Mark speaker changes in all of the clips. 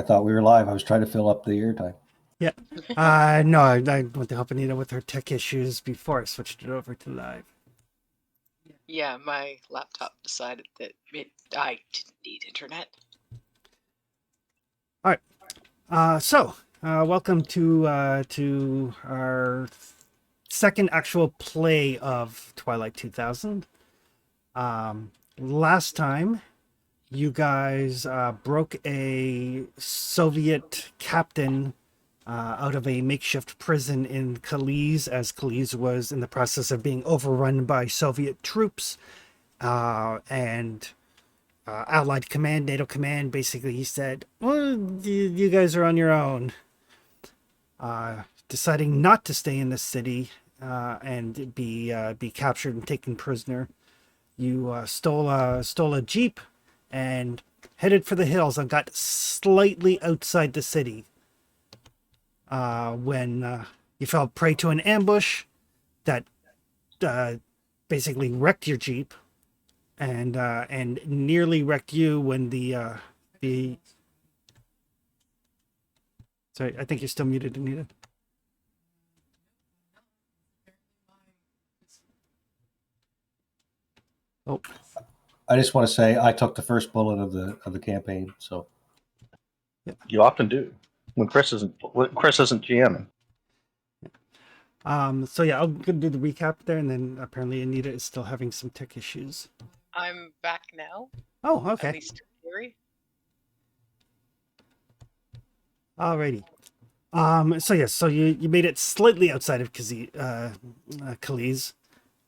Speaker 1: thought we were live. I was trying to fill up the airtime.
Speaker 2: Yeah. No, I went to help Anita with her tech issues before I switched it over to live.
Speaker 3: Yeah, my laptop decided that I didn't need internet.
Speaker 2: All right. So welcome to our second actual play of Twilight 2000. Last time, you guys broke a Soviet captain out of a makeshift prison in Calais, as Calais was in the process of being overrun by Soviet troops and Allied command, NATO command. Basically, he said, well, you guys are on your own. Deciding not to stay in the city and be captured and taken prisoner, you stole a jeep and headed for the hills and got slightly outside the city when you fell prey to an ambush that basically wrecked your jeep and nearly wrecked you when the sorry, I think you're still muted, Anita. Oh,
Speaker 1: I just want to say I took the first bullet of the campaign. So
Speaker 4: you often do when Chris isn't GMing.
Speaker 2: So yeah, I'm gonna do the recap there, and then apparently Anita is still having some tech issues.
Speaker 3: I'm back now.
Speaker 2: Oh, okay.
Speaker 3: At least in theory.
Speaker 2: Alrighty. So yes, so you made it slightly outside of Calais,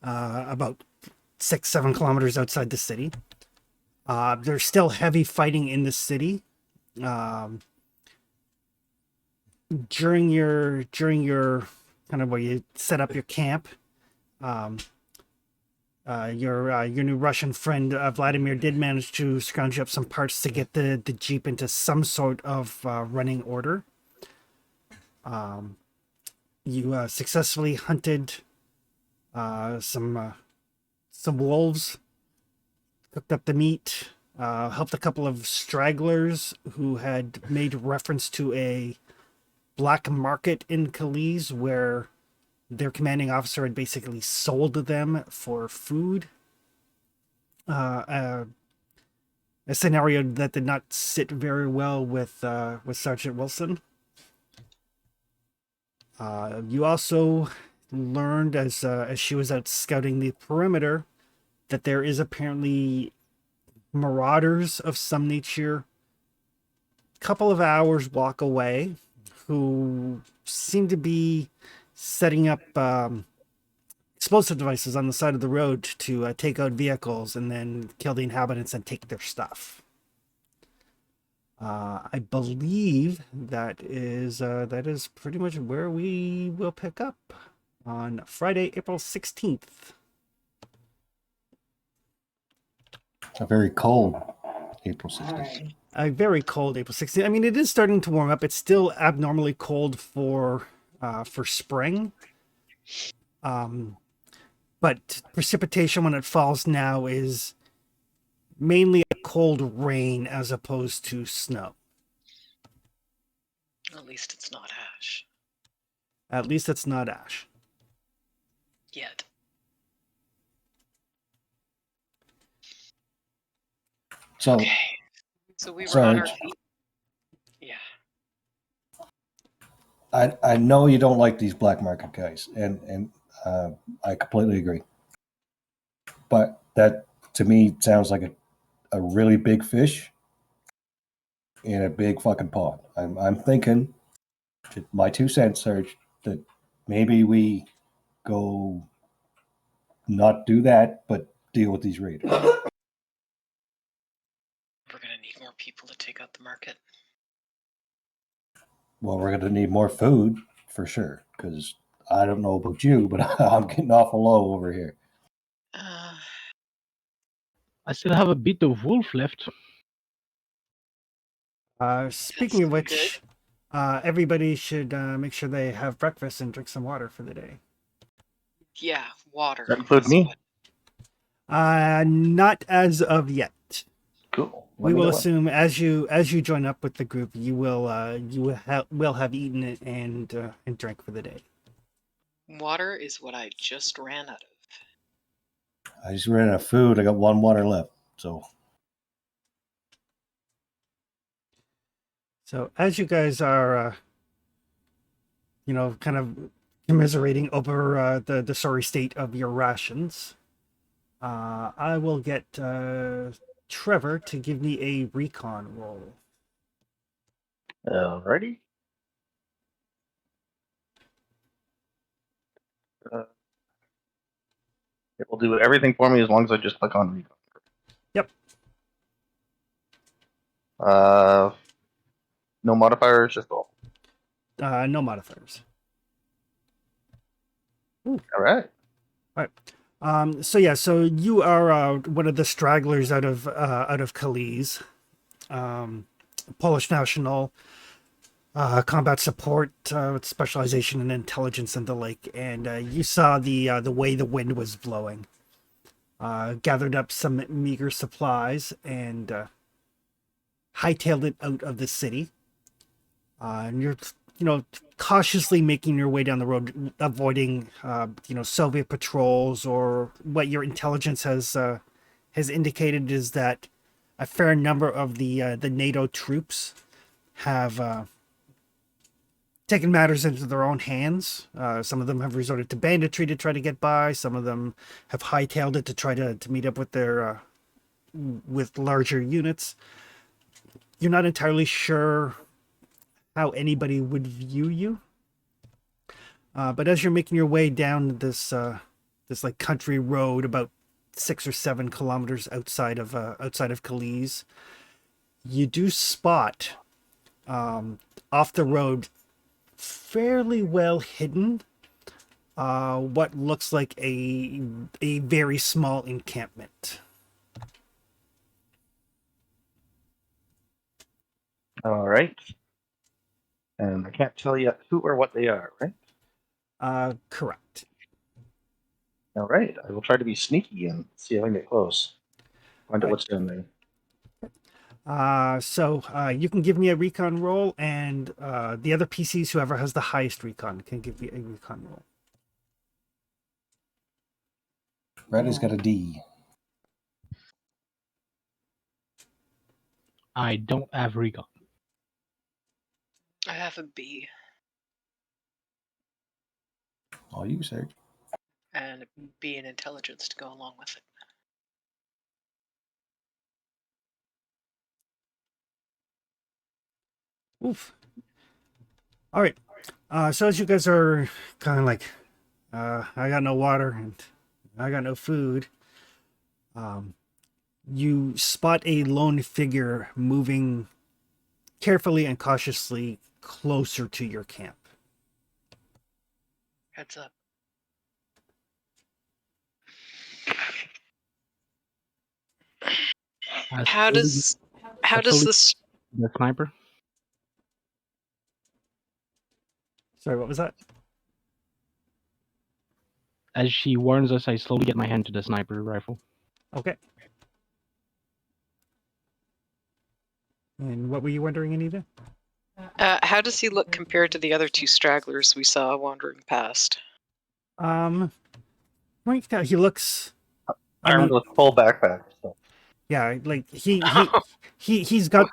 Speaker 2: about 6-7 kilometers outside the city. There's still heavy fighting in the city. During your kind of where you set up your camp, your new Russian friend Vladimir did manage to scrounge up some parts to get the jeep into some sort of running order. You successfully hunted some wolves, cooked up the meat, helped a couple of stragglers who had made reference to a black market in Calais where their commanding officer had basically sold them for food. A scenario that did not sit very well with Sergeant Wilson. You also learned as she was out scouting the perimeter that there is apparently marauders of some nature a couple of hours walk away who seem to be setting up explosive devices on the side of the road to take out vehicles and then kill the inhabitants and take their stuff. I believe that is pretty much where we will pick up on Friday, April 16th.
Speaker 1: a very cold April 16th.
Speaker 2: A very cold April 16th. I mean, it is starting to warm up. It's still abnormally cold for spring. But precipitation when it falls now is mainly a cold rain as opposed to snow.
Speaker 3: At least it's not ash.
Speaker 2: At least it's not ash.
Speaker 3: Yet.
Speaker 1: So,
Speaker 3: Okay. So we were
Speaker 1: sorry.
Speaker 3: on our feet. Yeah.
Speaker 1: I know you don't like these black market guys, and I completely agree. But that, to me, sounds like a really big fish in a big fucking pond. I'm thinking, my 2 cents, Serge, that maybe we go not do that, but deal with these raiders.
Speaker 3: We're going to need more people to take out the market.
Speaker 1: Well, we're going to need more food for sure, because I don't know about you, but I'm getting awful low over here.
Speaker 5: I still have a bit of wolf left.
Speaker 2: Speaking of which, everybody should make sure they have breakfast and drink some water for the day.
Speaker 3: Yeah, water.
Speaker 4: That include me?
Speaker 2: Not as of yet.
Speaker 4: Cool.
Speaker 2: We will assume as you join up with the group, you will have eaten it and drank for the day.
Speaker 3: Water is what I just ran out of.
Speaker 1: I just ran out of food. I got 1 water left. So
Speaker 2: So as you guys are, kind of commiserating over the sorry state of your rations, I will get Trevor to give me a recon roll.
Speaker 4: Alrighty. It will do everything for me as long as I just click on recon.
Speaker 2: Yep.
Speaker 4: No modifiers, just all.
Speaker 2: No modifiers.
Speaker 4: All right.
Speaker 2: All right. So you are one of the stragglers out of Calais, Polish national, combat support with specialization in intelligence and the like, and you saw the way the wind was blowing. Gathered up some meager supplies and hightailed it out of the city. And you're, cautiously making your way down the road, avoiding, Soviet patrols, or what your intelligence has indicated is that a fair number of the NATO troops have taken matters into their own hands. Some of them have resorted to banditry to try to get by. Some of them have hightailed it to try to meet up with their with larger units. You're not entirely sure how anybody would view you, but as you're making your way down this like country road about 6 or 7 kilometers outside of Calais, you do spot off the road, fairly well hidden, what looks like a very small encampment.
Speaker 4: All right. And I can't tell yet who or what they are, right?
Speaker 2: Correct.
Speaker 4: All right. I will try to be sneaky and see if I can get close. Find out what's down there.
Speaker 2: So you can give me a recon roll, and the other PCs, whoever has the highest recon, can give me a recon roll.
Speaker 1: Red has got a D.
Speaker 5: I don't have recon.
Speaker 3: I have a B
Speaker 1: All you, Serge.
Speaker 3: and a B in intelligence to go along with it.
Speaker 2: Oof. All right. So as you guys are kind of like, I got no water and I got no food, you spot a lone figure moving carefully and cautiously closer to your camp.
Speaker 3: Heads up. How does this?
Speaker 5: The sniper?
Speaker 2: Sorry, what was that?
Speaker 5: As she warns us, I slowly get my hand to the sniper rifle.
Speaker 2: Okay. And what were you wondering, Anita?
Speaker 3: How does he look compared to the other 2 stragglers we saw wandering past?
Speaker 2: Right now he looks.
Speaker 4: Armed with full backpack. So.
Speaker 2: Yeah, like he's got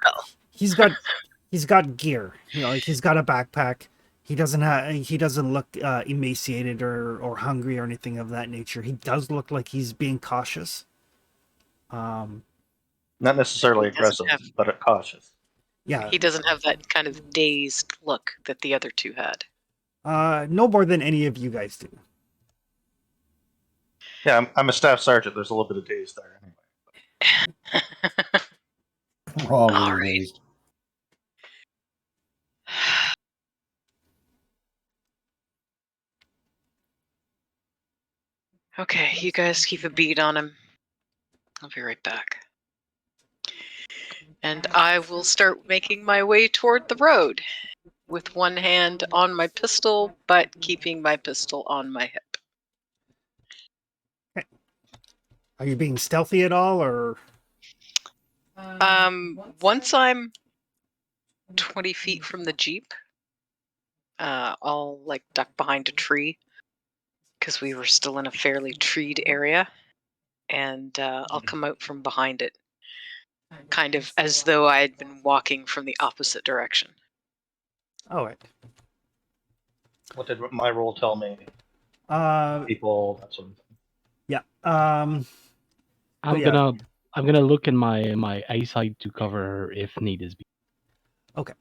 Speaker 2: gear. Like he's got a backpack. He doesn't look emaciated or hungry or anything of that nature. He does look like he's being cautious.
Speaker 4: Not necessarily aggressive, but cautious.
Speaker 2: Yeah.
Speaker 3: He doesn't have that kind of dazed look that the other 2 had.
Speaker 2: No more than any of you guys do.
Speaker 4: Yeah, I'm a staff sergeant. There's a little bit of daze there anyway.
Speaker 1: We're all
Speaker 3: All
Speaker 1: really
Speaker 3: right.
Speaker 1: dazed.
Speaker 3: Okay, you guys keep a bead on him. I'll be right back. And I will start making my way toward the road with one hand on my pistol, but keeping my pistol on my hip.
Speaker 2: Are you being stealthy at all, or?
Speaker 3: Once I'm 20 feet from the Jeep, I'll like duck behind a tree because we were still in a fairly treed area, and I'll come out from behind it, kind of as though I had been walking from the opposite direction.
Speaker 2: All right.
Speaker 4: What did my roll tell me? People, that sort of thing.
Speaker 2: Yeah.
Speaker 5: I'm
Speaker 2: yeah.
Speaker 5: gonna look in my eyesight to cover her if need is be.
Speaker 2: Okay.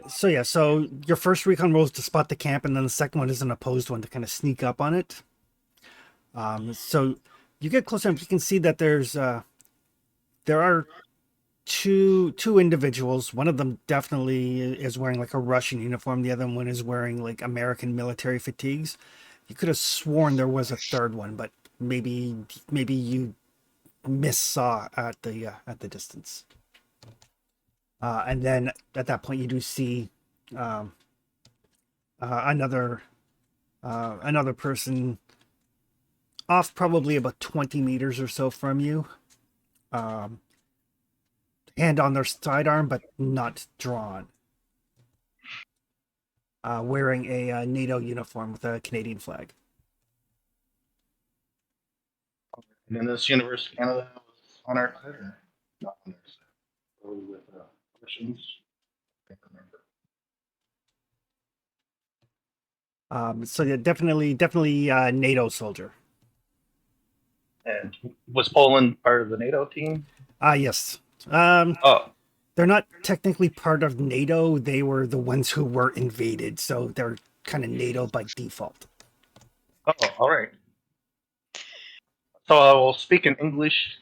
Speaker 2: So your first recon roll is to spot the camp, and then the second one is an opposed one to kind of sneak up on it. So you get closer and you can see that there are two individuals. One of them definitely is wearing like a Russian uniform. The other one is wearing like American military fatigues. You could have sworn there was a third one, but maybe you missaw at the distance. And then at that point, you do see another person off probably about 20 meters or so from you. Hand on their sidearm, but not drawn. Wearing a NATO uniform with a Canadian flag.
Speaker 4: And in this universe, Canada was on our side or not on our side? Or with Rations? I can't remember.
Speaker 2: So yeah, definitely NATO soldier.
Speaker 4: And was Poland part of the NATO team?
Speaker 2: Yes.
Speaker 4: Oh,
Speaker 2: They're not technically part of NATO. They were the ones who were invaded, so they're kind of NATO by default.
Speaker 4: all right. So I will speak in English.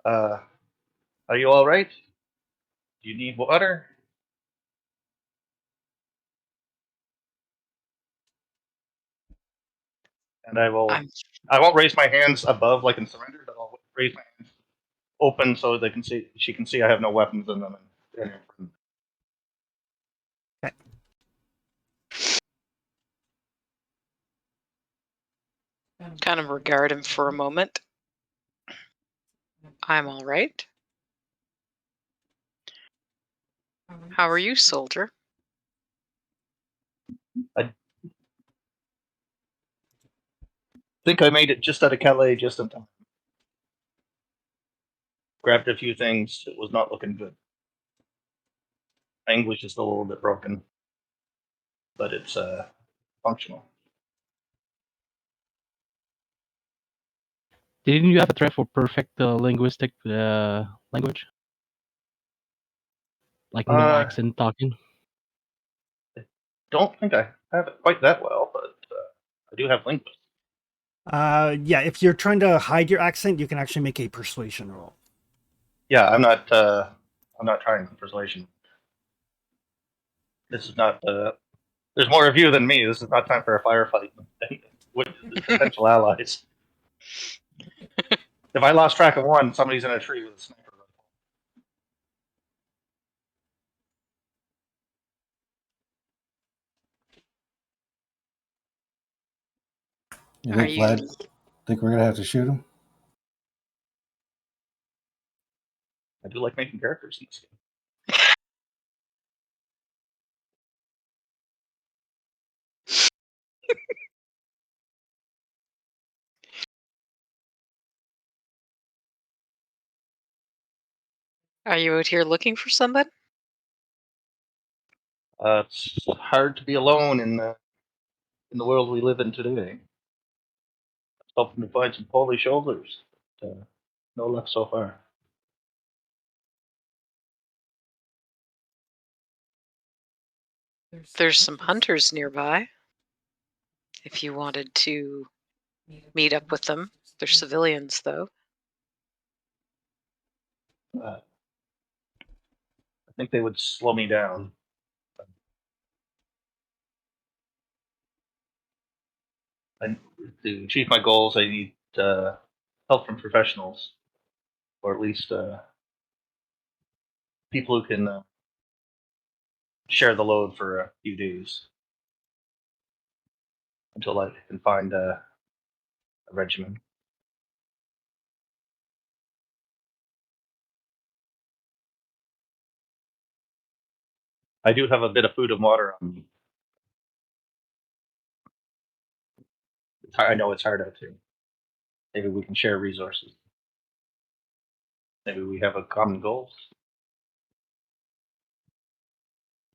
Speaker 4: Are you all right? Do you need water? And I won't raise my hands above like in surrender, but I'll raise my hands open so they can see. She can see I have no weapons in them.
Speaker 2: Okay.
Speaker 3: Kind of regard him for a moment. I'm all right. How are you, soldier?
Speaker 4: I think I made it just out of Calais just in time. Grabbed a few things. It was not looking good. My English is still a little bit broken, but it's functional.
Speaker 5: Didn't you have a threat for perfect linguistic language? Like no accent talking?
Speaker 4: Don't think I have it quite that well, but I do have linguistics.
Speaker 2: Yeah, if you're trying to hide your accent, you can actually make a persuasion roll.
Speaker 4: Yeah, I'm not trying persuasion. This is not. There's more of you than me. This is not time for a firefight with potential allies. If I lost track of one, somebody's in a tree with a sniper rifle.
Speaker 1: You think, Vlad? Think we're gonna have to shoot him?
Speaker 4: I do like making characters in this game.
Speaker 3: Are you out here looking for somebody?
Speaker 4: It's hard to be alone in the world we live in today. It's hoping to find some Polish shoulders, but no luck so far.
Speaker 3: There's some hunters nearby. If you wanted to meet up with them. They're civilians, though.
Speaker 4: I think they would slow me down. And to achieve my goals, I need help from professionals, or at least people who can share the load for a few days until I can find a regimen. I do have a bit of food and water on me. I know it's hard out here. Maybe we can share resources. Maybe we have a common goal.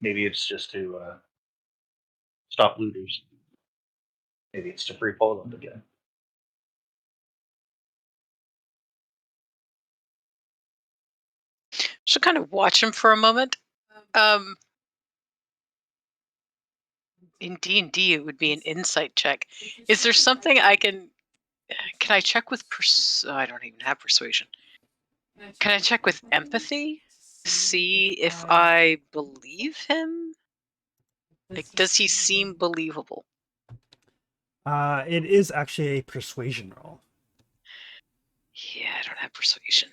Speaker 4: Maybe it's just to stop looters. Maybe it's to free Poland again.
Speaker 3: She'll kind of watch him for a moment. In D&D, it would be an insight check. Is there something I can I check with I don't even have persuasion. Can I check with empathy? See if I believe him? Like, does he seem believable?
Speaker 2: It is actually a persuasion roll.
Speaker 3: Yeah, I don't have persuasion.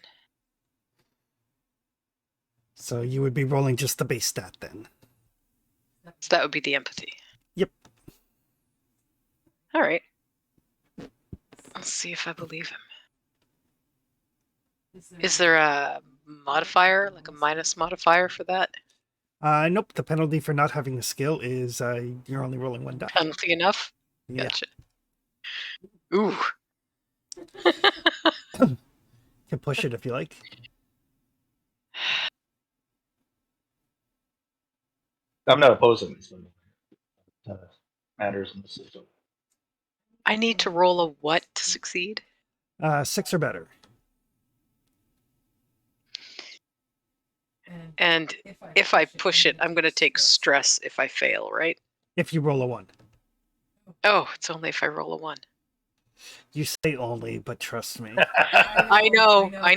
Speaker 2: So you would be rolling just the base stat then.
Speaker 3: So that would be the empathy.
Speaker 2: Yep.
Speaker 3: All right. Let's see if I believe him. Is there a modifier, like a minus modifier for that?
Speaker 2: Nope. The penalty for not having the skill is you're only rolling one die.
Speaker 3: Penalty enough?
Speaker 2: Yeah.
Speaker 3: Gotcha. Ooh.
Speaker 2: You can push it if you like.
Speaker 4: I'm not opposing this. Matters in the system.
Speaker 3: I need to roll a what to succeed?
Speaker 2: 6 or better.
Speaker 3: And if I push it, I'm going to take stress if I fail, right?
Speaker 2: If you roll a 1.
Speaker 3: Oh, it's only if I roll a 1.
Speaker 2: You say only, but trust me.
Speaker 3: I know my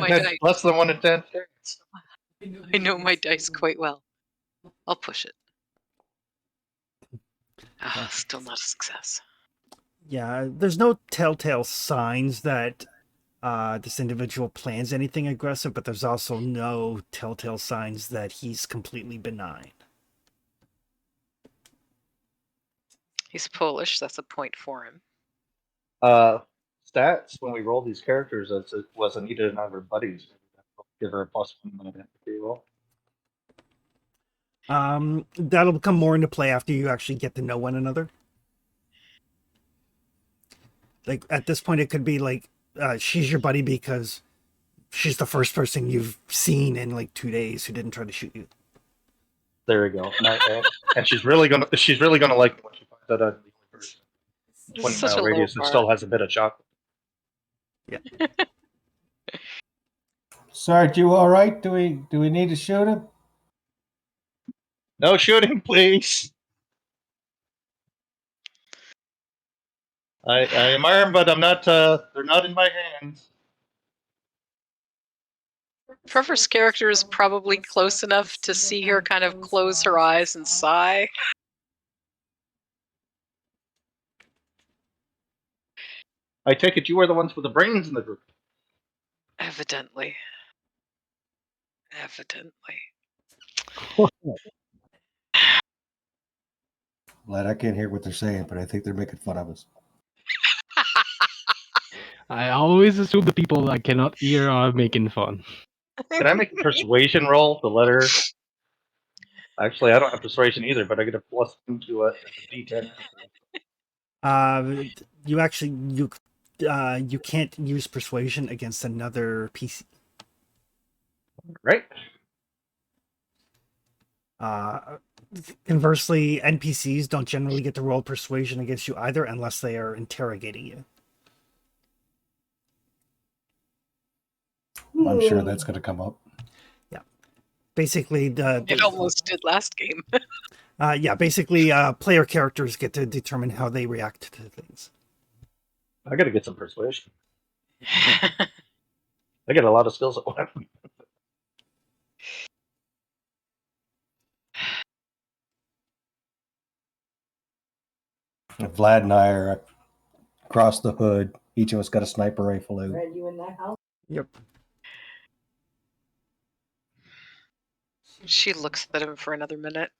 Speaker 3: dice.
Speaker 4: Less than 1 in 10.
Speaker 3: I know my dice quite well. I'll push it. Still not a success.
Speaker 2: Yeah, there's no telltale signs that this individual plans anything aggressive, but there's also no telltale signs that he's completely benign.
Speaker 3: He's Polish. That's a point for him.
Speaker 4: Stats, when we roll these characters, it was Anita and I were buddies. Give her a +1 on empathy roll.
Speaker 2: That'll come more into play after you actually get to know one another. Like, at this point, it could be like, she's your buddy because she's the first person you've seen in like 2 days who didn't try to shoot you.
Speaker 4: There we go. And she's really gonna like me when she finds out I'm the only person. 20-mile radius that still has a bit of chocolate.
Speaker 2: Yeah.
Speaker 1: Sarge, you all right? Do we need to shoot him?
Speaker 4: No shooting, please. I am armed, but I'm not. They're not in my hands.
Speaker 3: Trevor's character is probably close enough to see her kind of close her eyes and sigh.
Speaker 4: I take it you are the ones with the brains in the group.
Speaker 3: Evidently.
Speaker 1: Lad, I can't hear what they're saying, but I think they're making fun of us.
Speaker 5: I always assume the people I cannot hear are making fun.
Speaker 4: Can I make a persuasion roll to let her? Actually, I don't have persuasion either, but I get a +2 to a D10.
Speaker 2: You can't use persuasion against another PC.
Speaker 4: Right.
Speaker 2: Conversely, NPCs don't generally get to roll persuasion against you either unless they are interrogating you.
Speaker 1: I'm sure that's going to come up.
Speaker 2: Yeah. Basically,
Speaker 3: it almost did last game.
Speaker 2: Basically, player characters get to determine how they react to things.
Speaker 4: I got to get some persuasion. I get a lot of skills at once.
Speaker 1: Vlad and I are across the hood. Each of us got a sniper rifle out.
Speaker 6: Are you in that house?
Speaker 2: Yep.
Speaker 3: She looks at him for another minute.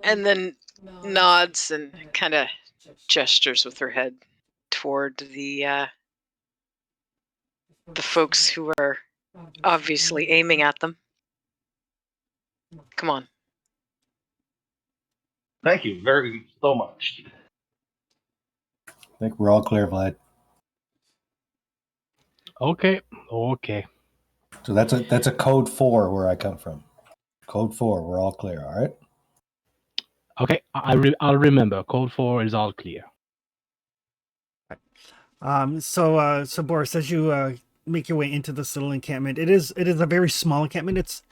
Speaker 3: And then nods and kind of gestures with her head toward the folks who are obviously aiming at them. Come on.
Speaker 4: Thank you very so much.
Speaker 1: I think we're all clear, Vlad.
Speaker 5: Okay. Okay.
Speaker 1: So that's a code 4 where I come from. Code 4, we're all clear. All right.
Speaker 5: Okay. I'll remember. Code 4 is all clear.
Speaker 2: So Boris, as you make your way into this little encampment, it is a very small encampment. It's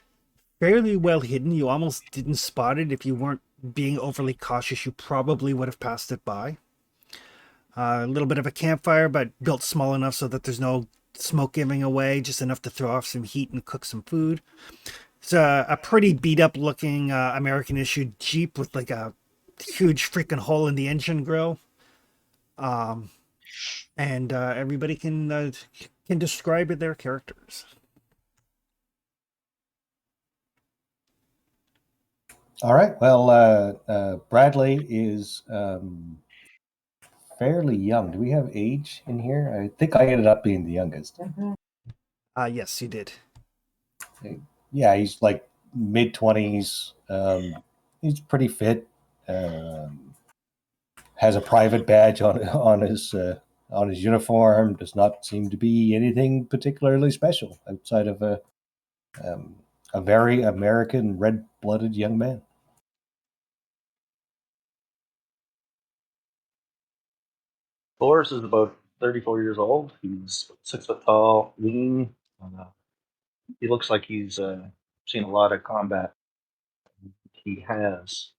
Speaker 2: fairly well hidden. You almost didn't spot it. If you weren't being overly cautious, you probably would have passed it by. A little bit of a campfire, but built small enough so that there's no smoke giving away, just enough to throw off some heat and cook some food. It's a pretty beat up looking American issued Jeep with like a huge freaking hole in the engine grill. And everybody can describe their characters.
Speaker 1: All right. Well, Bradley is fairly young. Do we have age in here? I think I ended up being the youngest.
Speaker 2: Yes, you did.
Speaker 1: Yeah, he's like mid-20s. He's pretty fit. Has a private badge on his uniform. Does not seem to be anything particularly special outside of a very American, red-blooded young man.
Speaker 4: Boris is about 34 years old. He's 6 foot tall, lean. He looks like he's seen a lot of combat. He has.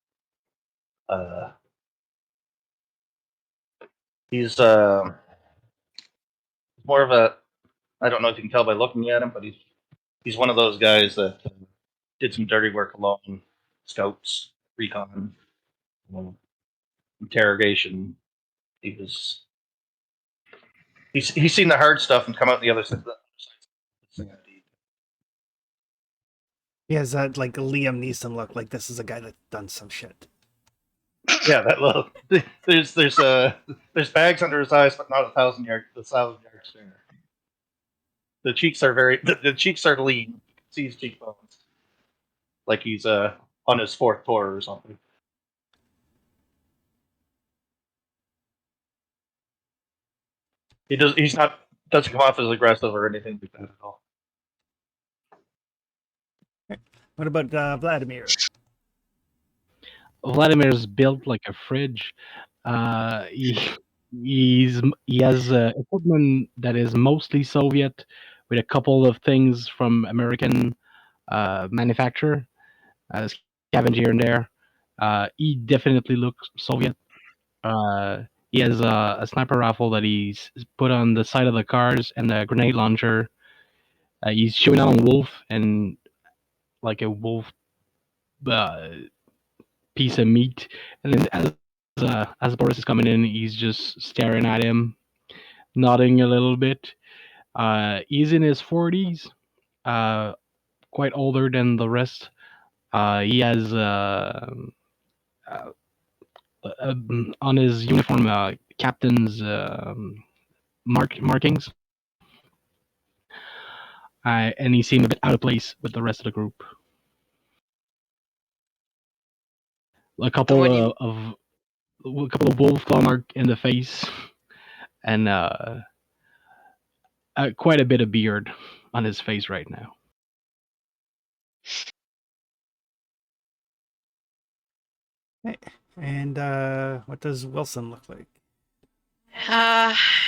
Speaker 4: He's more of a. I don't know if you can tell by looking at him, but he's one of those guys that did some dirty work alone. Scouts, recon, interrogation. He's seen the hard stuff and come out the other side.
Speaker 2: He has that like Liam Neeson look. Like this is a guy that's done some shit.
Speaker 4: Yeah, that little. There's bags under his eyes, but not the 1,000-yard stare. The cheeks are the cheeks are lean. You can see his cheekbones, like he's on his 4th tour or something. He's not doesn't come off as aggressive or anything like that at all.
Speaker 2: What about Vladimir?
Speaker 5: Vladimir's built like a fridge. He he has equipment that is mostly Soviet, with a couple of things from American manufacturer, scavenged here and there. He definitely looks Soviet. He has a sniper rifle that he's put on the side of the cars and a grenade launcher. He's shooting on a wolf and like a wolf piece of meat. And then as Boris is coming in, he's just staring at him, nodding a little bit. He's in his 40s, quite older than the rest. He has on his uniform captain's markings, and he seemed a bit out of place with the rest of the group. A couple of wolf claw mark in the face, and quite a bit of beard on his face right now.
Speaker 2: And what does Wilson look like?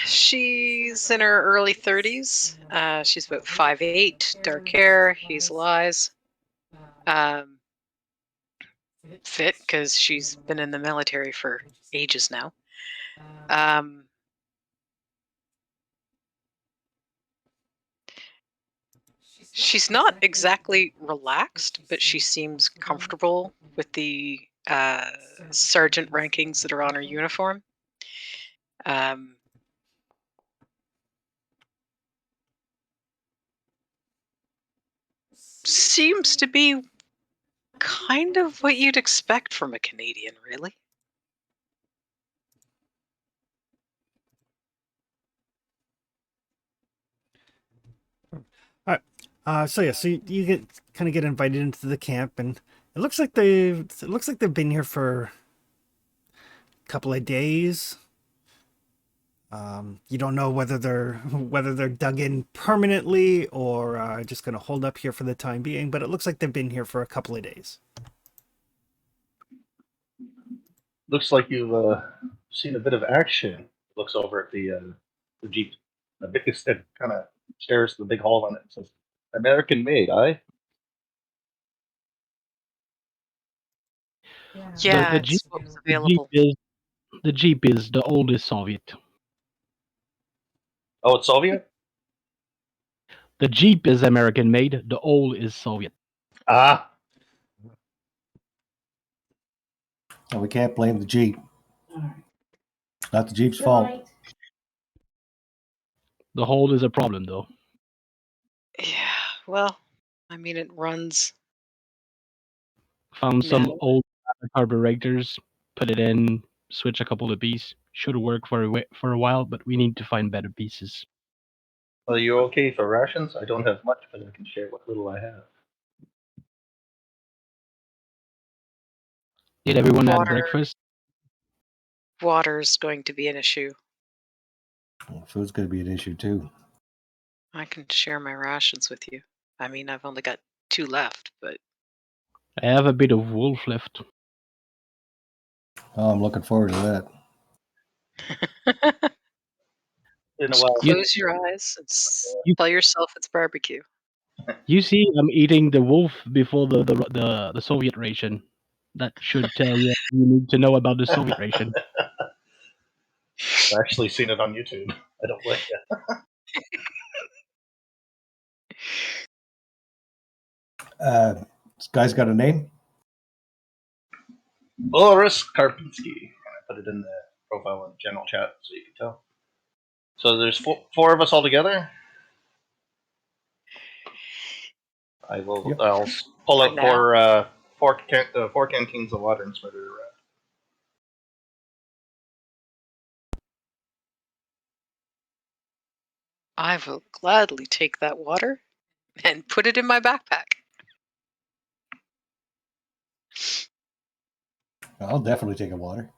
Speaker 3: She's in her early 30s. She's about 5'8", dark hair, hazel eyes. Fit because she's been in the military for ages now. She's not exactly relaxed, but she seems comfortable with the sergeant rankings that are on her uniform. Seems to be kind of what you'd expect from a Canadian, really.
Speaker 2: So yeah, so you get kind of get invited into the camp, and it looks like they've been here for a couple of days. You don't know whether they're dug in permanently or just going to hold up here for the time being, but it looks like they've been here for a couple of days.
Speaker 4: Looks like you've seen a bit of action. Looks over at the Jeep. The biggest head kind of stares at the big hole in it and says, American made, aye?
Speaker 3: Yeah,
Speaker 5: The
Speaker 3: it's what was
Speaker 5: Jeep
Speaker 3: available.
Speaker 5: is the oldest Soviet.
Speaker 4: Oh, it's Soviet?
Speaker 5: The Jeep is American made. The old is Soviet.
Speaker 4: Ah,
Speaker 1: And we can't blame the Jeep. It's not the Jeep's fault.
Speaker 5: The hold is a problem, though.
Speaker 3: Yeah, well, I mean, it runs.
Speaker 5: Found some
Speaker 3: No.
Speaker 5: old carburetors, put it in, switch a couple of pieces. Should work for a while, but we need to find better pieces.
Speaker 4: are you okay for rations? I don't have much, but I can share what little I have.
Speaker 5: Did everyone have
Speaker 3: Water.
Speaker 5: breakfast?
Speaker 3: Water's going to be an issue.
Speaker 1: Well, food's going to be an issue too.
Speaker 3: I can share my rations with you. I mean, I've only got 2 left, but
Speaker 5: I have a bit of wolf left.
Speaker 1: Oh, I'm looking forward to that.
Speaker 4: In a
Speaker 3: just
Speaker 4: while,
Speaker 3: close your eyes and tell yourself it's barbecue.
Speaker 5: You see, I'm eating the wolf before the Soviet ration. That should tell you you need to know about the Soviet ration.
Speaker 4: I've actually seen it on YouTube. I don't like it.
Speaker 1: This guy's got a name?
Speaker 4: Boris Karpinski. I put it in the profile in the general chat so you can tell. So there's four of us all together. I will.
Speaker 1: Yep.
Speaker 4: I'll pull out
Speaker 3: Now?
Speaker 4: four canteens of water and spread it around.
Speaker 3: I will gladly take that water and put it in my backpack.
Speaker 1: I'll definitely take a water.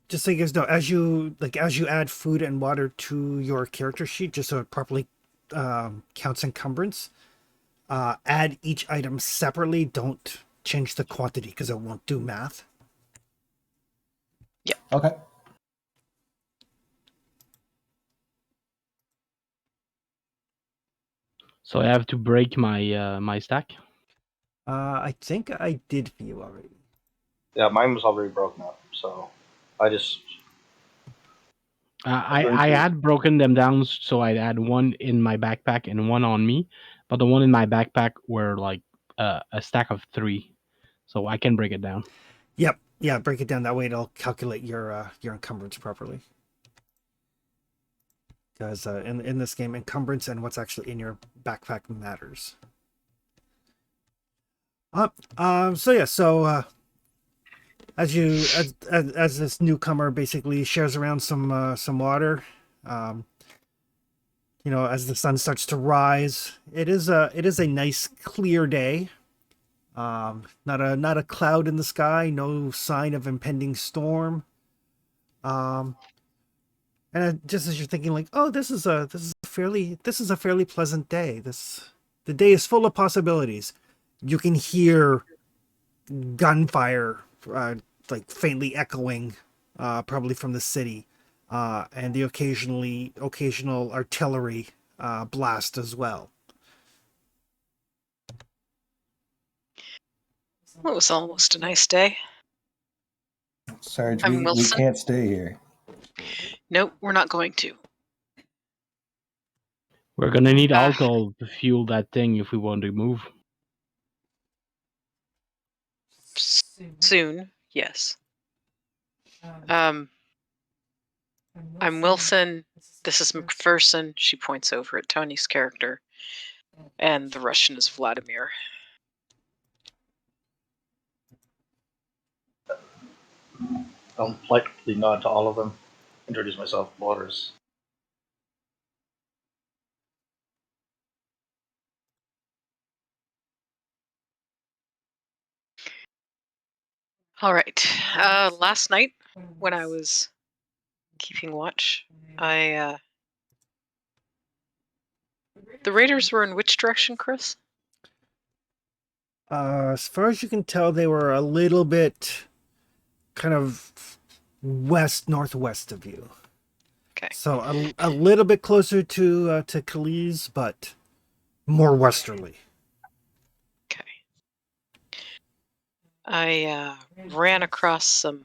Speaker 2: Just so you guys know, as you add food and water to your character sheet, just so it properly counts encumbrance, add each item separately. Don't change the quantity because it won't do math.
Speaker 1: Okay.
Speaker 5: So I have to break my my stack.
Speaker 2: I think I did for you already.
Speaker 4: Yeah, mine was already broken up, so I just.
Speaker 5: I had broken them down, so I'd add one in my backpack and one on me, but the one in my backpack were like a stack of 3, so I can break it down.
Speaker 2: Yep. Yeah, break it down that way. It'll calculate your encumbrance properly. Because in this game, encumbrance and what's actually in your backpack matters. So as this newcomer basically shares around some water, as the sun starts to rise, it is a nice clear day. Not a cloud in the sky, no sign of impending storm. And just as you're thinking, like, oh, this is a fairly pleasant day. The day is full of possibilities. You can hear gunfire, like faintly echoing, probably from the city, and the occasional artillery blast as well.
Speaker 3: Well, it was almost a nice day.
Speaker 1: Sarge,
Speaker 3: I'm
Speaker 1: we
Speaker 3: Wilson.
Speaker 1: can't stay here.
Speaker 3: Nope, we're not going to.
Speaker 5: We're gonna need alcohol to fuel that thing if we want to move.
Speaker 3: Soon, yes. I'm Wilson. This is McPherson. She points over at Tony's character. And the Russian is Vladimir.
Speaker 4: I'll politely nod to all of them. introduce myself, Boris.
Speaker 3: All right. Last night, when I was keeping watch, the raiders were in which direction, Chris?
Speaker 2: As far as you can tell, they were a little bit kind of west-northwest of you.
Speaker 3: Okay.
Speaker 2: So a little bit closer to Calise, but more westerly.
Speaker 3: Okay. I ran across some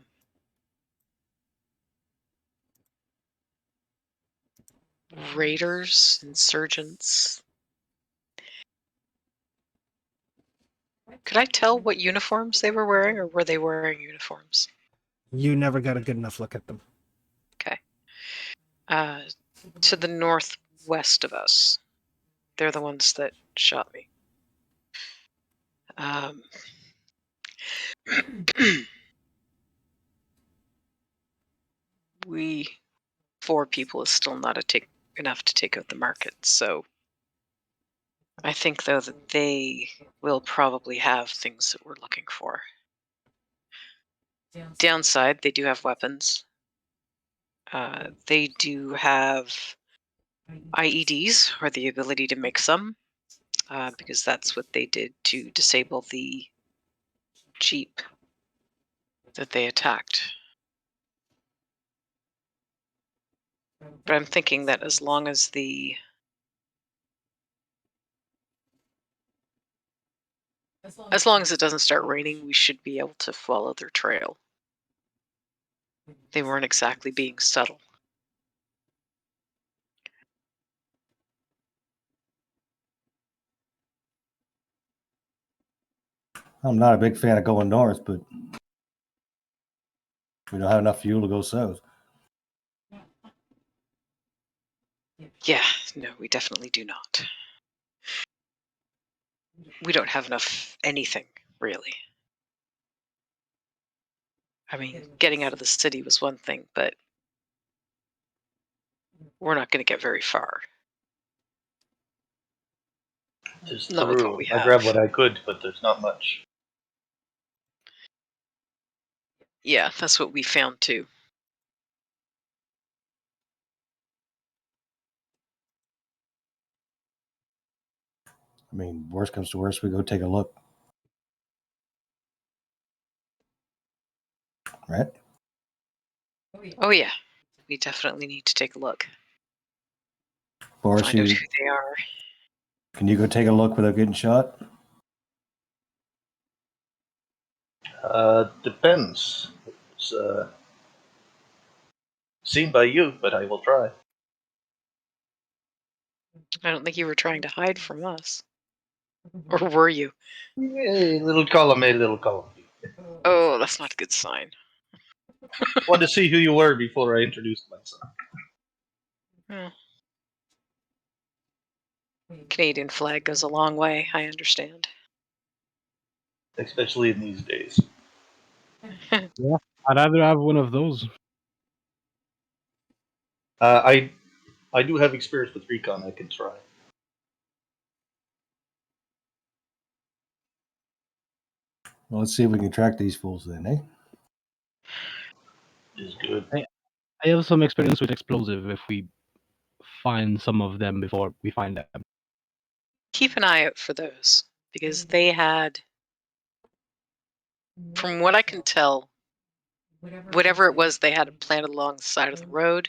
Speaker 3: raiders, insurgents. Could I tell what uniforms they were wearing, or were they wearing uniforms?
Speaker 2: You never got a good enough look at them.
Speaker 3: Okay. To the northwest of us. They're the ones that shot me. We 4 people is still not enough to take out the market, so I think though that they will probably have things that we're looking for. Downside, they do have weapons. They do have IEDs, or the ability to make some, because that's what they did to disable the Jeep that they attacked. But I'm thinking that as long as it doesn't start raining, we should be able to follow their trail. They weren't exactly being subtle.
Speaker 1: I'm not a big fan of going north, but we don't have enough fuel to go south.
Speaker 3: Yeah, no, we definitely do not. We don't have enough anything, really. I mean, getting out of the city was one thing, but we're not going to get very far.
Speaker 4: There's
Speaker 3: Not with what
Speaker 4: true.
Speaker 3: we
Speaker 4: I
Speaker 3: have.
Speaker 4: grabbed what I could, but there's not much.
Speaker 3: Yeah, that's what we found too.
Speaker 1: I mean, worst comes to worst, we go take a look. Right?
Speaker 3: Oh yeah, we definitely need to take a look.
Speaker 1: Boris,
Speaker 3: Find out who they are.
Speaker 1: can you go take a look without getting shot?
Speaker 4: Depends. It's seen by you, but I will try.
Speaker 3: I don't think you were trying to hide from us. Or were you?
Speaker 4: Hey, little column A, little column B.
Speaker 3: Oh, that's not a good sign.
Speaker 4: Wanted to see who you were before I introduced myself.
Speaker 3: Canadian flag goes a long way, I understand.
Speaker 4: Especially in these days.
Speaker 5: I'd rather have one of those.
Speaker 4: I do have experience with recon. I can try.
Speaker 1: Well, let's see if we can track these fools then, eh?
Speaker 4: Is good.
Speaker 5: I have some experience with explosive if we find some of them before we find them.
Speaker 3: Keep an eye out for those, because they had, from what I can tell, whatever it was they had planted along the side of the road,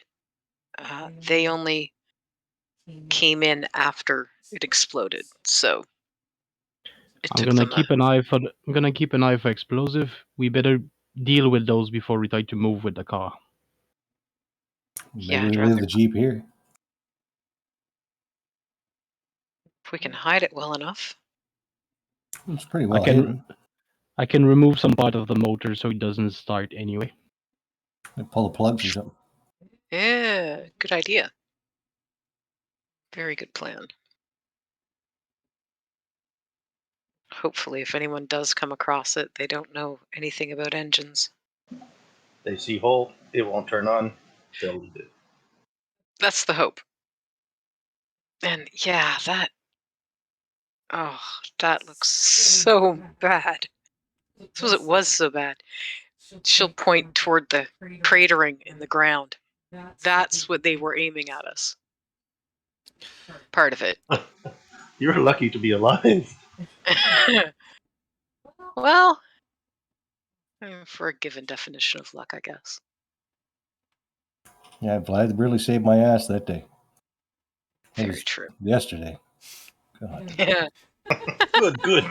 Speaker 3: they only came in after it exploded. So it
Speaker 5: I'm
Speaker 3: took
Speaker 5: gonna
Speaker 3: them
Speaker 5: keep an eye for explosive. We better deal with those before we try to move with the car.
Speaker 1: Maybe
Speaker 3: Yeah,
Speaker 1: we
Speaker 3: I'd
Speaker 1: leave
Speaker 3: rather,
Speaker 1: the Jeep here.
Speaker 3: if we can hide it well enough.
Speaker 1: It's pretty well
Speaker 5: can-
Speaker 1: hidden.
Speaker 5: I can remove some part of the motor so it doesn't start anyway.
Speaker 1: Pull the plugs or something.
Speaker 3: Yeah, good idea. Very good plan. Hopefully, if anyone does come across it, they don't know anything about engines.
Speaker 4: They see hole, it won't turn on. they'll eat it.
Speaker 3: That's the hope. And yeah, that looks so bad. I suppose it was so bad. She'll point toward the cratering in the ground. That's what they were aiming at us. Part of it.
Speaker 4: You're lucky to be alive.
Speaker 3: Well, for a given definition of luck, I guess.
Speaker 1: Yeah, Vlad really saved my ass that day. That
Speaker 3: Very
Speaker 1: was
Speaker 3: true.
Speaker 1: yesterday. God.
Speaker 3: Yeah.
Speaker 4: Good.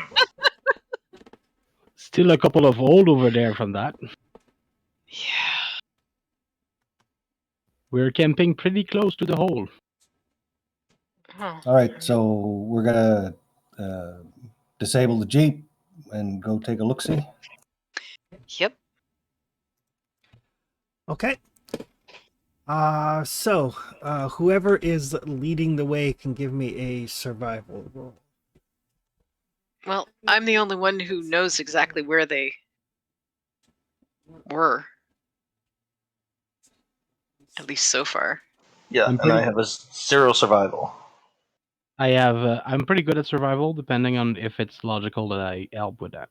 Speaker 5: Still a couple of old over there from that.
Speaker 3: Yeah.
Speaker 5: We're camping pretty close to the hole.
Speaker 3: Oh.
Speaker 1: All right, so we're gonna disable the Jeep and go take a look-see.
Speaker 3: Yep.
Speaker 2: Okay. So whoever is leading the way can give me a survival roll.
Speaker 3: Well, I'm the only one who knows exactly where they were. At least so far.
Speaker 4: Yeah,
Speaker 5: I'm
Speaker 4: and
Speaker 5: pretty-
Speaker 4: I have a 0 survival.
Speaker 5: I have. I'm pretty good at survival, depending on if it's logical that I help with that.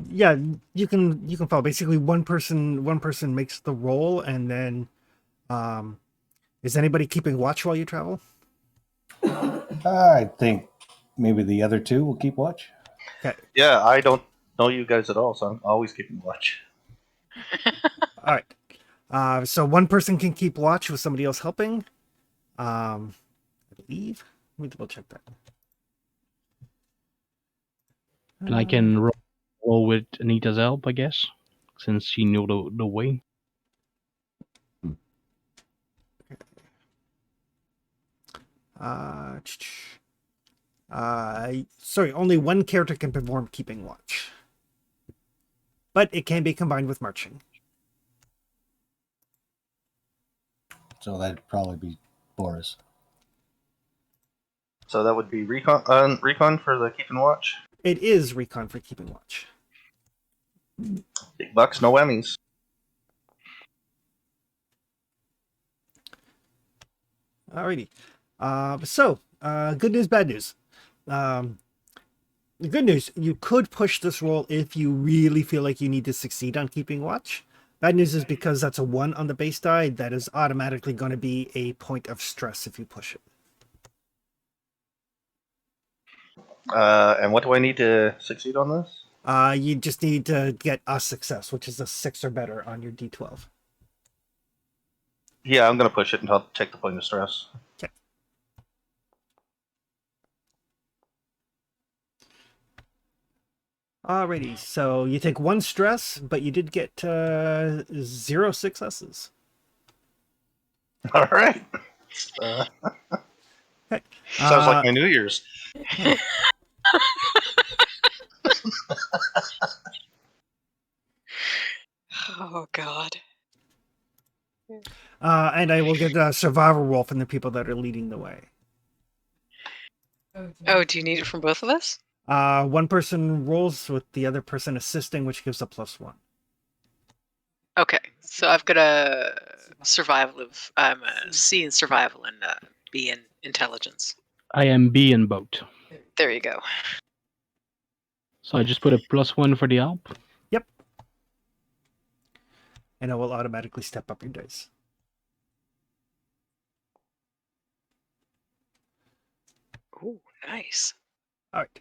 Speaker 2: Yeah, you can follow. Basically, one person makes the roll, and then is anybody keeping watch while you travel?
Speaker 1: I think maybe the other two will keep watch.
Speaker 2: Okay.
Speaker 4: Yeah, I don't know you guys at all, so I'm always keeping watch.
Speaker 2: All right. So one person can keep watch with somebody else helping. I believe. Let me double check that.
Speaker 5: And I can roll with Anita's help, I guess, since she knew the way.
Speaker 2: Sorry, only one character can perform keeping watch, but it can be combined with marching.
Speaker 1: So that'd probably be Boris.
Speaker 4: So that would be recon for the keeping watch.
Speaker 2: It is recon for keeping watch.
Speaker 4: Big bucks, no whammies.
Speaker 2: Alrighty. Good news, bad news. The good news, you could push this roll if you really feel like you need to succeed on keeping watch. Bad news is because that's a 1 on the base die, that is automatically going to be a point of stress if you push it.
Speaker 4: And what do I need to succeed on this?
Speaker 2: You just need to get a success, which is a 6 or better on your D12.
Speaker 4: Yeah, I'm gonna push it and I'll take the point of stress.
Speaker 2: Okay. Alrighty, so you take 1 stress, but you did get 0 successes.
Speaker 4: All right.
Speaker 2: Okay.
Speaker 4: Sounds like my New Year's.
Speaker 3: Oh God.
Speaker 2: And I will get a survival roll from the people that are leading the way.
Speaker 3: Oh, do you need it from both of us?
Speaker 2: One person rolls with the other person assisting, which gives a +1.
Speaker 3: Okay, so I've got a survival of I'm a C in survival and a B in intelligence.
Speaker 5: I am B in boat.
Speaker 3: There you go.
Speaker 5: So I just put a +1 for the help.
Speaker 2: Yep. And it will automatically step up your dice.
Speaker 3: Ooh, nice.
Speaker 2: All right.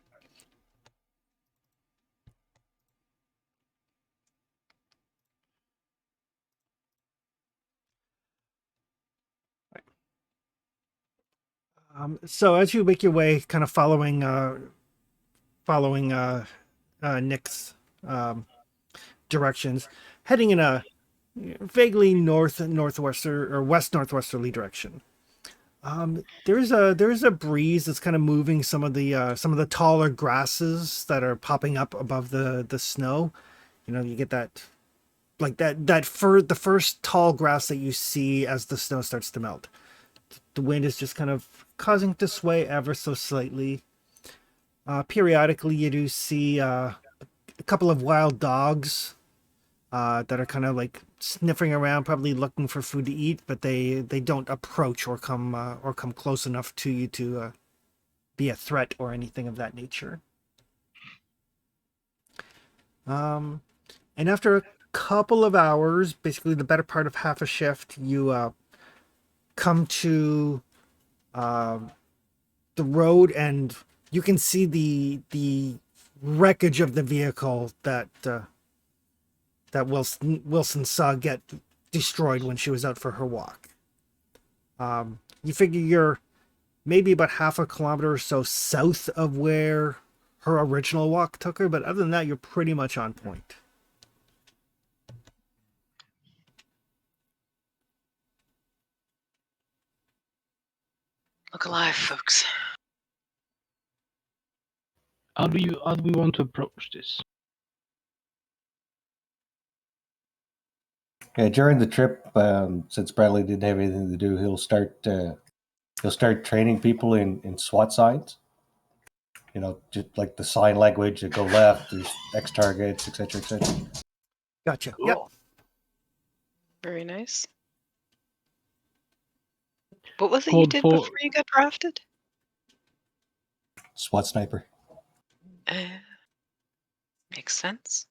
Speaker 2: So as you make your way, kind of following Nick's directions, heading in a vaguely northwesterly or west northwesterly direction. There's a breeze that's kind of moving some of the taller grasses that are popping up above the snow. You know, you get that the first tall grass that you see as the snow starts to melt. The wind is just kind of causing it to sway ever so slightly. Periodically, you do see a couple of wild dogs that are kind of like sniffing around, probably looking for food to eat, but they don't approach or come close enough to you to be a threat or anything of that nature. And after a couple of hours, basically the better part of half a shift, you come to the road, and you can see the wreckage of the vehicle that Wilson saw get destroyed when she was out for her walk. You figure you're maybe about half a kilometer or so south of where her original walk took her, but other than that, you're pretty much on point.
Speaker 3: Look alive, folks.
Speaker 5: How do we want to approach this?
Speaker 1: Yeah, during the trip, since Bradley didn't have anything to do, he'll start training people in SWAT signs. Just like the sign language that go left, there's X targets, etc., etc.
Speaker 2: Gotcha.
Speaker 3: Cool.
Speaker 2: Yep.
Speaker 3: Very nice. What was it you did before you got drafted?
Speaker 1: SWAT sniper.
Speaker 3: Makes sense.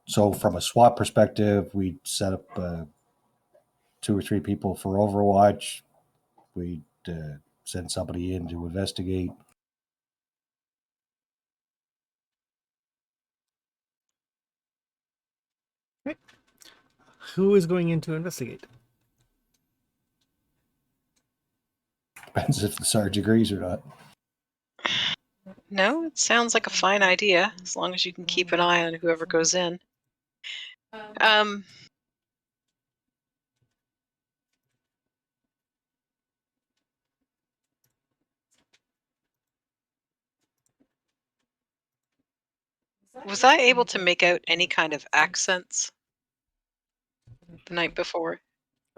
Speaker 1: So from a SWAT perspective, we set up 2 or 3 people for Overwatch. We'd send somebody in to investigate.
Speaker 2: Okay. Who is going in to investigate?
Speaker 1: Depends if the Sarge agrees or not.
Speaker 3: No, it sounds like a fine idea, as long as you can keep an eye on whoever goes in. Was I able to make out any kind of accents the night before?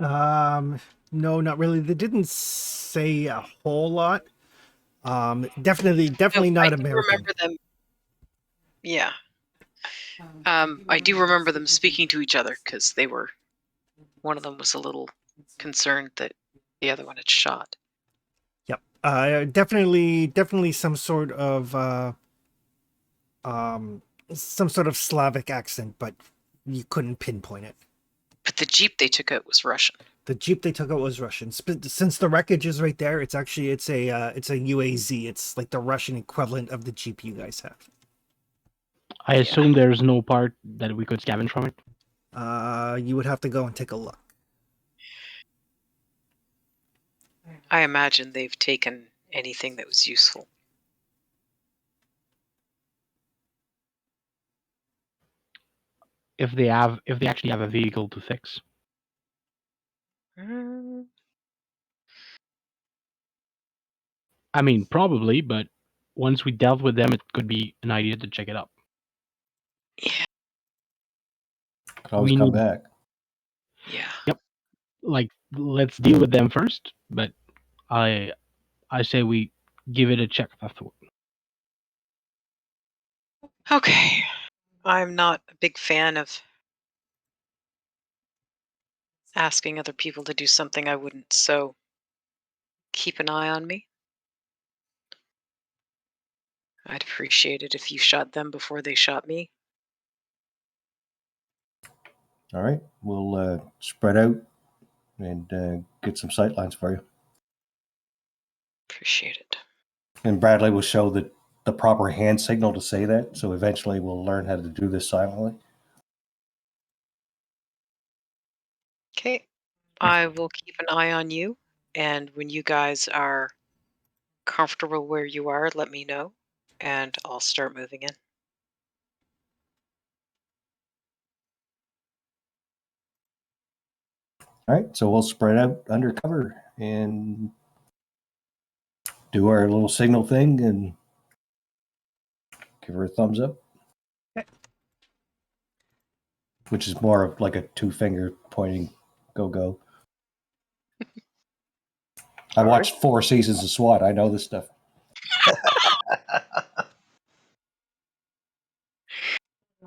Speaker 2: No, not really. They didn't say a whole lot. Definitely not
Speaker 3: I do
Speaker 2: American.
Speaker 3: remember them. Yeah. I do remember them speaking to each other because one of them was a little concerned that the other one had shot.
Speaker 2: Yep. Definitely some sort of Slavic accent, but you couldn't pinpoint it.
Speaker 3: But the Jeep they took out was Russian.
Speaker 2: The Jeep they took out was Russian. Since the wreckage is right there, it's a UAZ. It's like the Russian equivalent of the Jeep you guys have.
Speaker 5: I assume there's no part that we could scavenge from it.
Speaker 2: You would have to go and take a look.
Speaker 3: I imagine they've taken anything that was useful.
Speaker 5: If they actually have a vehicle to fix. I mean, probably, but once we dealt with them, it could be an idea to check it out.
Speaker 3: Yeah.
Speaker 1: Could always come back.
Speaker 3: Yeah.
Speaker 5: Yep. Like, let's deal with them first, but I say we give it a check afterward.
Speaker 3: Okay. I'm not a big fan of asking other people to do something I wouldn't, so keep an eye on me. I'd appreciate it if you shot them before they shot me.
Speaker 1: All right. We'll spread out and get some sightlines for you.
Speaker 3: Appreciate it.
Speaker 1: And Bradley will show the proper hand signal to say that, so eventually we'll learn how to do this silently.
Speaker 3: Okay. I will keep an eye on you, and when you guys are comfortable where you are, let me know, and I'll start moving in.
Speaker 1: All right, so we'll spread out undercover and do our little signal thing and give her a thumbs up.
Speaker 2: Okay.
Speaker 1: Which is more of like a 2-finger pointing go. I watched 4 seasons of SWAT. I know this stuff.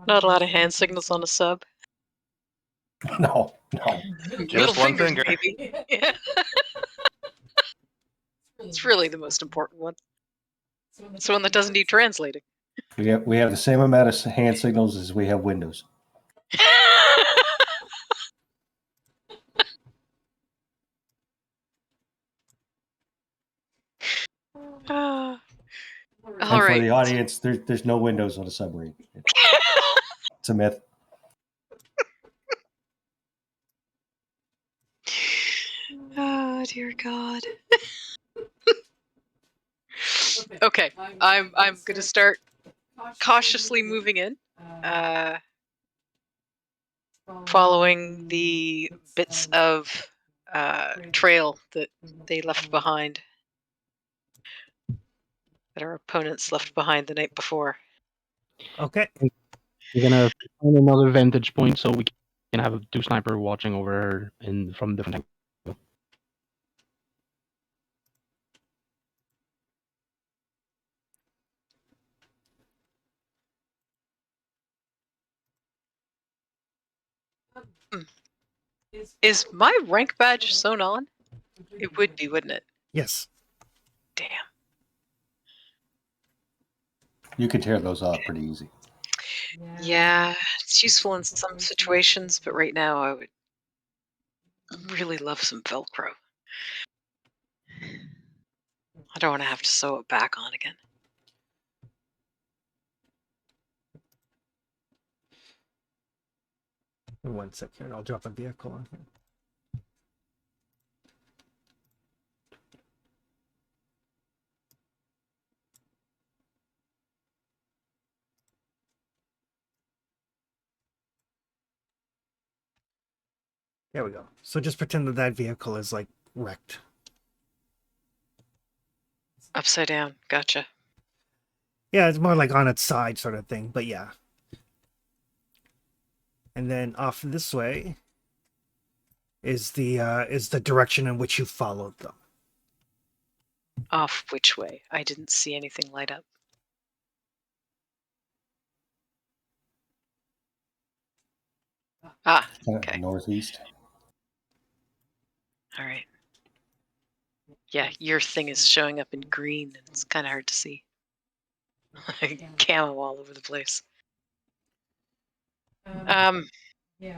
Speaker 3: Not a lot of hand signals on a sub.
Speaker 1: No.
Speaker 3: Middle
Speaker 6: one
Speaker 3: fingers,
Speaker 6: finger.
Speaker 3: maybe. Yeah. It's really the most important one. It's the one that doesn't need translating.
Speaker 1: We have the same amount of hand signals as we have windows.
Speaker 3: All
Speaker 1: And for
Speaker 3: right.
Speaker 1: the audience, there's no windows on a submarine. It's a myth.
Speaker 3: Oh dear God. Okay, I'm gonna start cautiously moving in, following the bits of trail that they left behind, that our opponents left behind the night before.
Speaker 2: Okay.
Speaker 5: We're gonna find another vantage point so we can have two sniper watching over her from different angles.
Speaker 3: Is my rank badge sewn on? It would be, wouldn't it?
Speaker 2: Yes.
Speaker 3: Damn.
Speaker 1: You can tear those off pretty easy.
Speaker 3: Yeah, it's useful in some situations, but right now I would really love some Velcro. I don't want to have to sew it back on again.
Speaker 2: One sec here, and I'll drop a vehicle on here. There we go. So just pretend that vehicle is like wrecked.
Speaker 3: Upside down. Gotcha.
Speaker 2: Yeah, it's more like on its side sort of thing, but yeah. And then off this way is the direction in which you followed them.
Speaker 3: Off which way? I didn't see anything light up. Ah, okay.
Speaker 1: Northeast.
Speaker 3: All right. Yeah, your thing is showing up in green, and it's kind of hard to see. Camo all over the place.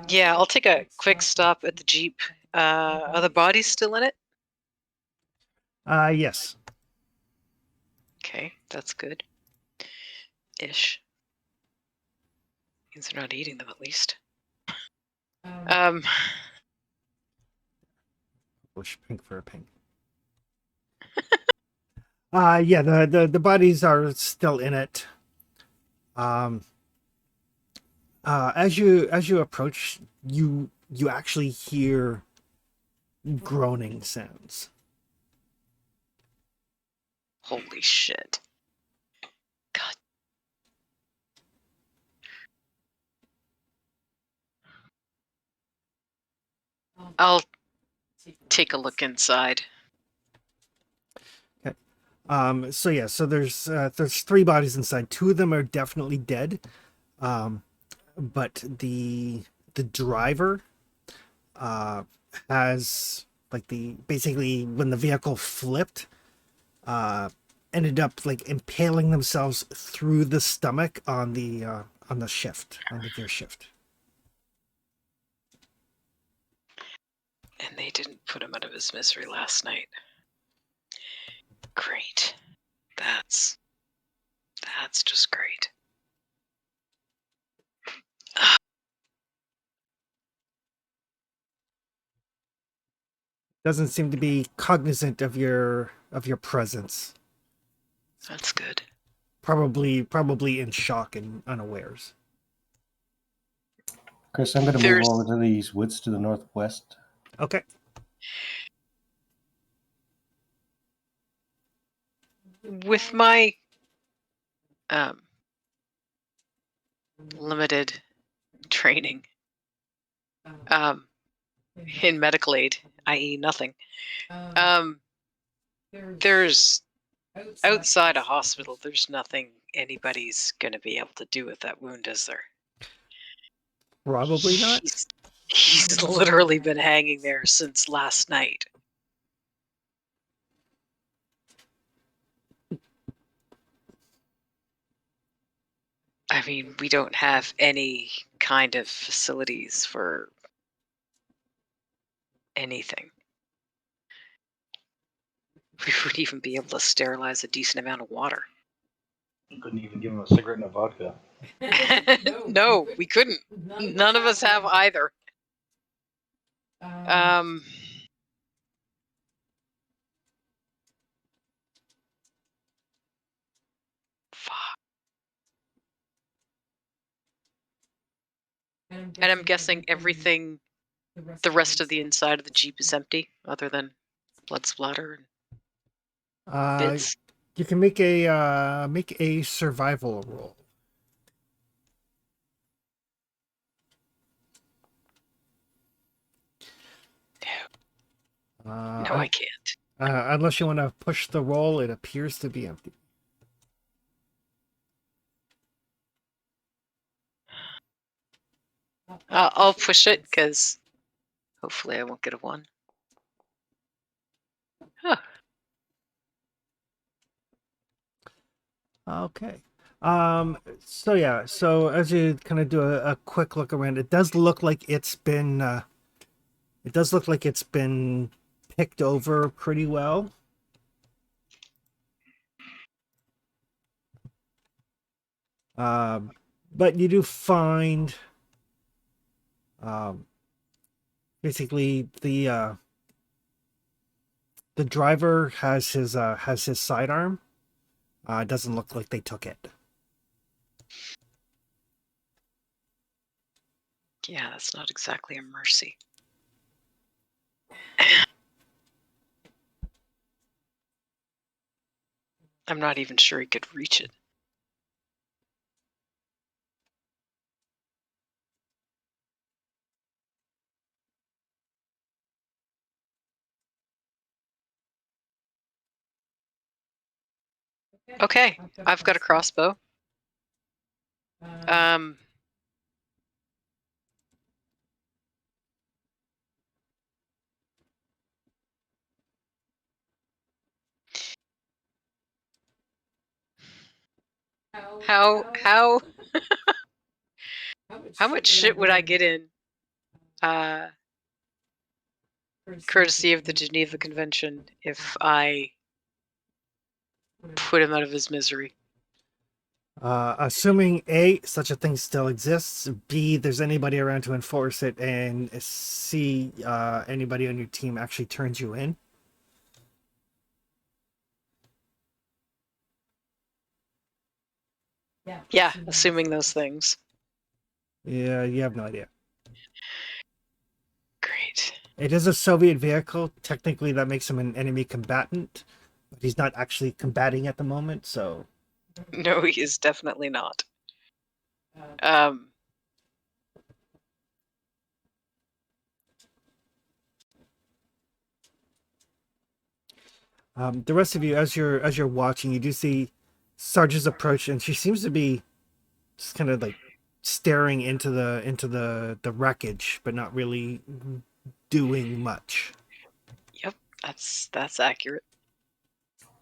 Speaker 3: Yeah, I'll take a quick stop at the Jeep. Are the bodies still in it?
Speaker 2: Yes.
Speaker 3: Okay, that's good. Ish. Means they're not eating them, at least.
Speaker 2: Bush pink for a pink. Yeah, the bodies are still in it. As you approach, you actually hear groaning sounds.
Speaker 3: Holy shit. God. I'll take a look inside.
Speaker 2: So yeah, so there's 3 bodies inside. 2 of them are definitely dead. But the driver has like basically when the vehicle flipped, ended up like impaling themselves through the stomach on the gear shift.
Speaker 3: And they didn't put him out of his misery last night. Great. That's just great.
Speaker 2: Doesn't seem to be cognizant of your presence.
Speaker 3: That's good.
Speaker 2: Probably in shock and unawares.
Speaker 1: Chris, I'm going to move over to these woods to the northwest.
Speaker 2: Okay.
Speaker 3: With my limited training in medical aid, i.e. nothing, there's outside a hospital, there's nothing anybody's going to be able to do with that wound, is there?
Speaker 2: Probably not.
Speaker 3: He's literally been hanging there since last night. I mean, we don't have any kind of facilities for anything. We wouldn't even be able to sterilize a decent amount of water.
Speaker 4: You couldn't even give him a cigarette and a vodka.
Speaker 3: No, we couldn't. None of us have either. Fuck. And I'm guessing everything, the rest of the inside of the Jeep is empty, other than blood splatter and bits.
Speaker 2: You can make a survival roll.
Speaker 3: No, I can't.
Speaker 2: Unless you want to push the roll, it appears to be empty.
Speaker 3: I'll push it because hopefully I won't get a 1. Huh.
Speaker 2: Okay. So yeah. So as you kind of do a quick look around, it does look like it's been. It does look like it's been picked over pretty well. But you do find. Basically the driver has his sidearm. It doesn't look like they took it.
Speaker 3: Yeah, that's not exactly a mercy. I'm not even sure he could reach it. Okay, I've got a crossbow. How much shit would I get in? Courtesy of the Geneva Convention, if I put him out of his misery.
Speaker 2: Assuming A, such a thing still exists, B, there's anybody around to enforce it, and C, anybody on your team actually turns you in.
Speaker 3: Yeah, assuming those things.
Speaker 2: Yeah, you have no idea.
Speaker 3: Great.
Speaker 2: It is a Soviet vehicle. Technically, that makes him an enemy combatant, but he's not actually combating at the moment, so...
Speaker 3: No, he is definitely not.
Speaker 2: The rest of you, as you're watching, you do see Sarge's approach, and she seems to be just kind of like staring into the wreckage, but not really doing much.
Speaker 3: Yep, that's accurate.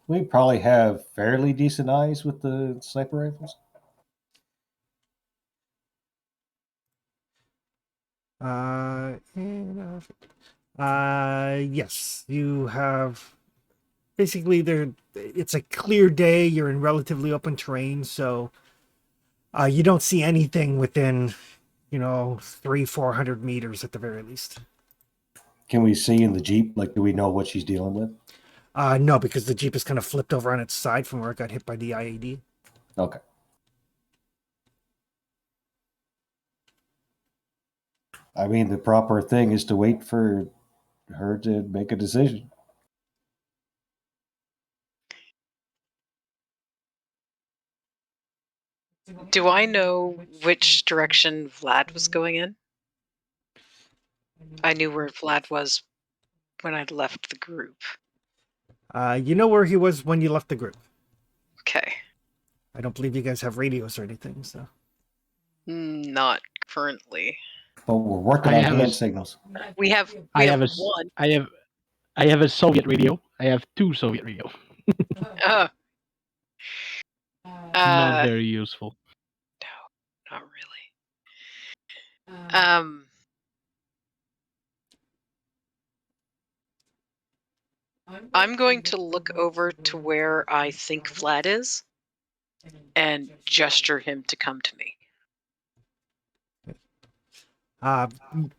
Speaker 1: We probably have fairly decent eyes with the sniper rifles.
Speaker 2: Yes, you have. Basically, it's a clear day. You're in relatively open terrain, so you don't see anything within, 300-400 meters at the very least.
Speaker 1: Can we see in the Jeep? Like, do we know what she's dealing with?
Speaker 2: No, because the Jeep is kind of flipped over on its side from where it got hit by the IED.
Speaker 1: Okay. I mean, the proper thing is to wait for her to make a decision.
Speaker 3: Do I know which direction Vlad was going in? I knew where Vlad was when I left the group.
Speaker 2: You know where he was when you left the group.
Speaker 3: Okay.
Speaker 2: I don't believe you guys have radios or anything, so.
Speaker 3: Not currently.
Speaker 1: but we're working
Speaker 5: I
Speaker 1: on
Speaker 5: have a
Speaker 1: hand
Speaker 5: s-
Speaker 1: signals.
Speaker 3: We have
Speaker 5: I have a s-
Speaker 3: one.
Speaker 5: I have a Soviet radio. I have 2 Soviet radio.
Speaker 3: Uh,
Speaker 5: Not
Speaker 3: uh,
Speaker 5: very useful.
Speaker 3: not really. I'm going to look over to where I think Vlad is and gesture him to come to me.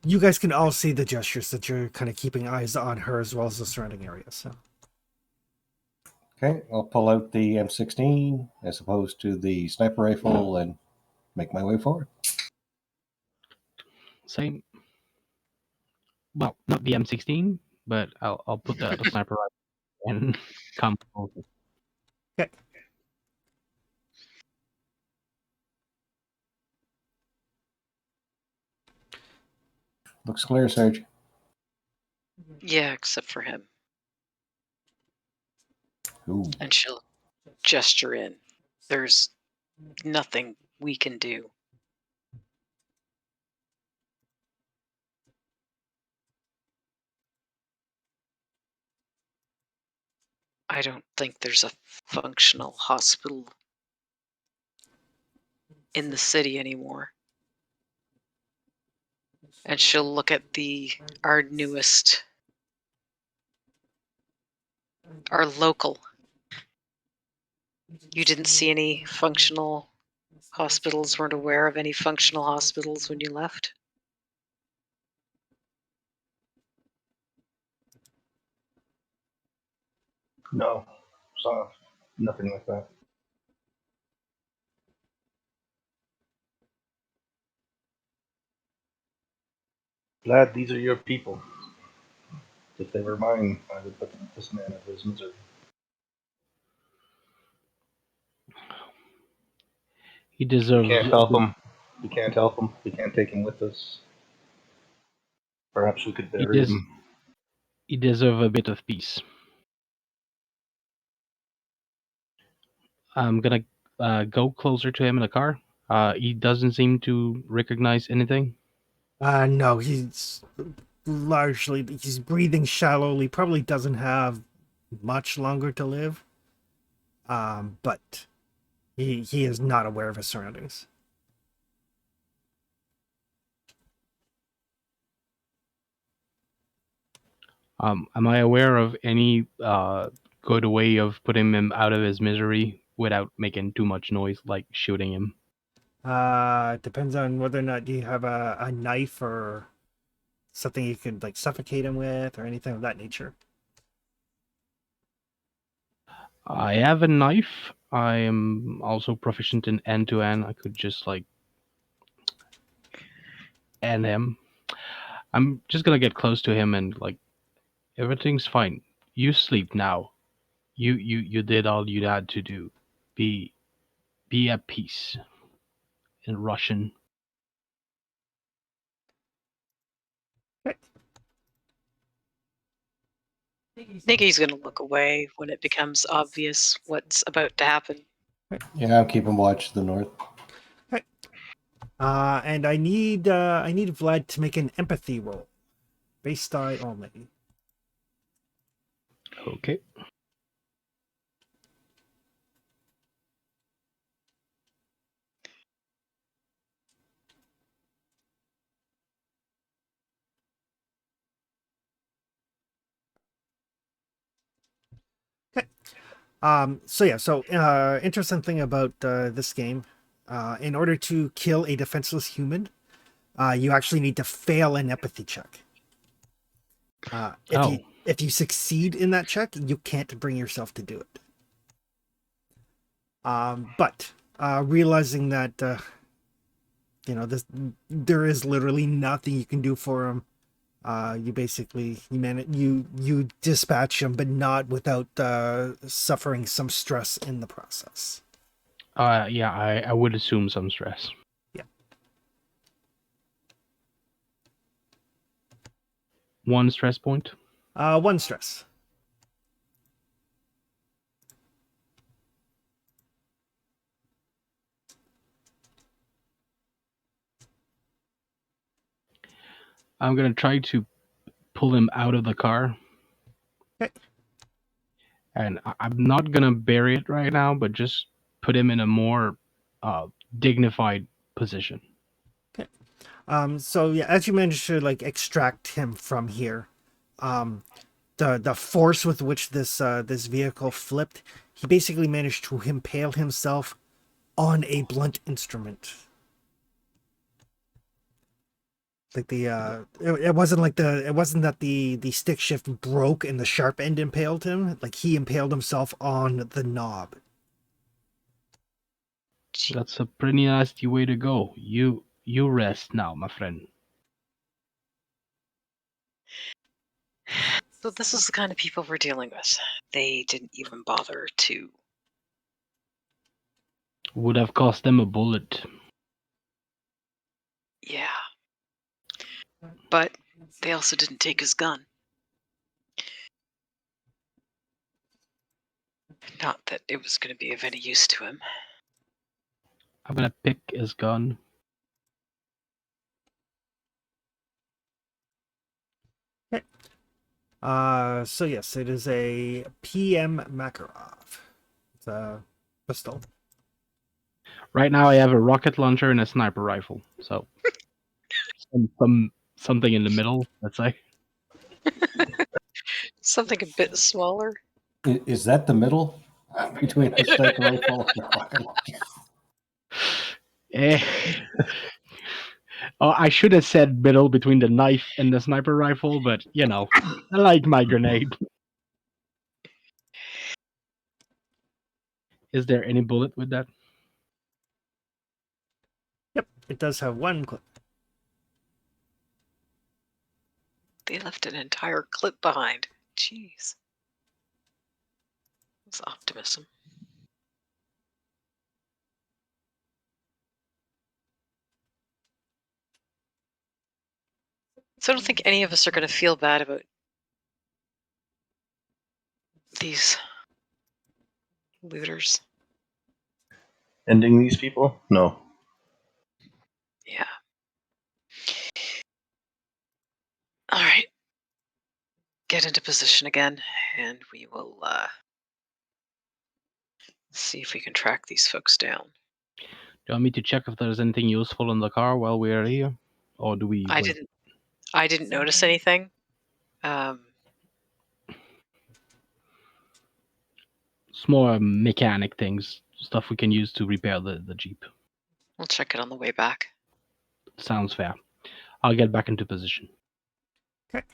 Speaker 2: You guys can all see the gestures that you're kind of keeping eyes on her as well as the surrounding area. So
Speaker 1: Okay, I'll pull out the M16 as opposed to the sniper rifle and make my way forward.
Speaker 5: Same. Well, not the M16, but I'll put the sniper rifle and come over.
Speaker 2: okay.
Speaker 1: Looks clear, Serge.
Speaker 3: Yeah, except for him.
Speaker 1: Ooh.
Speaker 3: And she'll gesture in. There's nothing we can do. I don't think there's a functional hospital in the city anymore. And she'll look at our local. You didn't see any functional hospitals, weren't aware of any functional hospitals when you left?
Speaker 4: No, saw nothing like that. Glad these are your people. If they were mine, I would put this man out of his misery.
Speaker 5: He
Speaker 4: We
Speaker 5: deserves.
Speaker 4: can't help him. We can't help him. We can't take him with us. Perhaps we could
Speaker 5: He
Speaker 4: bury
Speaker 5: des-
Speaker 4: him.
Speaker 5: He deserves a bit of peace. I'm gonna go closer to him in the car. He doesn't seem to recognize anything.
Speaker 2: No, he's breathing shallowly. Probably doesn't have much longer to live. But he is not aware of his surroundings.
Speaker 5: Am I aware of any good way of putting him out of his misery without making too much noise, like shooting him?
Speaker 2: Depends on whether or not you have a knife or something you could like suffocate him with or anything of that nature.
Speaker 5: I have a knife. I am also proficient in end-to-end. I could just like end him. I'm just gonna get close to him and like, everything's fine. You sleep now. You did all you had to do. Be at peace. In Russian.
Speaker 3: Nikki's going to look away when it becomes obvious what's about to happen.
Speaker 1: Yeah, I'm keeping watch to the north.
Speaker 2: And I need Vlad to make an empathy roll, base die only.
Speaker 5: Okay.
Speaker 2: So interesting thing about this game, in order to kill a defenseless human, you actually need to fail an empathy check. If you succeed in that check, you can't bring yourself to do it. But realizing that there is literally nothing you can do for him. You basically you dispatch him, but not without suffering some stress in the process.
Speaker 5: Yeah, I would assume some stress.
Speaker 2: Yeah.
Speaker 5: 1 stress point.
Speaker 2: 1 stress.
Speaker 5: I'm gonna try to pull him out of the car.
Speaker 2: Okay.
Speaker 5: And I'm not gonna bury it right now, but just put him in a more dignified position.
Speaker 2: Okay. So yeah, as you managed to like extract him from here, the force with which this vehicle flipped, he basically managed to impale himself on a blunt instrument. Like it wasn't like it wasn't that the stick shift broke and the sharp end impaled him. Like he impaled himself on the knob.
Speaker 5: That's a pretty nasty way to go. You rest now, my friend.
Speaker 3: So this is the kind of people we're dealing with. They didn't even bother to.
Speaker 5: Would have cost them a bullet.
Speaker 3: Yeah. But they also didn't take his gun. Not that it was going to be of any use to him.
Speaker 5: I'm gonna pick his gun.
Speaker 2: Okay. So yes, it is a PM Makarov. It's a pistol.
Speaker 5: Right now, I have a rocket launcher and a sniper rifle. So, something in the middle. Let's say.
Speaker 3: Something a bit smaller.
Speaker 1: Is that the middle between a sniper rifle and a rocket launcher?
Speaker 5: Eh. Oh, I should have said middle between the knife and the sniper rifle, but you know, I like my grenade. Is there any bullet with that?
Speaker 2: Yep, it does have one clip.
Speaker 3: They left an entire clip behind. Jeez. It's optimism. So I don't think any of us are going to feel bad about these looters.
Speaker 4: Ending these people? No.
Speaker 3: Yeah. All right. Get into position again, and we will see if we can track these folks down.
Speaker 5: Do you want me to check if there's anything useful in the car while we are here, or do we?
Speaker 3: I
Speaker 5: wait?
Speaker 3: didn't notice anything.
Speaker 5: It's more mechanic things, stuff we can use to repair the Jeep.
Speaker 3: We'll check it on the way back.
Speaker 5: Sounds fair. I'll get back into position.
Speaker 2: Okay.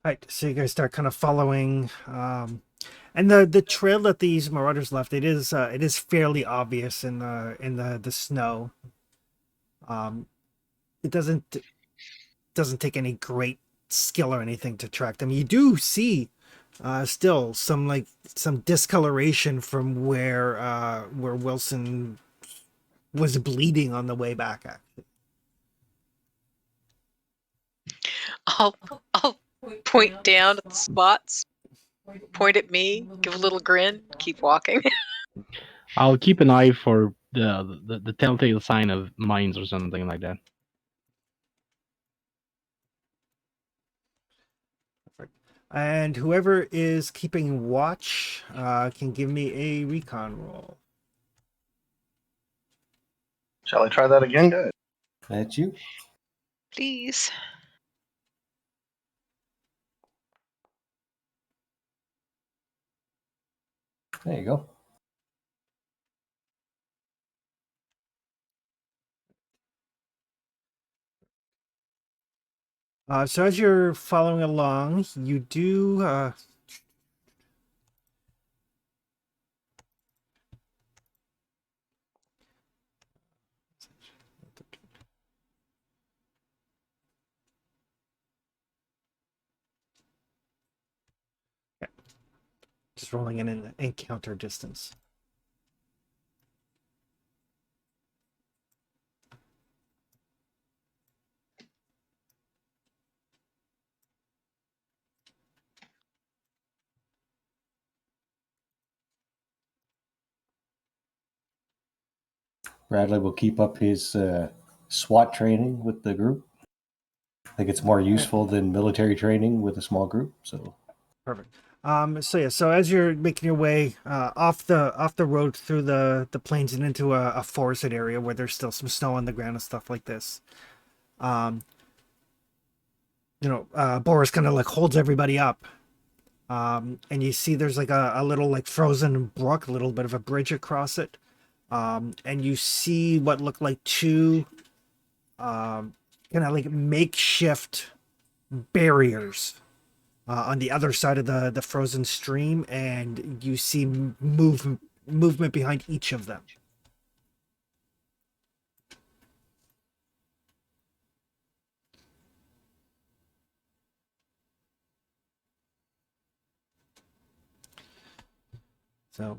Speaker 2: Right, so you guys start kind of following, and the trail that these marauders left, it is fairly obvious in the snow. It doesn't take any great skill or anything to track them. You do see still some discoloration from where Wilson was bleeding on the way back. Actually,
Speaker 3: I'll point down at the spots, point at me, give a little grin, keep walking.
Speaker 5: I'll keep an eye for the telltale sign of mines or something like that.
Speaker 2: and whoever is keeping watch can give me a recon roll.
Speaker 4: Shall I try that again, guys?
Speaker 1: That's you.
Speaker 3: Please.
Speaker 1: There you go.
Speaker 2: So as you're following along, you do just rolling in an encounter distance.
Speaker 1: Bradley will keep up his SWAT training with the group. I think it's more useful than military training with a small group. So
Speaker 2: Perfect. So as you're making your way off the road through the plains and into a forested area where there's still some snow on the ground and stuff like this, Boris kind of like holds everybody up, and you see there's like a little like frozen brook, a little bit of a bridge across it, and you see what look like two kind of like makeshift barriers on the other side of the frozen stream, and you see movement behind each of them. So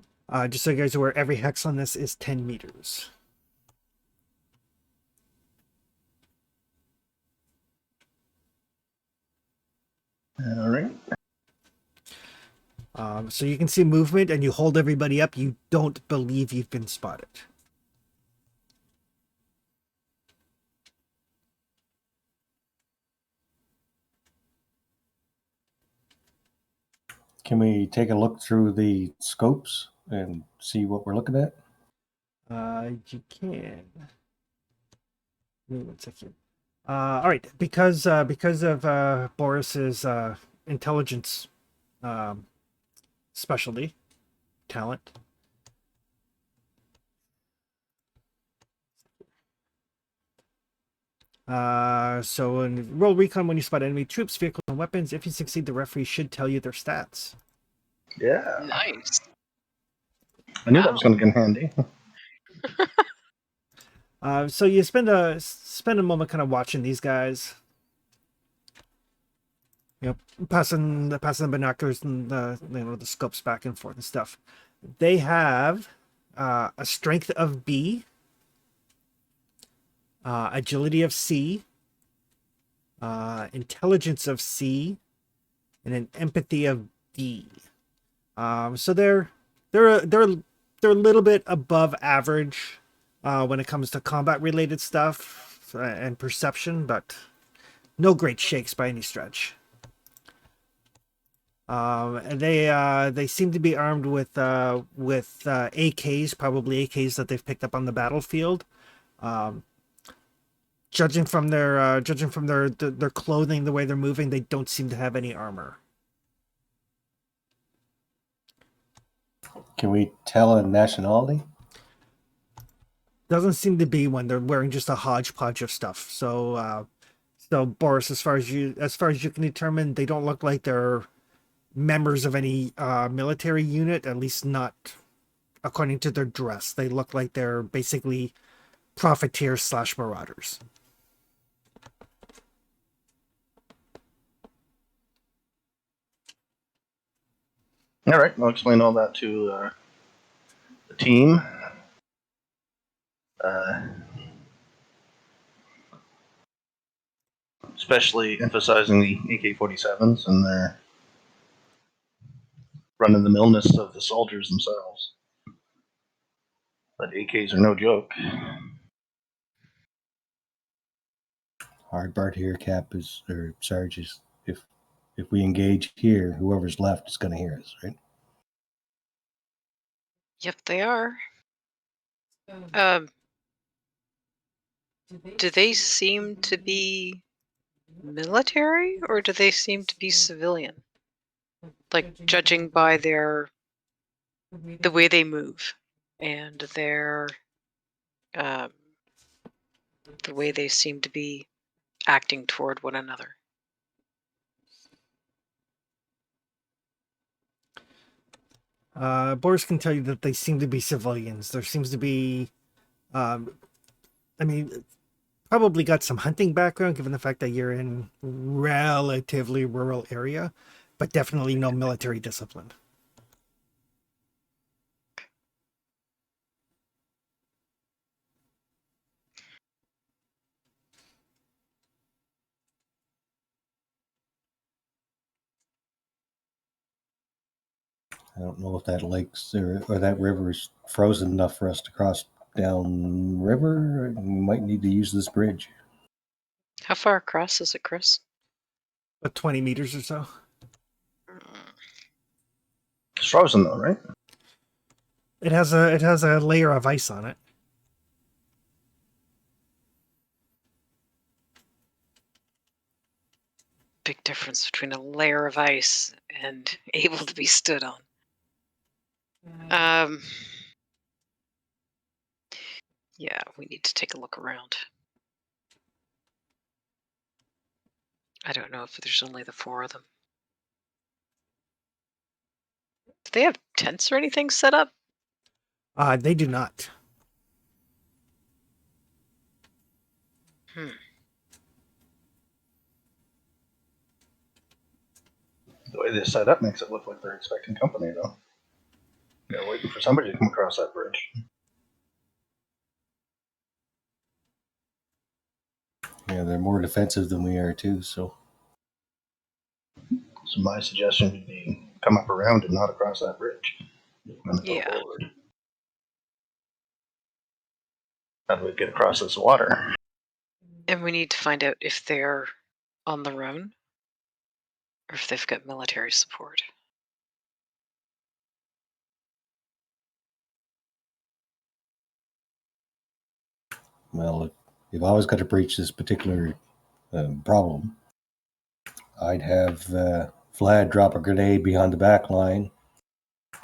Speaker 2: just so you guys are aware, every hex on this is 10 meters.
Speaker 4: All right.
Speaker 2: So you can see movement and you hold everybody up. You don't believe you've been spotted.
Speaker 1: can we take a look through the scopes and see what we're looking at?
Speaker 2: You can. Wait 1 second. All right, because of Boris's intelligence specialty, talent. So in roll recon when you spot enemy troops, vehicles, and weapons. If you succeed, the referee should tell you their stats.
Speaker 4: Yeah.
Speaker 3: Nice.
Speaker 4: I knew that was going to get handy.
Speaker 2: So you spend a moment kind of watching these guys. Passing the binoculars and the scopes back and forth and stuff. They have a strength of B, agility of C, intelligence of C, and an empathy of D. So they're a little bit above average when it comes to combat related stuff and perception, but no great shakes by any stretch. And they seem to be armed with AKs, probably AKs that they've picked up on the battlefield. Judging from their clothing, the way they're moving, they don't seem to have any armor.
Speaker 1: Can we tell a nationality?
Speaker 2: Doesn't seem to be one. They're wearing just a hodgepodge of stuff. So Boris, as far as you can determine, they don't look like they're members of any military unit, at least not according to their dress. They look like they're basically profiteers / marauders.
Speaker 4: All right, I'll explain all that to the team. Especially emphasizing the AK-47s and their run-of-the-millness of the soldiers themselves. But AKs are no joke.
Speaker 1: Hard part here, Cap, or Sarge, is if we engage here, whoever's left is going to hear us, right?
Speaker 3: Yep, they are. Do they seem to be military or do they seem to be civilian? Like judging by the way they move and the way they seem to be acting toward one another.
Speaker 2: Boris can tell you that they seem to be civilians. There seems to be, probably got some hunting background given the fact that you're in relatively rural area, but definitely no military discipline.
Speaker 1: I don't know if that lake's or that river is frozen enough for us to cross downriver. We might need to use this bridge.
Speaker 3: How far across is it, Chris?
Speaker 2: About 20 meters or so.
Speaker 4: It's frozen though, right?
Speaker 2: It has a layer of ice on it.
Speaker 3: Big difference between a layer of ice and able to be stood on. Yeah, we need to take a look around. I don't know if there's only the 4 of them. Do they have tents or anything set up?
Speaker 2: They do not.
Speaker 4: The way they're set up makes it look like they're expecting company, though. They're waiting for somebody to come across that bridge.
Speaker 1: Yeah, they're more defensive than we are too. So
Speaker 4: My suggestion would be come up around and not across that bridge. And go
Speaker 3: Yeah.
Speaker 4: forward. How do we get across this water?
Speaker 3: And we need to find out if they're on their own or if they've got military support.
Speaker 1: well, if I was going to breach this particular problem, I'd have Vlad drop a grenade behind the back line.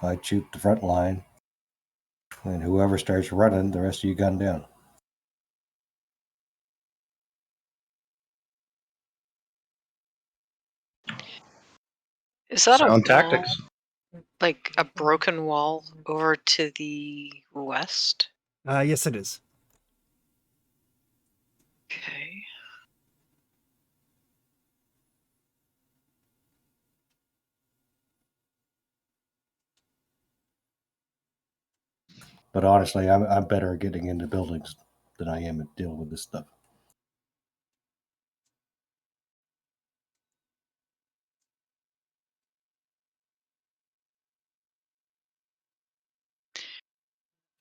Speaker 1: I'd shoot the front line, and whoever starts running, the rest of you gun down.
Speaker 3: Is that
Speaker 4: Sound
Speaker 3: a wall,
Speaker 4: tactics.
Speaker 3: like a broken wall over to the west?
Speaker 2: Yes, it is.
Speaker 3: Okay.
Speaker 1: But honestly, I'm better at getting into buildings than I am at dealing with this stuff.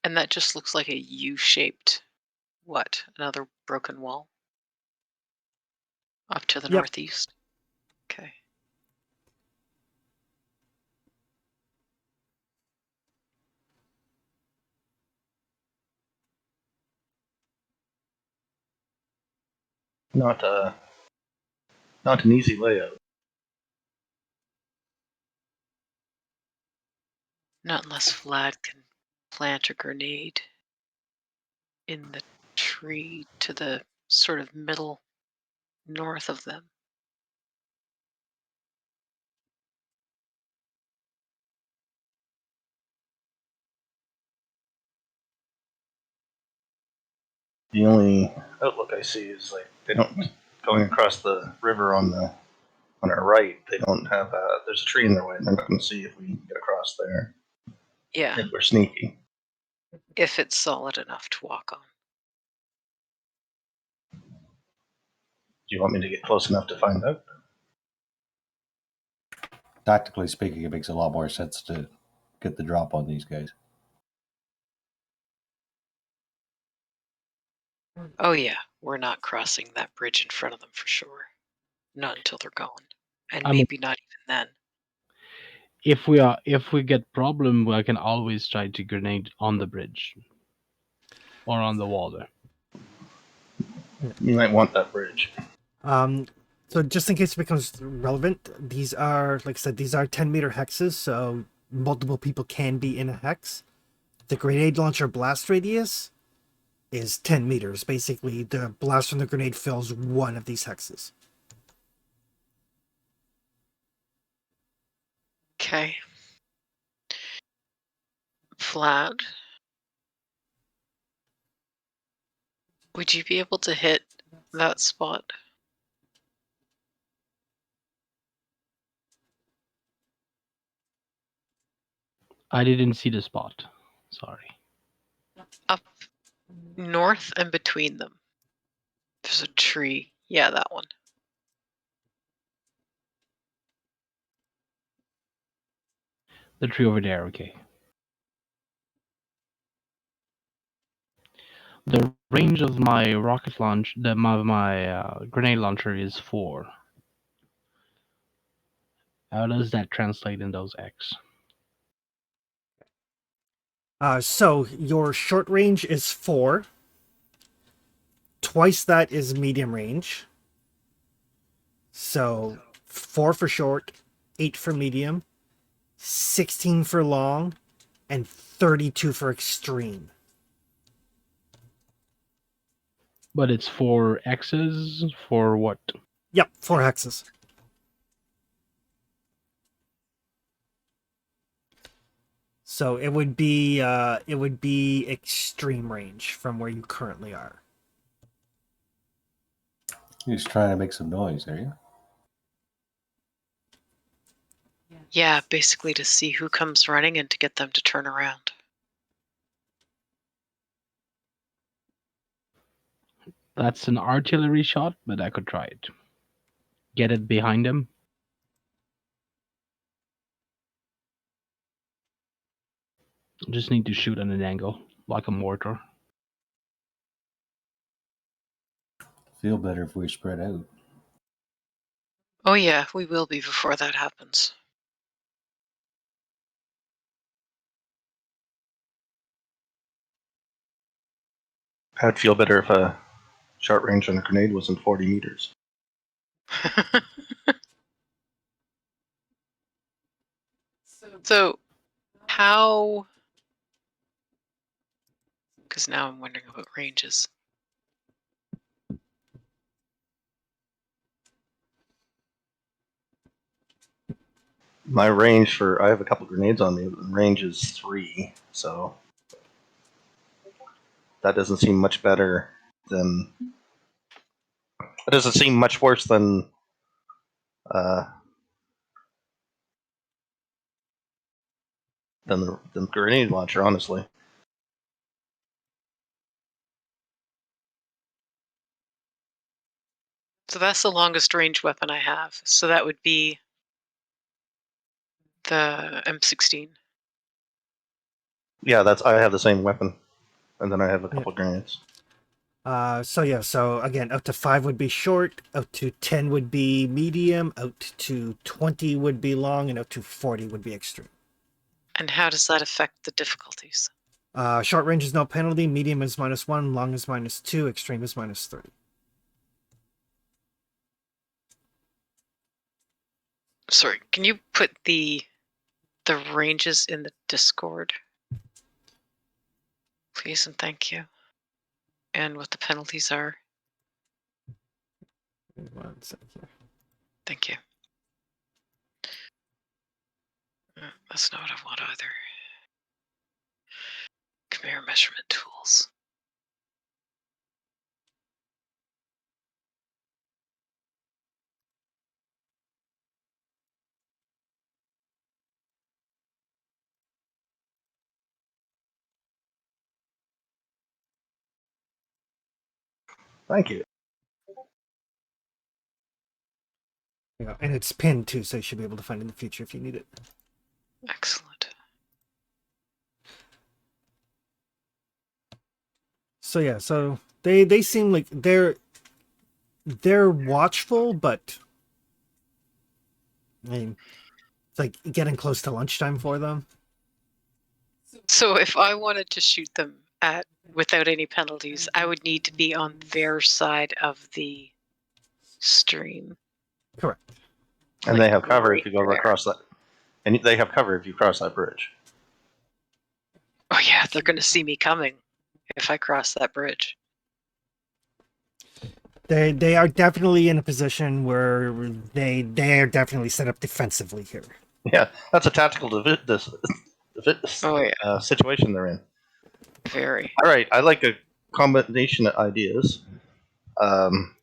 Speaker 3: And that just looks like a U-shaped, what? Another broken wall? Up to the
Speaker 2: Yep.
Speaker 3: northeast? Okay.
Speaker 4: Not an easy layout.
Speaker 3: Not unless Vlad can plant a grenade in the tree to the sort of middle north of them.
Speaker 4: The only outlook I see is like they don't going across the river on our right. They don't have there's a tree in their way, and they're not going to see if we can get across there.
Speaker 3: Yeah,
Speaker 4: If we're sneaky.
Speaker 3: if it's solid enough to walk on.
Speaker 4: Do you want me to get close enough to find out?
Speaker 1: Tactically speaking, it makes a lot more sense to get the drop on these guys.
Speaker 3: Oh yeah, we're not crossing that bridge in front of them for sure. Not until they're gone. And
Speaker 5: I mean-
Speaker 3: maybe not even then.
Speaker 5: If we get problem, I can always try to grenade on the bridge or on the water.
Speaker 4: You might want that bridge.
Speaker 2: So just in case it becomes relevant, these are, like I said, these are 10-meter hexes, so multiple people can be in a hex. The grenade launcher blast radius is 10 meters. Basically, the blast from the grenade fills one of these hexes.
Speaker 3: Okay. Vlad, would you be able to hit that spot?
Speaker 5: I didn't see the spot. Sorry.
Speaker 3: Up north and between them. There's a tree. Yeah, that one.
Speaker 5: The tree over there, okay. The range of my rocket launch, my grenade launcher is 4. How does that translate in those X?
Speaker 2: So your short range is 4. Twice that is medium range. So 4 for short, 8 for medium, 16 for long, and 32 for extreme.
Speaker 5: But it's 4 X's for what?
Speaker 2: Yep, 4 hexes. So it would be extreme range from where you currently are.
Speaker 1: You're just trying to make some noise, are you?
Speaker 3: Yeah, basically to see who comes running and to get them to turn around.
Speaker 5: That's an artillery shot, but I could try it. Get it behind him. Just need to shoot at an angle, like a mortar.
Speaker 1: Feel better if we spread out.
Speaker 3: Oh yeah, we will be before that happens.
Speaker 4: I'd feel better if a short range on a grenade wasn't 40 meters.
Speaker 3: So, how... Because now I'm wondering about ranges.
Speaker 4: My range I have a couple grenades on me, but the range is 3, so that doesn't seem much better than. It doesn't seem much worse than the grenade launcher, honestly.
Speaker 3: So that's the longest range weapon I have. So that would be the M16.
Speaker 4: Yeah, I have the same weapon, and then I have a couple grenades.
Speaker 2: So again, up to 5 would be short, up to 10 would be medium, out to 20 would be long, and up to 40 would be extreme.
Speaker 3: And how does that affect the difficulties?
Speaker 2: Short range is no penalty, medium is -1, long is -2, extreme is -3.
Speaker 3: Sorry, can you put the ranges in the Discord? Please and thank you. And what the penalties are.
Speaker 2: 1 second here.
Speaker 3: Thank you. That's not what I want either. Come here, measurement tools.
Speaker 4: Thank you.
Speaker 2: Yeah, and it's pinned too, so you should be able to find it in the future if you need it.
Speaker 3: Excellent.
Speaker 2: So yeah, so they seem like they're watchful, but I mean, it's like getting close to lunchtime for them.
Speaker 3: So if I wanted to shoot them without any penalties, I would need to be on their side of the stream.
Speaker 2: Correct.
Speaker 4: And
Speaker 3: Like
Speaker 4: they have cover
Speaker 3: right
Speaker 4: if you go over
Speaker 3: there.
Speaker 4: across that. And they have cover if you cross that bridge.
Speaker 3: Oh yeah, they're going to see me coming if I cross that bridge.
Speaker 2: They are definitely in a position where they are definitely set up defensively here.
Speaker 4: Yeah, that's a tactical
Speaker 3: Oh yeah,
Speaker 4: situation they're in.
Speaker 3: very.
Speaker 4: All right, I like a combination of ideas. Our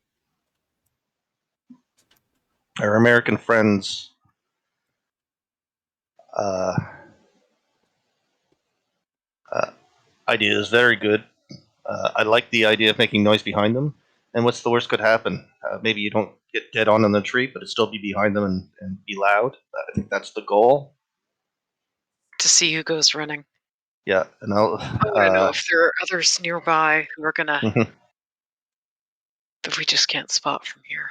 Speaker 4: American friends idea is very good. I like the idea of making noise behind them. And what's the worst could happen? Maybe you don't get dead on in the tree, but it still be behind them and be loud. I think that's the goal.
Speaker 3: To see who goes running.
Speaker 4: Yeah, and I'll.
Speaker 3: Oh, I know. If there are others nearby who are gonna,
Speaker 4: Mhm.
Speaker 3: that we just can't spot from here.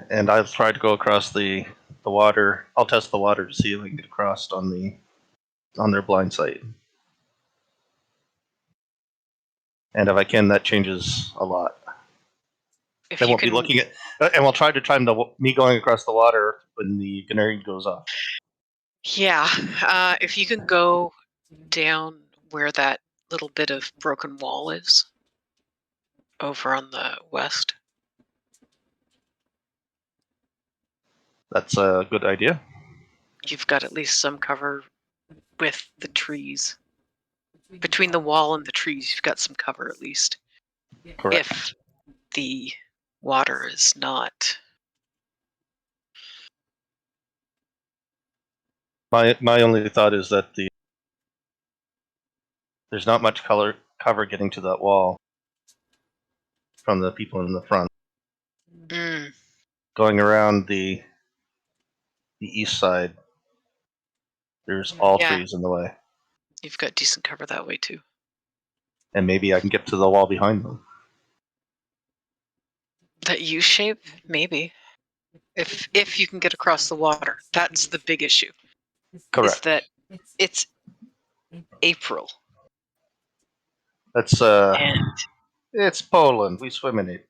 Speaker 4: And I'll try to go across the water. I'll test the water to see if I can get across on their blind sight. And if I can, that changes a lot.
Speaker 3: If
Speaker 4: They
Speaker 3: you
Speaker 4: won't be
Speaker 3: can,
Speaker 4: looking at, and we'll try to time me going across the water when the grenade goes off.
Speaker 3: yeah, if you can go down where that little bit of broken wall is, over on the west.
Speaker 4: That's a good idea.
Speaker 3: You've got at least some cover with the trees. Between the wall and the trees, you've got some cover at least.
Speaker 4: Correct.
Speaker 3: If the water is not.
Speaker 4: My only thought is that there's not much cover getting to that wall from the people in the front.
Speaker 3: Mm,
Speaker 4: Going around the east side, there's all
Speaker 3: Yeah.
Speaker 4: trees in the way,
Speaker 3: you've got decent cover that way too.
Speaker 4: and maybe I can get to the wall behind them.
Speaker 3: That U shape, maybe. If you can get across the water, that's the big issue.
Speaker 4: Correct.
Speaker 3: Is that it's April
Speaker 4: That's
Speaker 3: and
Speaker 4: it's Poland. We swim in it.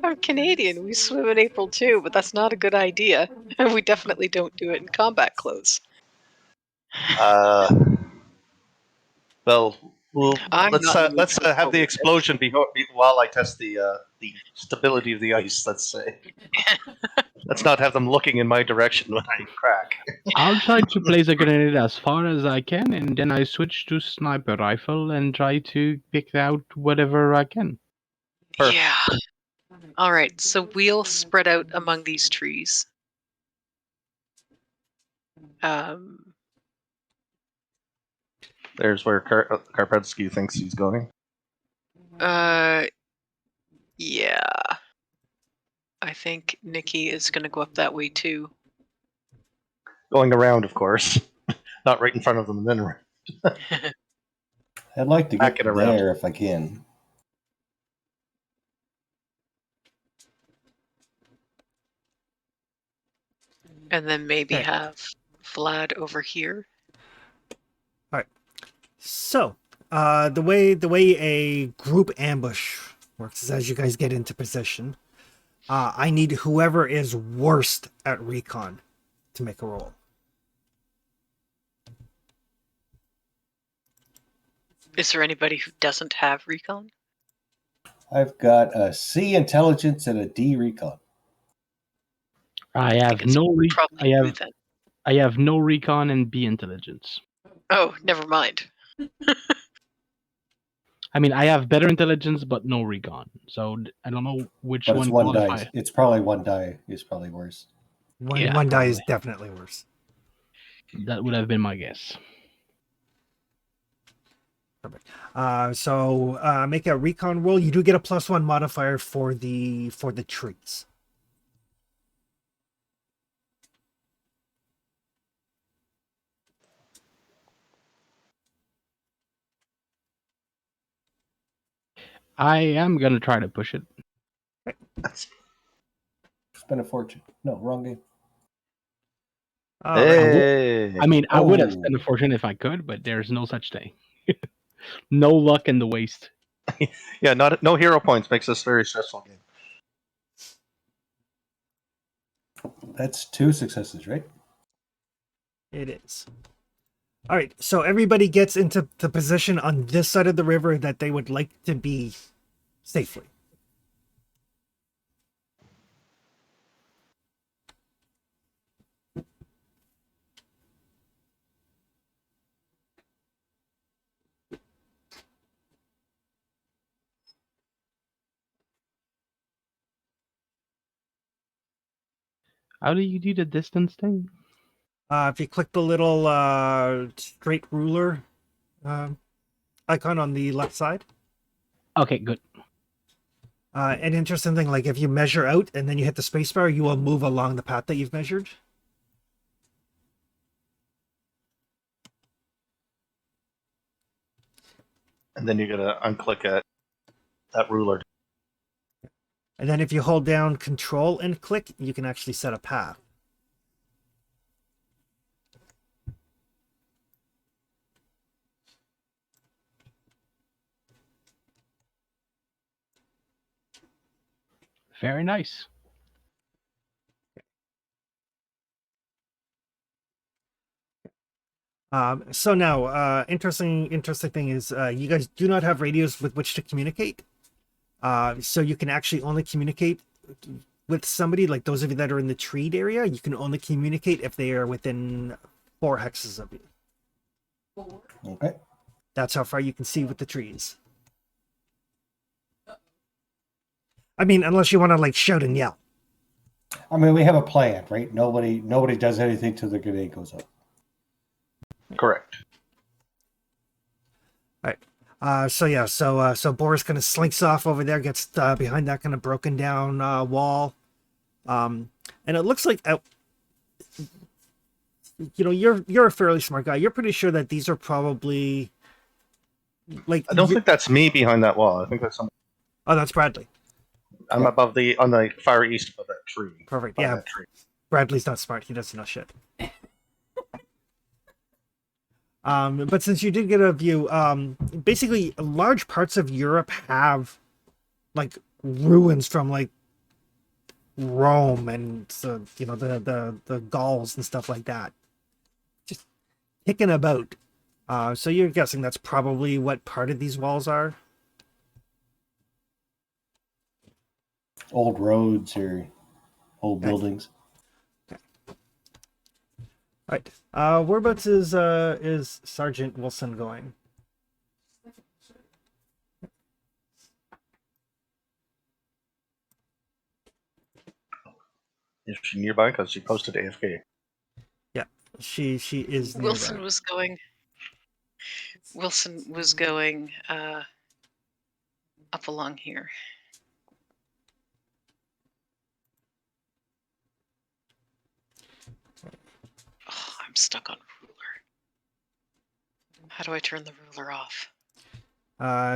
Speaker 3: I'm Canadian. We swim in April too, but that's not a good idea. We definitely don't do it in combat clothes.
Speaker 4: Well,
Speaker 3: I'm
Speaker 4: let's
Speaker 3: not in the mood for
Speaker 4: have the
Speaker 3: Poland.
Speaker 4: explosion while I test the stability of the ice. Let's say. Let's not have them looking in my direction when I crack.
Speaker 5: I'll try to place a grenade as far as I can, and then I switch to sniper rifle and try to pick out whatever I can.
Speaker 4: Perfect.
Speaker 3: Yeah. All right. So we'll spread out among these trees.
Speaker 4: There's where Karpetsky thinks he's going.
Speaker 3: Yeah. I think Nikki is going to go up that way too.
Speaker 4: Going around, of course, not right in front of them. And then
Speaker 1: I'd like to
Speaker 4: Back
Speaker 1: get
Speaker 4: it around.
Speaker 1: there if I can.
Speaker 3: And then maybe
Speaker 2: Okay.
Speaker 3: have Vlad over here.
Speaker 2: So, the way a group ambush works is as you guys get into position, I need whoever is worst at recon to make a roll.
Speaker 3: Is there anybody who doesn't have recon?
Speaker 1: I've got a C intelligence and a D recon.
Speaker 5: I have
Speaker 3: it's
Speaker 5: no
Speaker 3: probably you then.
Speaker 5: I have no recon and B intelligence.
Speaker 3: Oh, never mind.
Speaker 5: I mean, I have better intelligence, but no recon. So I don't know which
Speaker 1: But it's
Speaker 5: one
Speaker 1: one
Speaker 5: qualifies.
Speaker 1: die. It's probably one die is probably worse.
Speaker 2: One die
Speaker 5: probably.
Speaker 2: is definitely worse.
Speaker 5: That would have been my guess.
Speaker 2: Perfect. So make a recon roll. You do get a +1 modifier for the trees.
Speaker 5: I am gonna try to push it.
Speaker 1: Spend a fortune. No, wrong game.
Speaker 2: All right.
Speaker 4: Hey,
Speaker 5: I mean, I would have
Speaker 1: Oh.
Speaker 5: spent a fortune if I could, but there's no such thing. No luck in the waste.
Speaker 4: yeah, no hero points makes this a very stressful game.
Speaker 1: That's 2 successes, right?
Speaker 2: It is. All right. So everybody gets into the position on this side of the river that they would like to be safely.
Speaker 5: How do you do the distance thing?
Speaker 2: If you click the little straight ruler icon on the left side.
Speaker 5: Okay, good.
Speaker 2: An interesting thing, like if you measure out and then you hit the spacebar, you will move along the path that you've measured.
Speaker 4: And then you're gonna unclick that ruler.
Speaker 2: And then if you hold down Control and click, you can actually set a path.
Speaker 5: Very nice.
Speaker 2: So now, interesting thing is, you guys do not have radios with which to communicate. So you can actually only communicate with somebody, like those of you that are in the treed area. You can only communicate if they are within 4 hexes of you.
Speaker 1: Okay.
Speaker 2: That's how far you can see with the trees. I mean, unless you want to like shout and yell.
Speaker 1: I mean, we have a plan, right? Nobody does anything till the grenade goes up.
Speaker 4: Correct.
Speaker 2: So Boris kind of slinks off over there, gets behind that kind of broken down wall, and it looks like you're a fairly smart guy. You're pretty sure that these are probably like.
Speaker 4: I don't think that's me behind that wall. I think that's something.
Speaker 2: Oh, that's Bradley.
Speaker 4: I'm on the far east of that tree.
Speaker 2: Perfect.
Speaker 4: By
Speaker 2: Yeah,
Speaker 4: that tree.
Speaker 2: Bradley's not smart. He doesn't know shit. But since you did get a view, basically large parts of Europe have like ruins from like Rome and the Gauls and stuff like that, just kicking about. So you're guessing that's probably what part of these walls are?
Speaker 1: Old roads or old buildings.
Speaker 2: Right. Whereabouts is Sergeant Wilson going?
Speaker 4: Is she nearby? Because she posted AFK.
Speaker 2: Yeah, she is nearby.
Speaker 3: Wilson was going up along here. Oh, I'm stuck on ruler. How do I turn the ruler off?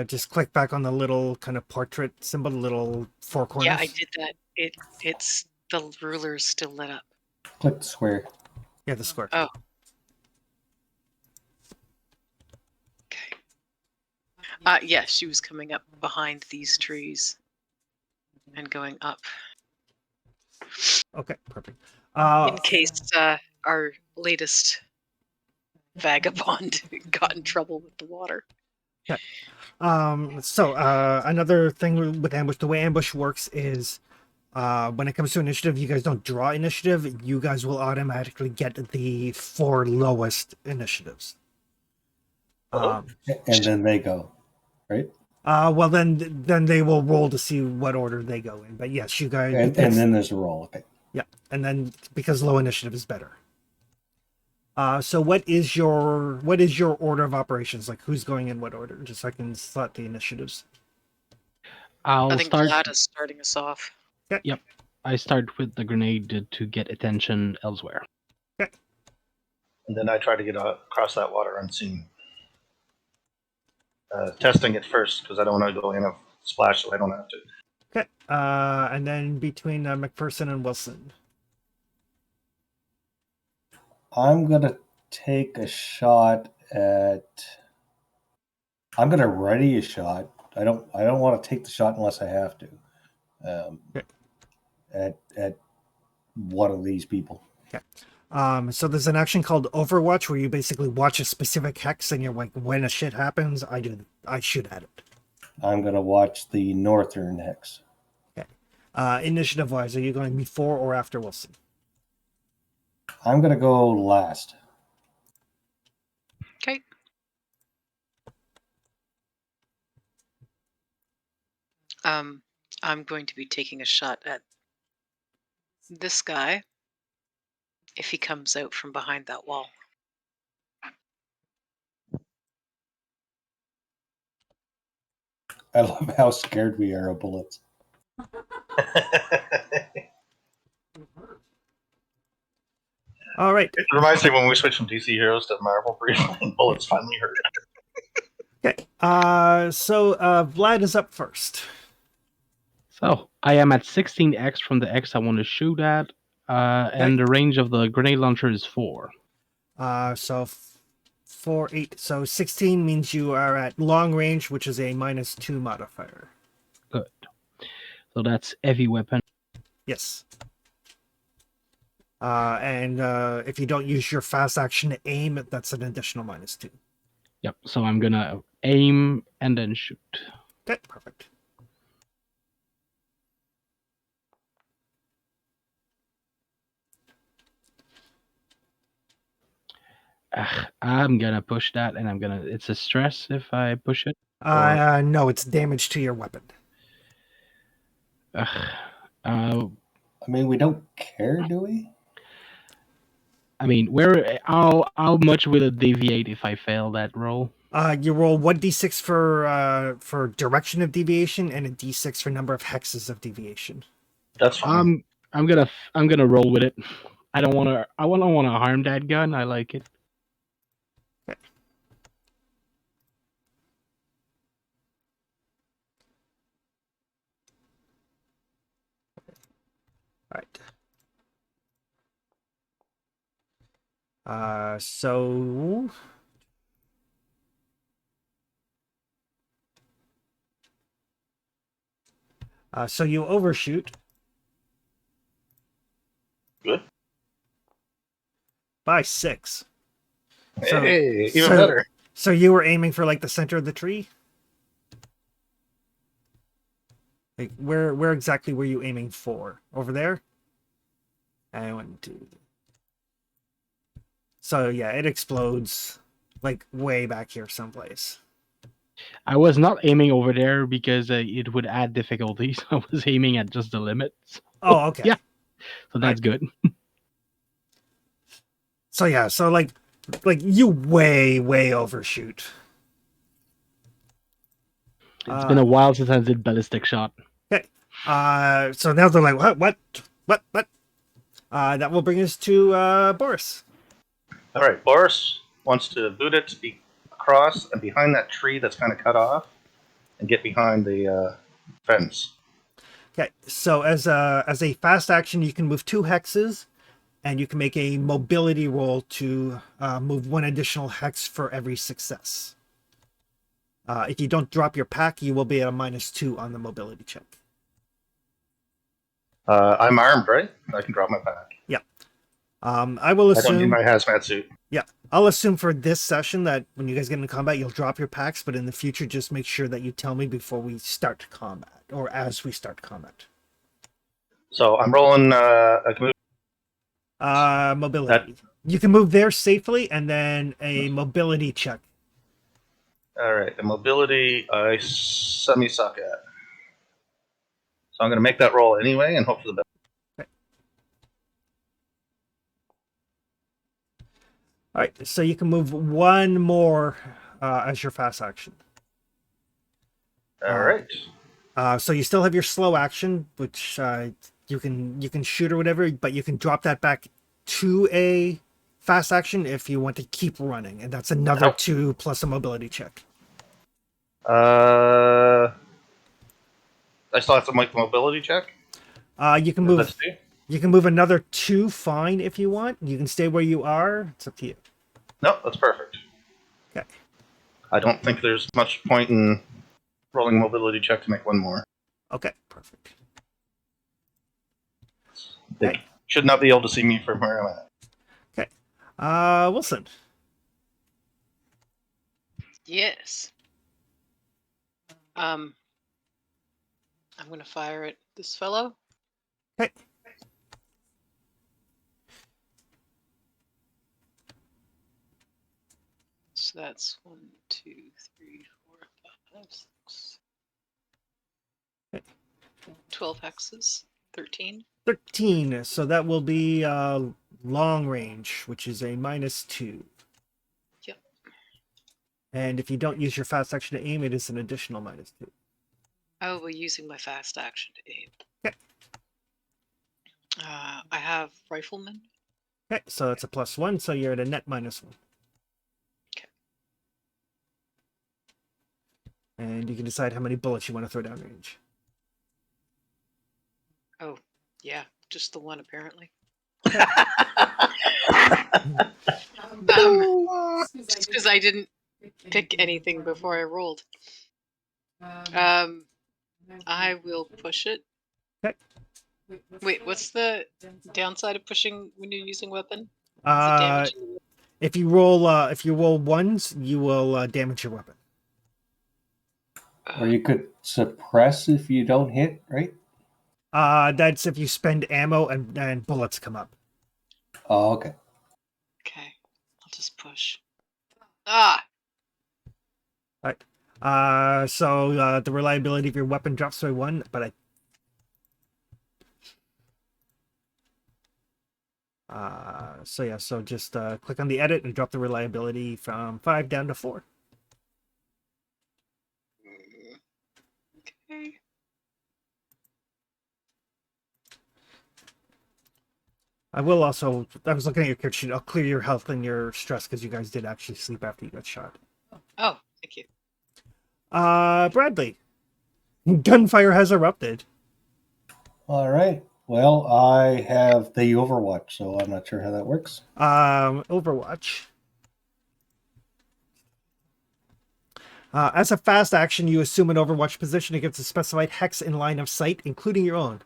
Speaker 2: Just click back on the little kind of portrait symbol, the little 4 corners.
Speaker 3: Yeah, I did that. It's the ruler's still lit up.
Speaker 1: Click the square.
Speaker 2: Yeah, the square.
Speaker 3: Oh. Okay. Yeah, she was coming up behind these trees and going up.
Speaker 2: Okay, perfect.
Speaker 3: In case our latest vagabond got in trouble with the water.
Speaker 2: Okay. So another thing with ambush, the way ambush works is when it comes to initiative, you guys don't draw initiative. You guys will automatically get the 4 lowest initiatives.
Speaker 1: And then they go, right?
Speaker 2: Well, then they will roll to see what order they go in. But yes, you guys.
Speaker 1: And then there's a roll. Okay.
Speaker 2: Yeah, and then because low initiative is better. So what is your order of operations? Like who's going in what order? Just so I can slot the initiatives.
Speaker 3: I think Gladys starting us off.
Speaker 2: Okay.
Speaker 5: Yep. I start with the grenade to get attention elsewhere.
Speaker 2: Okay.
Speaker 4: And then I try to get across that water unseen. Testing it first because I don't want to go in a splash, so I don't have to.
Speaker 2: Okay. And then between McPherson and Wilson.
Speaker 1: I'm gonna take a shot at. I'm gonna ready a shot. I don't want to take the shot unless I have to.
Speaker 2: Okay.
Speaker 1: At one of these people.
Speaker 2: Okay. So there's an action called Overwatch where you basically watch a specific hex and you're like, when a shit happens, I shoot at it.
Speaker 1: I'm gonna watch the northern hex.
Speaker 2: Okay. Initiative wise, are you going before or after Wilson?
Speaker 1: I'm gonna go last.
Speaker 3: Okay. I'm going to be taking a shot at this guy if he comes out from behind that wall.
Speaker 1: I love how scared we are of bullets.
Speaker 2: All right.
Speaker 4: It reminds me when we switched from DC Heroes to Marvel briefly, and bullets finally hurt.
Speaker 2: Okay. So Vlad is up first.
Speaker 5: So I am at 16x from the X I want to shoot at, and the range of the grenade launcher is 4.
Speaker 2: So 4, 8. So 16 means you are at long range, which is a -2 modifier.
Speaker 5: Good. So that's heavy weapon.
Speaker 2: Yes. And if you don't use your fast action to aim, that's an additional -2.
Speaker 5: Yep. So I'm gonna aim and then shoot.
Speaker 2: Okay, perfect.
Speaker 5: I'm gonna push that, and I'm gonna. It's a stress if I push it.
Speaker 2: No, it's damage to your weapon.
Speaker 5: Uh,
Speaker 1: I mean, we don't care, do we?
Speaker 5: I mean, how much will it deviate if I fail that roll?
Speaker 2: You roll 1d6 for direction of deviation and a d6 for number of hexes of deviation.
Speaker 4: That's fine.
Speaker 5: I'm gonna roll with it. I don't wanna harm that gun. I like it.
Speaker 2: Right. So so you overshoot
Speaker 4: Good.
Speaker 2: by 6. So-
Speaker 4: Hey, even
Speaker 2: so-
Speaker 4: better.
Speaker 2: So you were aiming for like the center of the tree? Like where exactly were you aiming for? Over there? I went to. So yeah, it explodes like way back here someplace.
Speaker 5: I was not aiming over there because it would add difficulties. I was aiming at just the limits.
Speaker 2: Oh, okay.
Speaker 5: Yeah. So that's good.
Speaker 2: So yeah, so like you way overshoot.
Speaker 5: It's been a while since I did ballistic shot.
Speaker 2: Okay. So now they're like, what? That will bring us to Boris.
Speaker 4: All right, Boris wants to boot it to be across and behind that tree that's kind of cut off, and get behind the fence.
Speaker 2: Okay. So as a fast action, you can move 2 hexes, and you can make a mobility roll to move 1 additional hex for every success. If you don't drop your pack, you will be at a -2 on the mobility check.
Speaker 4: I'm armed, right? I can drop my pack.
Speaker 2: Yeah. I will
Speaker 4: I don't need
Speaker 2: assume.
Speaker 4: my hazmat suit.
Speaker 2: Yeah, I'll assume for this session that when you guys get into combat, you'll drop your packs, but in the future, just make sure that you tell me before we start combat or as we start combat.
Speaker 4: So I'm rolling. I can move.
Speaker 2: Mobility. You can move there safely, and then a mobility check.
Speaker 4: All right, the mobility I semi-suck at. So I'm going to make that roll anyway and hope for the best.
Speaker 2: All right, so you can move 1 more as your fast action.
Speaker 4: All right.
Speaker 2: So you still have your slow action, which you can shoot or whatever, but you can drop that back to a fast action if you want to keep running, and that's another 2 plus a mobility check.
Speaker 4: I still have to make the mobility check.
Speaker 2: You can move. You can move another 2 fine if you want. You can stay where you are. It's up to you.
Speaker 4: No, that's perfect.
Speaker 2: Okay.
Speaker 4: I don't think there's much point in rolling a mobility check to make 1 more.
Speaker 2: Okay, perfect.
Speaker 4: They should not be able to see me from where I'm at.
Speaker 2: Okay. Wilson.
Speaker 3: Yes. I'm gonna fire at this fellow.
Speaker 2: Okay.
Speaker 3: So that's 1, 2, 3, 4, 5, 6.
Speaker 2: Okay.
Speaker 3: 12 hexes. 13.
Speaker 2: 13. So that will be long range, which is a -2.
Speaker 3: Yep.
Speaker 2: And if you don't use your fast action to aim, it is an additional -2.
Speaker 3: I will be using my fast action to aim.
Speaker 2: Okay.
Speaker 3: I have rifleman.
Speaker 2: Okay, so that's a +1, so you're at a net -1. And you can decide how many bullets you want to throw down range.
Speaker 3: Oh, yeah, just the one apparently. Just because I didn't pick anything before I rolled. I will push it.
Speaker 2: Okay.
Speaker 3: Wait, what's the downside of pushing when you're using weapon? Is it
Speaker 2: Uh,
Speaker 3: damaging?
Speaker 2: if you roll ones, you will damage your weapon.
Speaker 1: Or you could suppress if you don't hit, right?
Speaker 2: That's if you spend ammo and bullets come up.
Speaker 1: Oh, okay.
Speaker 3: Okay, I'll just push. Ah!
Speaker 2: So the reliability of your weapon drops by 1, but so just click on the edit and drop the reliability from 5 down to 4.
Speaker 3: Okay.
Speaker 2: I was looking at your character sheet. I'll clear your health and your stress because you guys did actually sleep after you got shot.
Speaker 3: Oh, thank you.
Speaker 2: Bradley. Gunfire has erupted.
Speaker 1: All right. Well, I have the Overwatch, so I'm not sure how that works.
Speaker 2: Overwatch. As a fast action, you assume an Overwatch position against a specified hex in line of sight, including your own.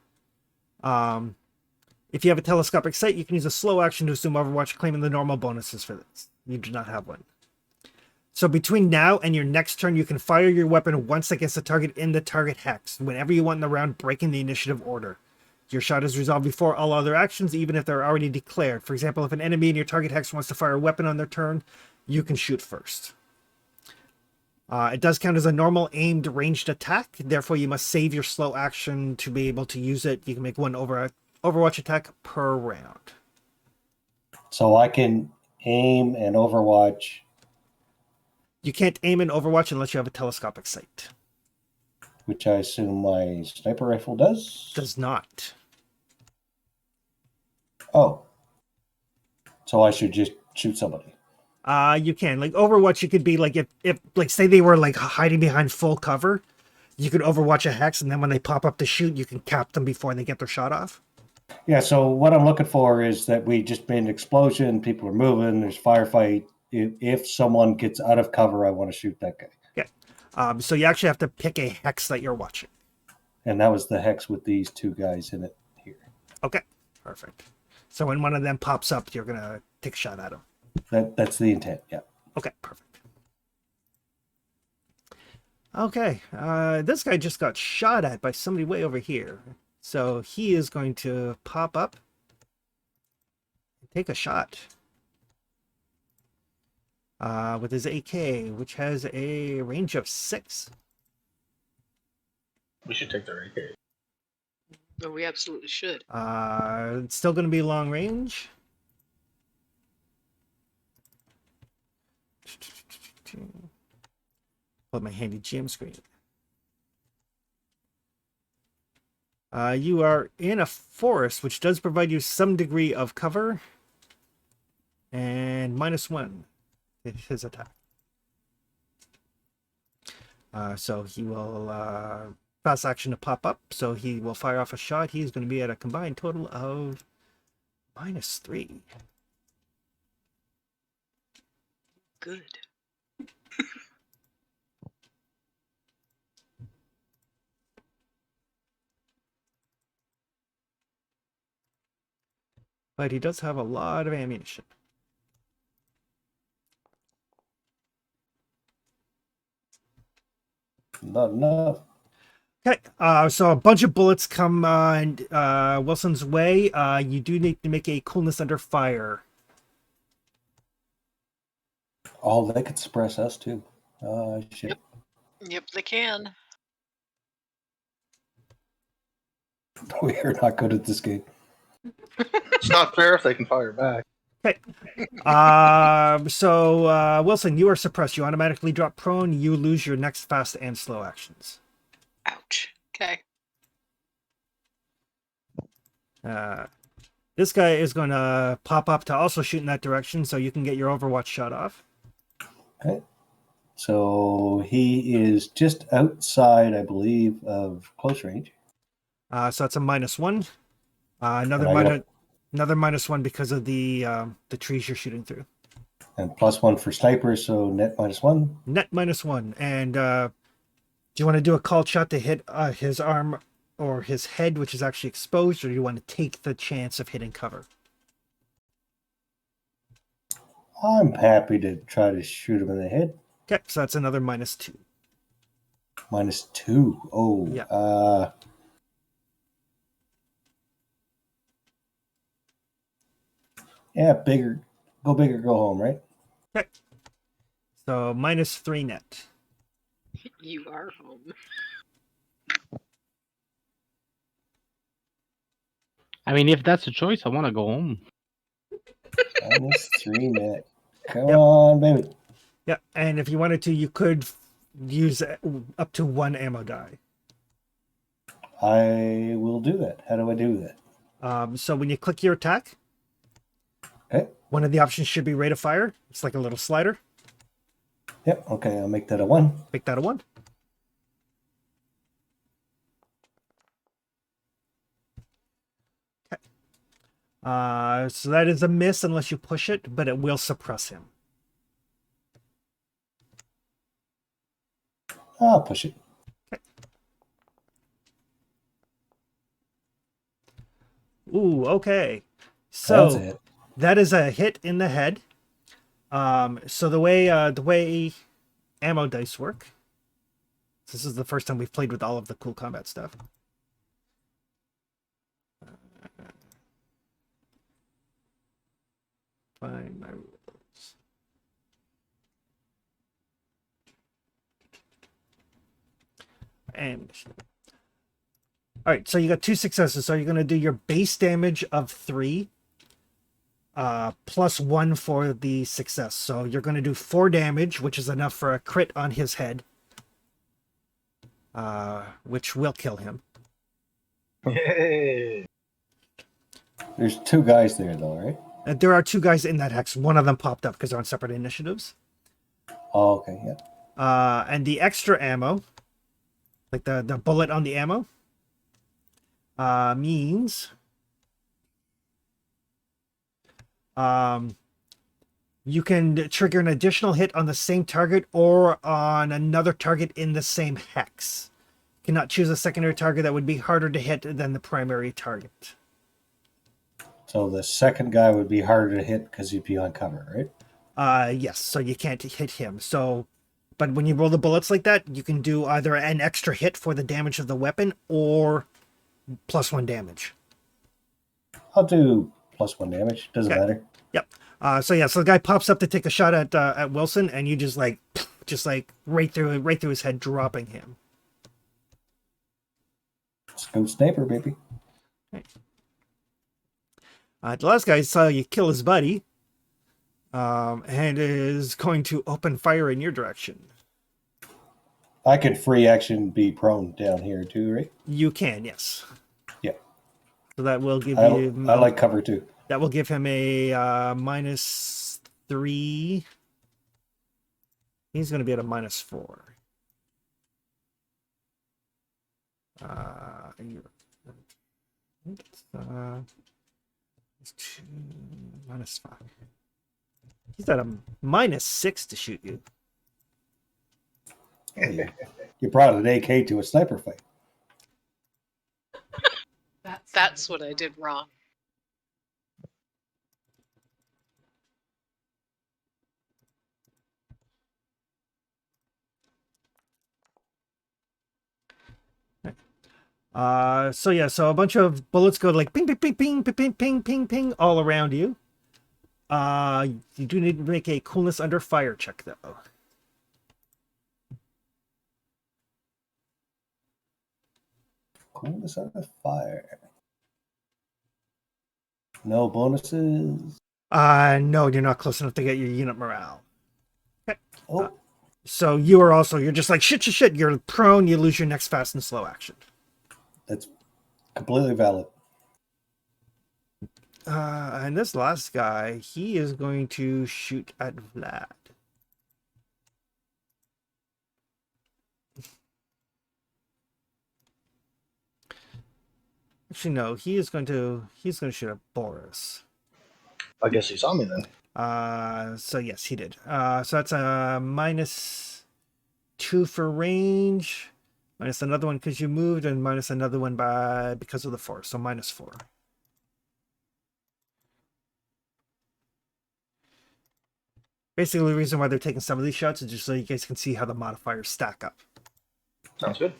Speaker 2: If you have a telescopic sight, you can use a slow action to assume Overwatch, claiming the normal bonuses for this. You do not have one. So between now and your next turn, you can fire your weapon once against a target in the target hex, whenever you want in the round, breaking the initiative order. Your shot is resolved before all other actions, even if they're already declared. For example, if an enemy in your target hex wants to fire a weapon on their turn, you can shoot first. It does count as a normal aimed ranged attack, therefore you must save your slow action to be able to use it. You can make one Overwatch attack per round.
Speaker 1: So I can aim and Overwatch.
Speaker 2: You can't aim in Overwatch unless you have a telescopic sight.
Speaker 1: Which I assume my sniper rifle does?
Speaker 2: Does not.
Speaker 1: Oh. So I should just shoot somebody.
Speaker 2: You can. Like Overwatch, you could be like, if like say they were like hiding behind full cover, you could Overwatch a hex, and then when they pop up to shoot, you can cap them before they get their shot off.
Speaker 1: Yeah, so what I'm looking for is that we just made an explosion, people are moving, there's firefight. If someone gets out of cover, I want to shoot that guy.
Speaker 2: Okay. So you actually have to pick a hex that you're watching.
Speaker 1: And that was the hex with these two guys in it here.
Speaker 2: Okay. Perfect. So when one of them pops up, you're gonna take a shot at him.
Speaker 1: That's the intent, yeah.
Speaker 2: Okay, perfect. Okay, this guy just got shot at by somebody way over here. So he is going to pop up and take a shot with his AK, which has a range of 6.
Speaker 4: We should take their AK.
Speaker 3: Oh, we absolutely should.
Speaker 2: It's still going to be long range. Put my handy GM screen. You are in a forest, which does provide you some degree of cover. And -1 is his attack. So he will fast action to pop up. So he will fire off a shot. He's going to be at a combined total of -3.
Speaker 3: Good.
Speaker 2: But he does have a lot of ammunition.
Speaker 1: Not enough.
Speaker 2: Okay, so a bunch of bullets come Wilson's way. You do need to make a coolness under fire.
Speaker 1: Oh, they could suppress us too. Shit.
Speaker 3: Yep, they can.
Speaker 1: We are not good at this game.
Speaker 4: It's not fair if they can fire back.
Speaker 2: Okay. Wilson, you are suppressed. You automatically drop prone. You lose your next fast and slow actions.
Speaker 3: Ouch. Okay.
Speaker 2: This guy is going to pop up to also shoot in that direction, so you can get your Overwatch shot off.
Speaker 1: Okay. So he is just outside, I believe, of close range.
Speaker 2: So that's a -1. Another
Speaker 1: And I got
Speaker 2: another -1 because of the trees you're shooting through.
Speaker 1: And +1 for sniper, so net -1.
Speaker 2: Net -1. And do you want to do a call shot to hit his arm or his head, which is actually exposed, or do you want to take the chance of hitting cover?
Speaker 1: I'm happy to try to shoot him in the head.
Speaker 2: Okay, so that's another -2.
Speaker 1: -2. Oh,
Speaker 2: Yeah.
Speaker 1: Yeah, bigger. Go big or go home, right?
Speaker 2: Okay. So -3 net.
Speaker 3: You are home.
Speaker 5: I mean, if that's a choice, I want to go home.
Speaker 1: -3 net. Come
Speaker 2: Yep.
Speaker 1: on, baby.
Speaker 2: Yeah, and if you wanted to, you could use up to 1 ammo die.
Speaker 1: I will do that. How do I do that?
Speaker 2: So when you click your attack,
Speaker 1: Okay.
Speaker 2: one of the options should be rate of fire. It's like a little slider.
Speaker 1: Yep. Okay, I'll make that a 1.
Speaker 2: Make that a 1. Okay. So that is a miss unless you push it, but it will suppress him.
Speaker 1: I'll push it.
Speaker 2: Ooh, okay.
Speaker 1: That's
Speaker 2: So
Speaker 1: it.
Speaker 2: that is a hit in the head. So the way ammo dice work. This is the first time we've played with all of the cool combat stuff. Find my rules. And all right, so you got 2 successes. So you're going to do your base damage of 3, plus 1 for the success. So you're going to do 4 damage, which is enough for a crit on his head, which will kill him.
Speaker 4: Yay.
Speaker 1: There's 2 guys there, though, right?
Speaker 2: There are 2 guys in that hex. One of them popped up because they're on separate initiatives.
Speaker 1: Oh, okay, yeah.
Speaker 2: And the extra ammo, like the bullet on the ammo, means you can trigger an additional hit on the same target or on another target in the same hex. You cannot choose a secondary target that would be harder to hit than the primary target.
Speaker 1: So the second guy would be harder to hit because he'd be on cover, right?
Speaker 2: Yes, so you can't hit him. So, but when you roll the bullets like that, you can do either an extra hit for the damage of the weapon or +1 damage.
Speaker 1: I'll do +1 damage. Doesn't
Speaker 2: Okay.
Speaker 1: matter.
Speaker 2: Yep. So the guy pops up to take a shot at Wilson, and you just like right through his head, dropping him.
Speaker 1: Scout sniper, baby.
Speaker 2: The last guy saw you kill his buddy, and is going to open fire in your direction.
Speaker 1: I could free action be prone down here too, right?
Speaker 2: You can, yes.
Speaker 1: Yeah.
Speaker 2: So that will give
Speaker 1: I
Speaker 2: you.
Speaker 1: like cover too.
Speaker 2: That will give him a -3. He's going to be at a -4. It's 2 -5. He's at a -6 to shoot you.
Speaker 1: You brought an AK to a sniper fight.
Speaker 3: That's what I did wrong.
Speaker 2: So a bunch of bullets go like ping, ping, ping, ping, ping, ping, ping, ping, ping all around you. You do need to make a coolness under fire check though.
Speaker 1: Coolness under fire. No bonuses.
Speaker 2: No, you're not close enough to get your unit morale. Okay.
Speaker 1: Oh,
Speaker 2: So you're just like shit. You're prone. You lose your next fast and slow action.
Speaker 1: that's completely valid.
Speaker 2: And this last guy, he is going to shoot at Vlad. Actually, no. He's going to shoot at Boris.
Speaker 4: I guess he saw me then.
Speaker 2: So yes, he did. So that's a -2 for range, minus another one because you moved, and minus another one because of the force. So -4. Basically, the reason why they're taking some of these shots is just so you guys can see how the modifiers stack up.
Speaker 4: Sounds good.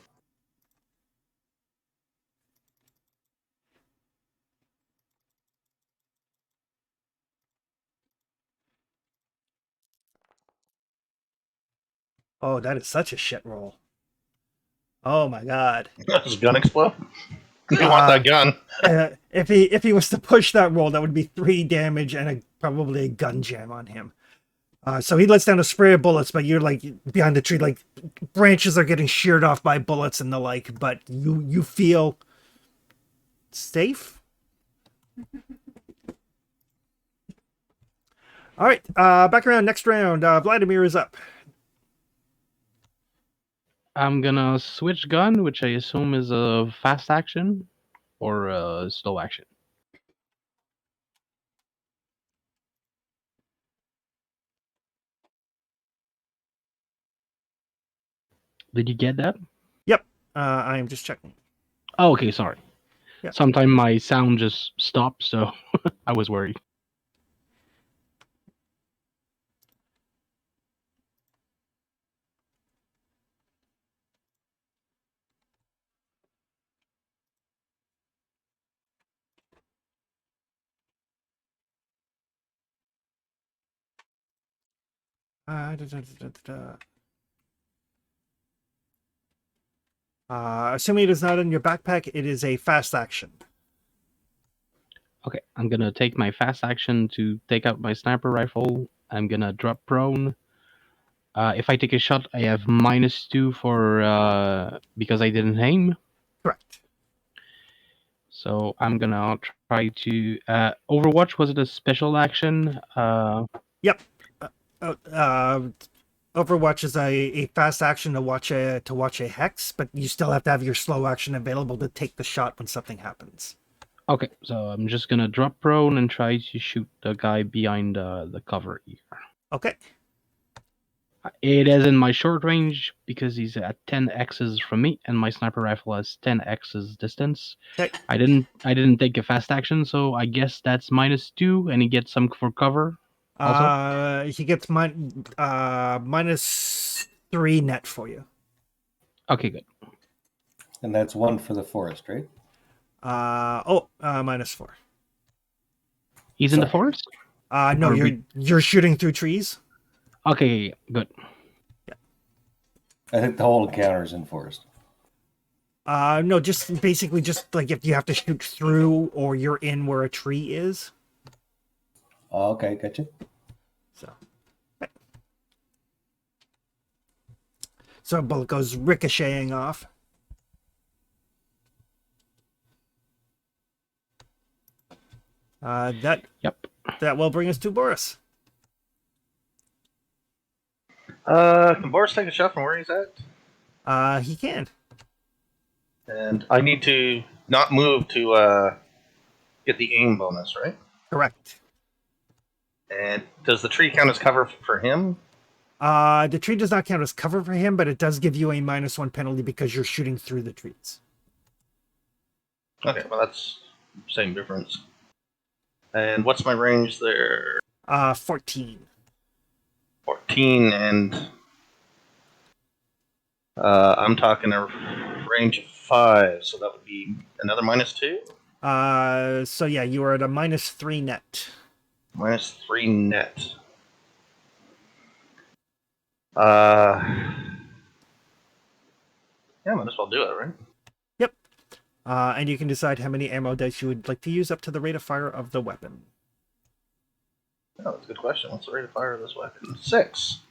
Speaker 2: Oh, that is such a shit roll. Oh my god.
Speaker 4: Does his gun explode? You want that gun?
Speaker 2: If he was to push that roll, that would be 3 damage and probably a gun jam on him. So he lets down a spray of bullets, but you're like behind the tree, like branches are getting sheared off by bullets and the like, but you feel safe. All right, back around next round. Vladimir is up.
Speaker 5: I'm gonna switch gun, which I assume is a fast action or a slow action. Did you get that?
Speaker 2: Yep, I am just checking.
Speaker 5: Oh, okay, sorry.
Speaker 2: Yeah.
Speaker 5: Sometimes my sound just stopped, so I was worried.
Speaker 2: Assuming it is not in your backpack, it is a fast action.
Speaker 5: Okay, I'm gonna take my fast action to take out my sniper rifle. I'm gonna drop prone. If I take a shot, I have -2 for because I didn't aim.
Speaker 2: Correct.
Speaker 5: So I'm gonna try to Overwatch. Was it a special action?
Speaker 2: Yep. Overwatch is a fast action to watch a hex, but you still have to have your slow action available to take the shot when something happens.
Speaker 5: Okay, so I'm just gonna drop prone and try to shoot the guy behind the cover here.
Speaker 2: Okay.
Speaker 5: It is in my short range because he's at 10 x's from me, and my sniper rifle has 10 x's distance.
Speaker 2: Okay.
Speaker 5: I didn't take a fast action, so I guess that's -2, and he gets some for cover. Also?
Speaker 2: He gets -3 net for you.
Speaker 5: Okay, good.
Speaker 1: And that's 1 for the forest, right?
Speaker 2: -4.
Speaker 5: He's in the
Speaker 1: Sorry.
Speaker 5: forest?
Speaker 2: No,
Speaker 5: Or
Speaker 2: you're shooting through trees.
Speaker 5: Okay, good.
Speaker 1: I think the whole encounter is in forest.
Speaker 2: No, just basically just like if you have to shoot through or you're in where a tree is.
Speaker 1: Oh, okay, gotcha.
Speaker 2: So a bullet goes ricocheting off. That will bring us to Boris.
Speaker 4: Can Boris take a shot from where he's at?
Speaker 2: He can.
Speaker 4: And I need to not move to get the aim bonus, right?
Speaker 2: Correct.
Speaker 4: And does the tree count as cover for him?
Speaker 2: The tree does not count as cover for him, but it does give you a -1 penalty because you're shooting through the trees.
Speaker 4: Okay, well that's same difference. And what's my range there?
Speaker 2: 14.
Speaker 4: 14, and I'm talking a range of 5, so that would be another -2?
Speaker 2: So yeah, you are at a -3 net.
Speaker 4: -3 net. Yeah, might as well do it, right?
Speaker 2: Yep. And you can decide how many ammo dice you would like to use up to the rate of fire of the weapon.
Speaker 4: Oh, that's a good question. What's the rate of fire of this weapon? 6.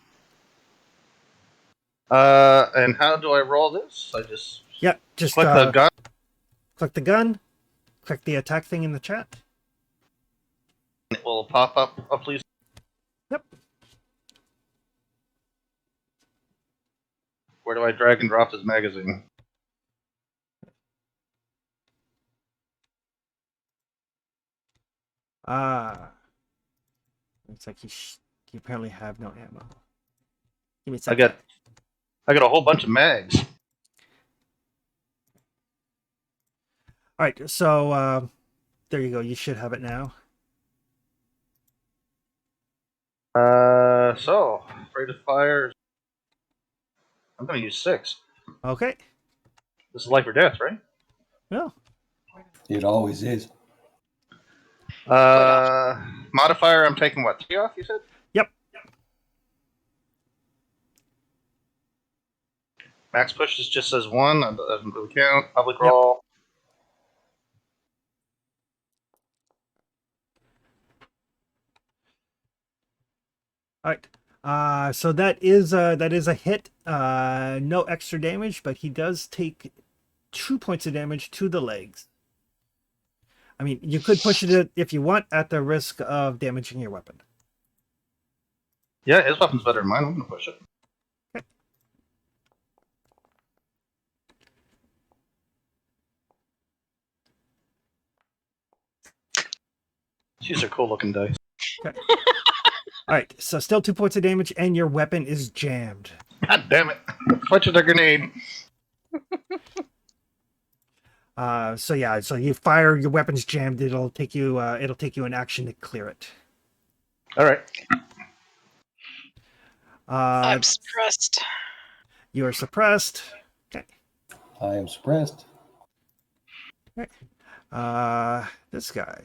Speaker 4: And how do I roll this? I just
Speaker 2: just
Speaker 4: click the gun.
Speaker 2: Click the gun. Click the attack thing in the chat.
Speaker 4: It will pop up. Oh, please.
Speaker 2: Yep.
Speaker 4: Where do I drag and drop this magazine?
Speaker 2: Looks like you apparently have no ammo. Give me a
Speaker 4: I
Speaker 2: second.
Speaker 4: got a whole bunch of mags.
Speaker 2: All right, so there you go. You should have it now.
Speaker 4: So rate of fire. I'm gonna use 6.
Speaker 2: Okay.
Speaker 4: This is life or death, right?
Speaker 2: Well,
Speaker 1: It always is.
Speaker 4: Modifier. I'm taking what, 3 off? You said.
Speaker 2: yep.
Speaker 4: Max push is just says 1. That doesn't really count. Public
Speaker 2: Yep.
Speaker 4: roll.
Speaker 2: All right. So that is a hit. No extra damage, but he does take 2 points of damage to the legs. I mean, you could push it if you want, at the risk of damaging your weapon.
Speaker 4: Yeah, his weapon's better than mine. I'm gonna push it.
Speaker 2: Okay.
Speaker 4: These are cool looking dice.
Speaker 2: Okay. All right. So still 2 points of damage, and your weapon is jammed.
Speaker 4: God damn it! Punch with a grenade.
Speaker 2: So yeah. So you fire, your weapon's jammed. It'll take you an action to clear it.
Speaker 4: All right.
Speaker 3: I'm suppressed.
Speaker 2: You are suppressed. Okay.
Speaker 1: I am suppressed.
Speaker 2: This guy.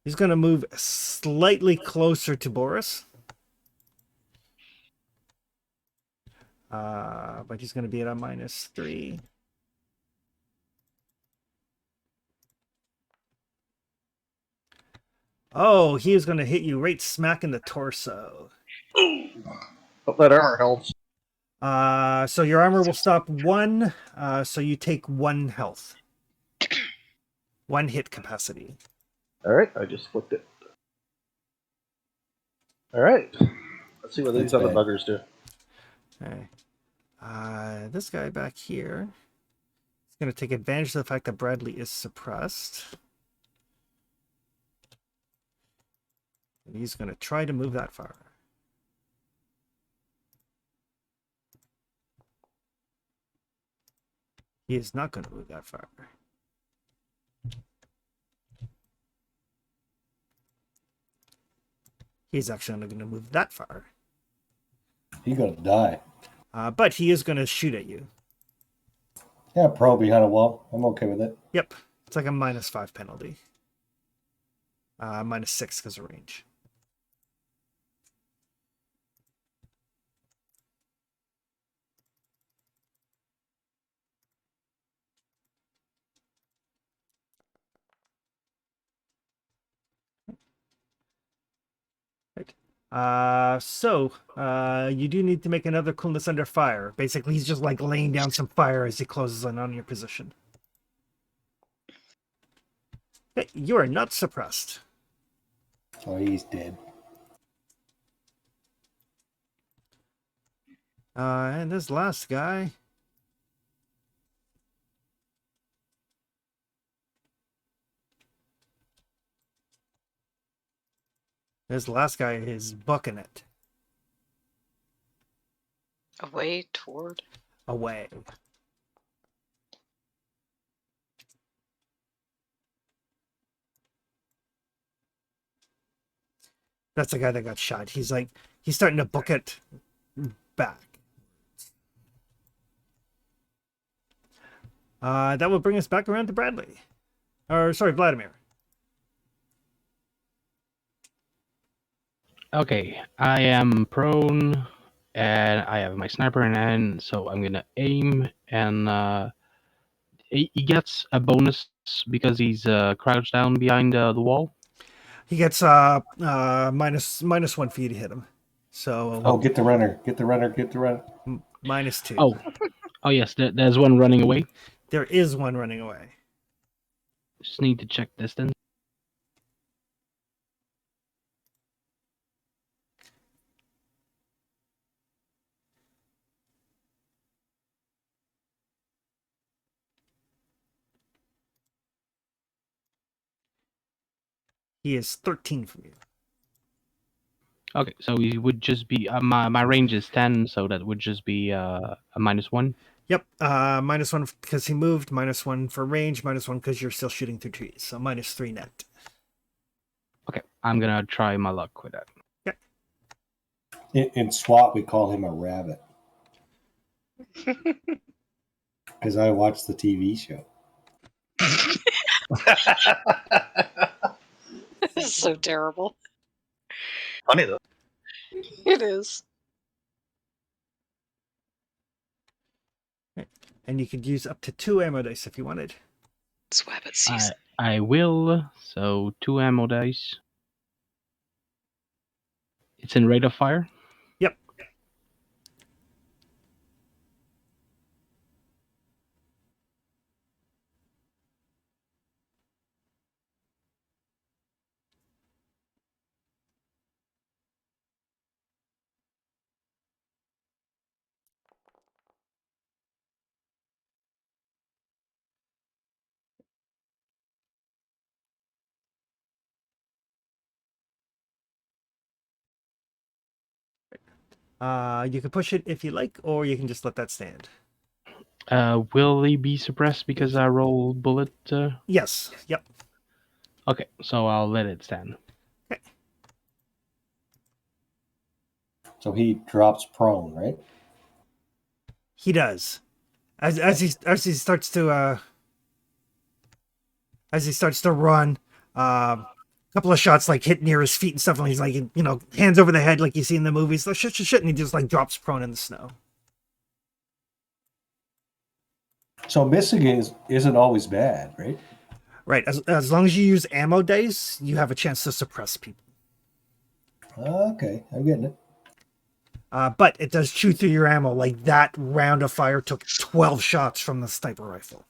Speaker 2: He's going to move slightly closer to Boris. But he's going to be at a -3. Oh, he is going to hit you right smack in the torso.
Speaker 4: Hope that armor helps.
Speaker 2: So your armor will stop 1. So you take 1 health. 1 hit capacity.
Speaker 4: All right, I just flipped it. All right. Let's see what these
Speaker 1: That's
Speaker 4: other
Speaker 1: bad.
Speaker 4: buggers do.
Speaker 2: Okay. This guy back here is going to take advantage of the fact that Bradley is suppressed. And he's going to try to move that far. He is not going to move that far. He's actually not going to move that far.
Speaker 1: He's gonna die.
Speaker 2: But he is going to shoot at you.
Speaker 1: Yeah, pro behind a wall. I'm okay with it.
Speaker 2: Yep. It's like a -5 penalty. -6 because of range. You do need to make another coolness under fire. Basically, he's just like laying down some fire as he closes in on your position. Hey, you are not suppressed.
Speaker 1: Oh, he's dead.
Speaker 2: And this last guy. This last guy is bucking it
Speaker 3: Away toward.
Speaker 2: away. That's the guy that got shot. He's starting to book it back. That will bring us back around to Bradley. Or, sorry, Vladimir.
Speaker 5: Okay, I am prone, and I have my sniper in hand, so I'm gonna aim, and he gets a bonus because he's crouched down behind the wall.
Speaker 2: He gets minus 1 for you to hit him. So
Speaker 1: Oh, get the runner. Get the runner. Get the runner.
Speaker 2: -2.
Speaker 5: Oh yes, there's one running away.
Speaker 2: There is one running away.
Speaker 5: Just need to check distance.
Speaker 2: He is 13 from you.
Speaker 5: Okay, so he would just be my range is 10, so that would just be a -1.
Speaker 2: Yep. -1 because he moved, -1 for range, -1 because you're still shooting through trees. So -3 net.
Speaker 5: Okay, I'm gonna try my luck with that.
Speaker 1: In SWAT, we call him a rabbit because I watched the TV show.
Speaker 3: This is so terrible.
Speaker 4: Funny though.
Speaker 3: It is.
Speaker 2: And you could use up to 2 ammo dice if you wanted.
Speaker 3: It's rabbit season.
Speaker 5: I will. So 2 ammo dice. It's in rate of fire.
Speaker 2: Yep. You can push it if you like, or you can just let that stand.
Speaker 5: Will he be suppressed because I roll bullet?
Speaker 2: Yes. Yep.
Speaker 5: Okay, so I'll let it stand.
Speaker 1: So he drops prone, right?
Speaker 2: He does. As he starts to run, a couple of shots like hit near his feet and stuff, and he's like, hands over the head like you see in the movies. Like, shit, and he just like drops prone in the snow.
Speaker 1: So missing isn't always bad, right?
Speaker 2: Right. As long as you use ammo dice, you have a chance to suppress people.
Speaker 1: Okay, I'm getting it.
Speaker 2: But it does chew through your ammo. Like that round of fire took 12 shots from the sniper rifle.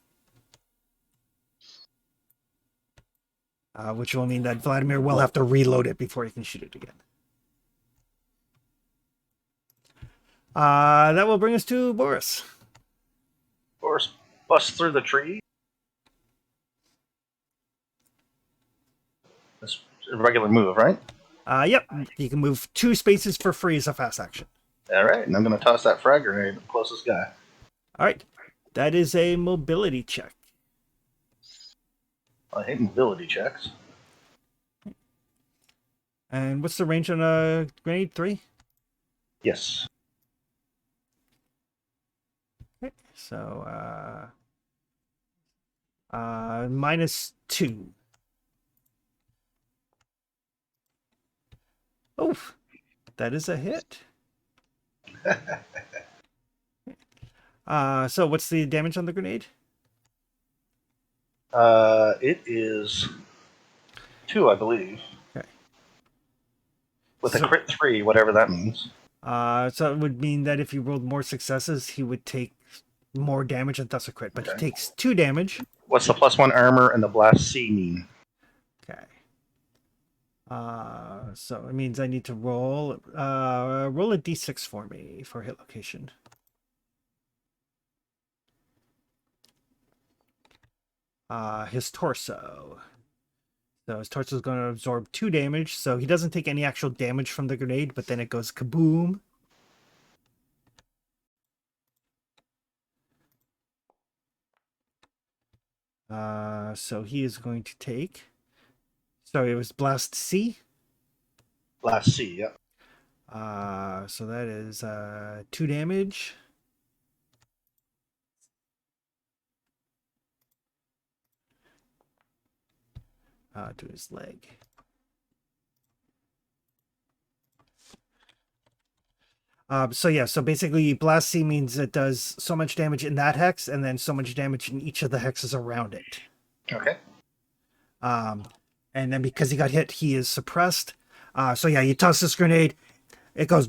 Speaker 2: Which will mean that Vladimir will have to reload it before he can shoot it again. That will bring us to Boris.
Speaker 4: Boris busts through the tree. That's a regular move, right?
Speaker 2: Yep. You can move 2 spaces for free as a fast action.
Speaker 4: All right, and I'm going to toss that frag grenade at the closest guy.
Speaker 2: All right. That is a mobility check.
Speaker 4: I hate mobility checks.
Speaker 2: And what's the range on a grenade? 3?
Speaker 4: Yes.
Speaker 2: Okay. So, -2. Oh, that is a hit. So what's the damage on the grenade?
Speaker 4: It is 2, I believe.
Speaker 2: Okay.
Speaker 4: With a
Speaker 2: So-
Speaker 4: crit 3, whatever that means.
Speaker 2: So it would mean that if you rolled more successes, he would take more damage and thus a crit. But
Speaker 4: Okay.
Speaker 2: he takes 2 damage.
Speaker 4: What's the +1 armor and the blast C mean?
Speaker 2: Okay. So it means I need to roll a d6 for me for hit location. His torso. So his torso is going to absorb 2 damage. So he doesn't take any actual damage from the grenade, but then it goes kaboom. So he is going to take. Sorry, it was blast C.
Speaker 4: Blast C, yep.
Speaker 2: So that is 2 damage. To his leg. So basically blast C means it does so much damage in that hex and then so much damage in each of the hexes around it.
Speaker 4: Okay.
Speaker 2: And then because he got hit, he is suppressed. You toss this grenade, it goes,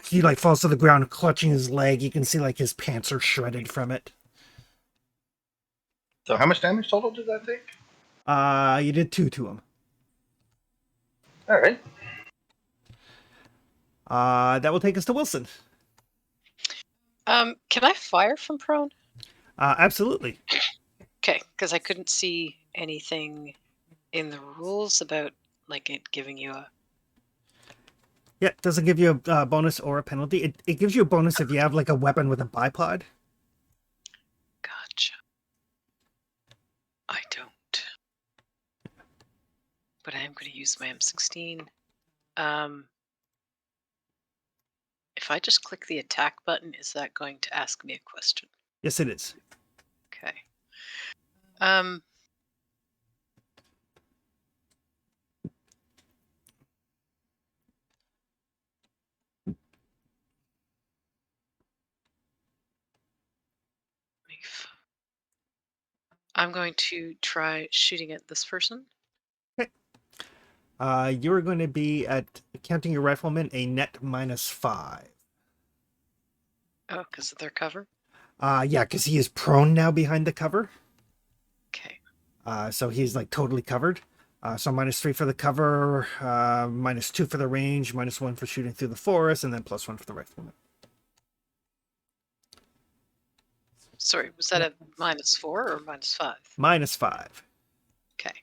Speaker 2: he like falls to the ground, clutching his leg. You can see like his pants are shredded from it.
Speaker 4: So how much damage total did that take?
Speaker 2: You did 2 to him.
Speaker 4: All right.
Speaker 2: That will take us to Wilson.
Speaker 3: Can I fire from prone?
Speaker 2: Absolutely.
Speaker 3: Okay, because I couldn't see anything in the rules about like it giving you a...
Speaker 2: Yeah, it doesn't give you a bonus or a penalty. It gives you a bonus if you have like a weapon with a bipod.
Speaker 3: Gotcha. I don't. But I am going to use my M16. If I just click the attack button, is that going to ask me a question?
Speaker 2: Yes, it is.
Speaker 3: Okay. I'm going to try shooting at this person.
Speaker 2: Okay. You're going to be at, counting your rifleman, a net -5.
Speaker 3: Oh, because of their cover?
Speaker 2: Yeah, because he is prone now behind the cover.
Speaker 3: Okay.
Speaker 2: So he's like totally covered. So -3 for the cover, -2 for the range, -1 for shooting through the forest, and then +1 for the rifleman.
Speaker 3: Sorry, was that a -4 or -5?
Speaker 2: -5.
Speaker 3: Okay.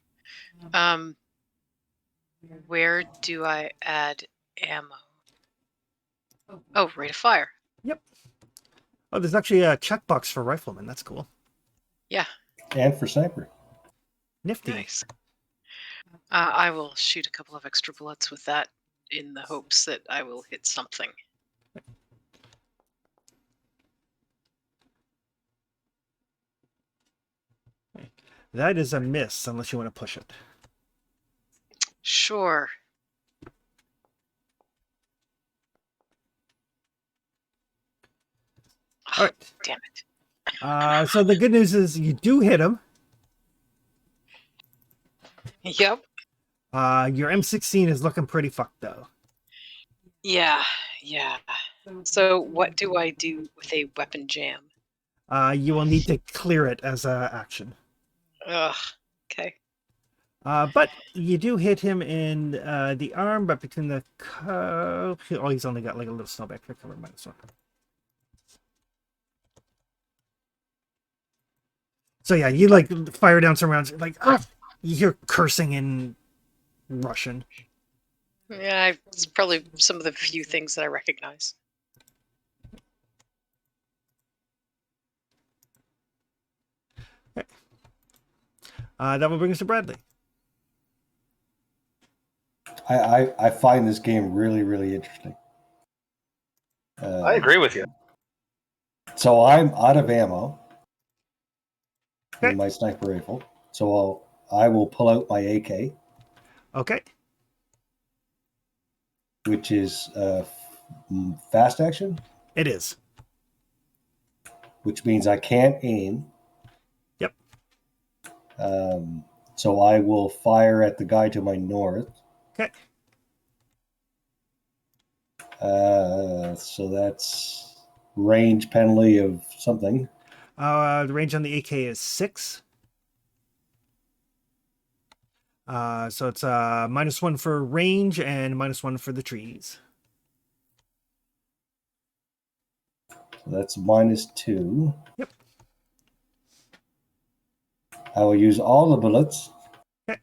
Speaker 3: Where do I add ammo? Oh, rate of fire.
Speaker 2: Yep. Oh, there's actually a checkbox for rifleman. That's cool.
Speaker 3: Yeah.
Speaker 1: And for sniper.
Speaker 2: Nifty.
Speaker 3: Nice. I will shoot a couple of extra bullets with that in the hopes that I will hit something.
Speaker 2: That is a miss, unless you want to push it.
Speaker 3: Sure.
Speaker 2: All right.
Speaker 3: Damn it.
Speaker 2: So the good news is you do hit him.
Speaker 3: Yep.
Speaker 2: Your M16 is looking pretty fucked, though.
Speaker 3: Yeah. So what do I do with a weapon jam?
Speaker 2: You will need to clear it as a action.
Speaker 3: Ugh. Okay.
Speaker 2: But you do hit him in the arm, but between the... Oh, he's only got like a little snowback for cover -1. So yeah, you like fire down some rounds, like, ah! You hear cursing in Russian.
Speaker 3: Yeah, it's probably some of the few things that I recognize.
Speaker 2: That will bring us to Bradley.
Speaker 1: I find this game really, really interesting.
Speaker 4: I agree with you.
Speaker 1: So I'm out of ammo
Speaker 2: Okay.
Speaker 1: in my sniper rifle. So I will pull out my AK,
Speaker 2: Okay.
Speaker 1: which is fast action,
Speaker 2: It is.
Speaker 1: which means I can't aim.
Speaker 2: Yep.
Speaker 1: So I will fire at the guy to my north.
Speaker 2: Okay.
Speaker 1: So that's range penalty of something.
Speaker 2: The range on the AK is 6. So it's -1 for range and -1 for the trees.
Speaker 1: So that's -2.
Speaker 2: Yep.
Speaker 1: I will use all the bullets.
Speaker 2: Okay.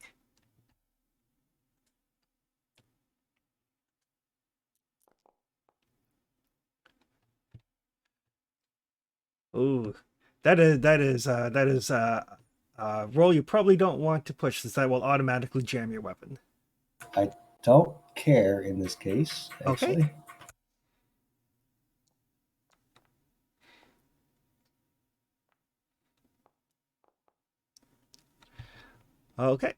Speaker 2: Ooh, that is a roll you probably don't want to push, since that will automatically jam your weapon.
Speaker 1: I don't care in this case,
Speaker 2: Okay.
Speaker 1: actually.
Speaker 2: Okay.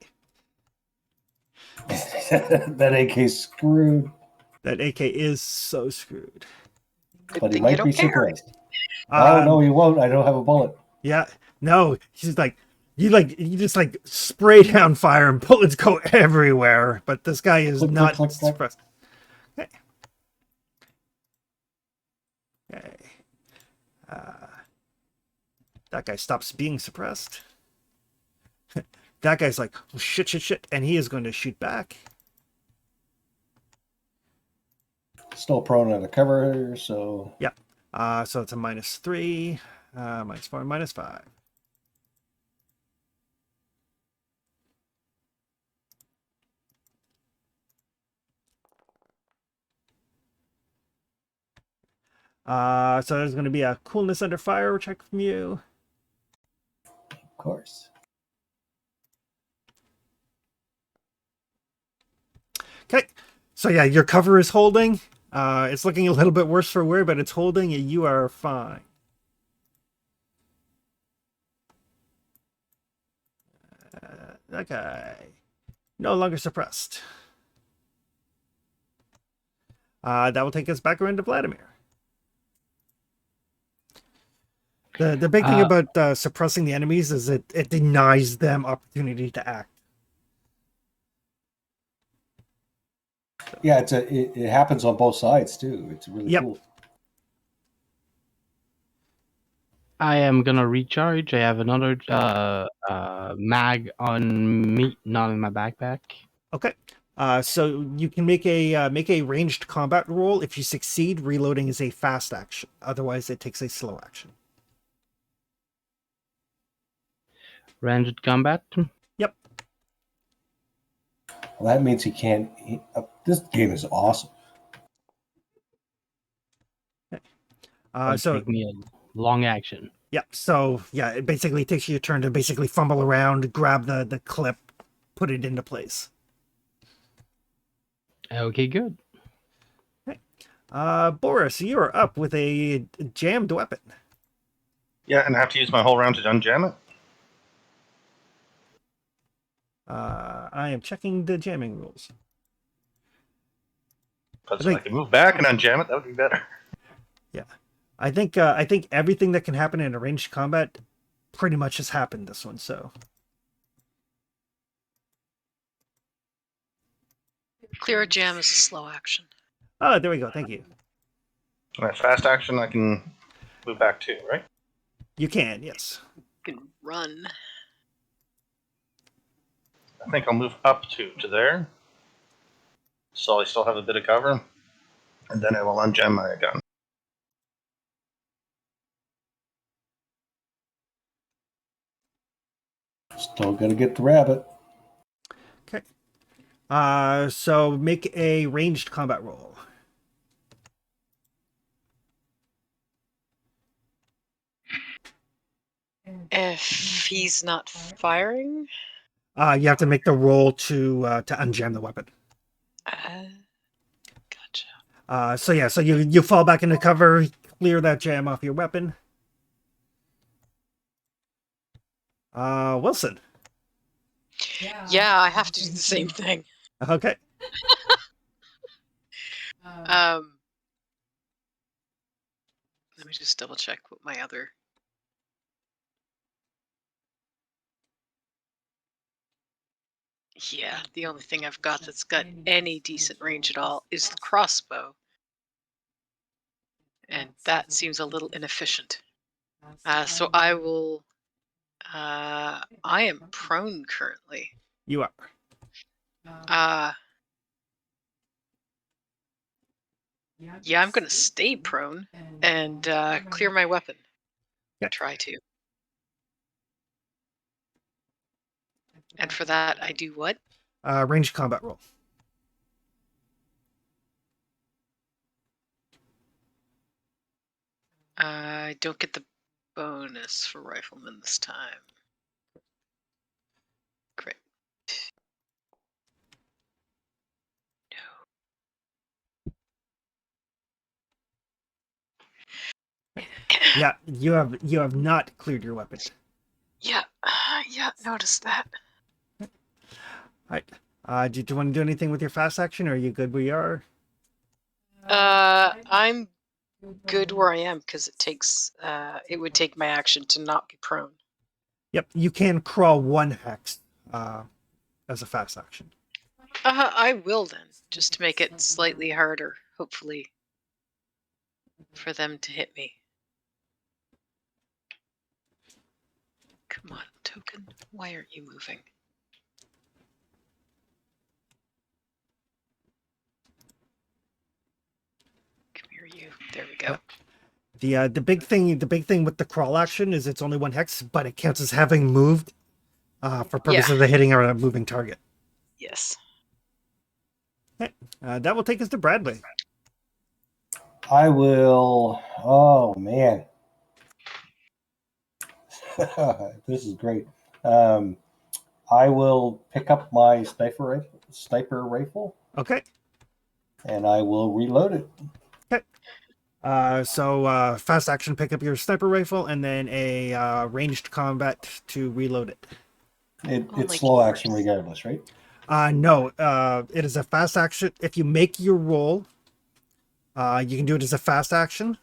Speaker 1: That AK's screwed,
Speaker 2: That AK is so screwed.
Speaker 3: Good
Speaker 1: but he
Speaker 3: thing
Speaker 1: might
Speaker 3: you
Speaker 1: be
Speaker 3: don't care.
Speaker 1: surprised. Oh no, he won't. I don't have a bullet.
Speaker 2: Yeah. No, he's like you just like spray down fire and bullets go everywhere, but this guy is
Speaker 1: Click,
Speaker 2: not
Speaker 1: click, click, click.
Speaker 2: suppressed. Okay. Okay. That guy stops being suppressed. That guy's like, oh, shit, and he is going to shoot back.
Speaker 1: Still prone out of cover, so
Speaker 2: Yeah. So it's a -3, -4, -5. So there's going to be a coolness under fire check from you.
Speaker 1: Of course.
Speaker 2: Okay. So yeah, your cover is holding. It's looking a little bit worse for wear, but it's holding and you are fine. Okay. No longer suppressed. That will take us back around to Vladimir. The big thing about suppressing the enemies is it denies them opportunity to act.
Speaker 1: Yeah, it happens on both sides too. It's really cool.
Speaker 5: I am gonna recharge. I have another mag on me, not in my backpack.
Speaker 2: Okay. So you can make a ranged combat roll. If you succeed, reloading is a fast action. Otherwise, it takes a slow action.
Speaker 5: Ranged combat.
Speaker 2: Yep.
Speaker 1: Well, that means he can't. This game is awesome.
Speaker 2: So
Speaker 5: take me a long action.
Speaker 2: Yeah. So yeah, it basically takes you your turn to basically fumble around, grab the clip, put it into place.
Speaker 5: Okay, good.
Speaker 2: Okay. Boris, you are up with a jammed weapon.
Speaker 4: Yeah, and I have to use my whole round to unjam it.
Speaker 2: I am checking the jamming rules.
Speaker 4: Because if I can move back and unjam it, that would be better.
Speaker 2: Yeah. I think everything that can happen in a ranged combat pretty much has happened this one, so.
Speaker 3: Clear a jam is a slow action.
Speaker 2: Oh, there we go. Thank you.
Speaker 4: All right, fast action, I can move back too, right?
Speaker 2: You can, yes.
Speaker 3: You can run.
Speaker 4: I think I'll move up to there. So I still have a bit of cover. And then I will unjam my gun.
Speaker 1: Still gotta get the rabbit.
Speaker 2: Okay. So make a ranged combat roll.
Speaker 3: If he's not firing,
Speaker 2: you have to make the roll to unjam the weapon.
Speaker 3: gotcha.
Speaker 2: So yeah, so you fall back into cover, clear that jam off your weapon. Wilson.
Speaker 3: Yeah, I have to do the same thing.
Speaker 2: Okay.
Speaker 3: Let me just double check what my other. Yeah, the only thing I've got that's got any decent range at all is the crossbow. And that seems a little inefficient. So I will. I am prone currently.
Speaker 2: You are.
Speaker 3: Yeah, I'm gonna stay prone and clear my weapon.
Speaker 2: Yeah.
Speaker 3: Try to. And for that, I do what?
Speaker 2: Ranged combat roll.
Speaker 3: I don't get the bonus for rifleman this time. Great. No.
Speaker 2: Yeah, you have not cleared your weapon.
Speaker 3: Yeah, noticed that.
Speaker 2: All right. Do you want to do anything with your fast action, or are you good where you are?
Speaker 3: I'm good where I am because it would take my action to not be prone.
Speaker 2: Yep, you can crawl 1 hex as a fast action.
Speaker 3: I will then, just to make it slightly harder, hopefully, for them to hit me. Come on, token. Why aren't you moving? Come here, you. There we go.
Speaker 2: The big thing with the crawl action is it's only 1 hex, but it counts as having moved for purposes of hitting a moving target.
Speaker 3: Yes.
Speaker 2: Okay. That will take us to Bradley.
Speaker 1: I will. Oh man, this is great. I will pick up my sniper rifle,
Speaker 2: Okay.
Speaker 1: and I will reload it.
Speaker 2: Okay. So fast action, pick up your sniper rifle, and then a ranged combat to reload it.
Speaker 1: It's
Speaker 3: Only
Speaker 1: slow
Speaker 3: yours.
Speaker 1: action regardless, right?
Speaker 2: No, it is a fast action. If you make your roll, you can do it as a fast action.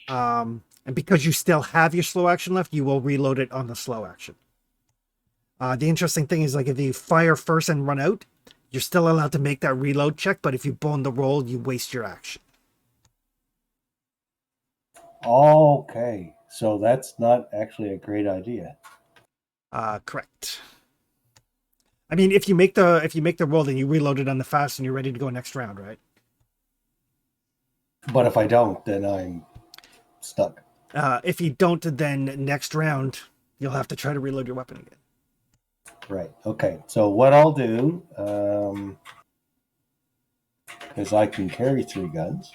Speaker 2: And because you still have your slow action left, you will reload it on the slow action. The interesting thing is, like, if you fire first and run out, you're still allowed to make that reload check, but if you bone the roll, you waste your action.
Speaker 1: Okay, so that's not actually a great idea.
Speaker 2: Correct. I mean, if you make the roll, then you reload it on the fast and you're ready to go next round, right?
Speaker 1: But if I don't, then I'm stuck.
Speaker 2: If you don't, then next round you'll have to try to reload your weapon again.
Speaker 1: Right. Okay. So what I'll do, because I can carry 3 guns,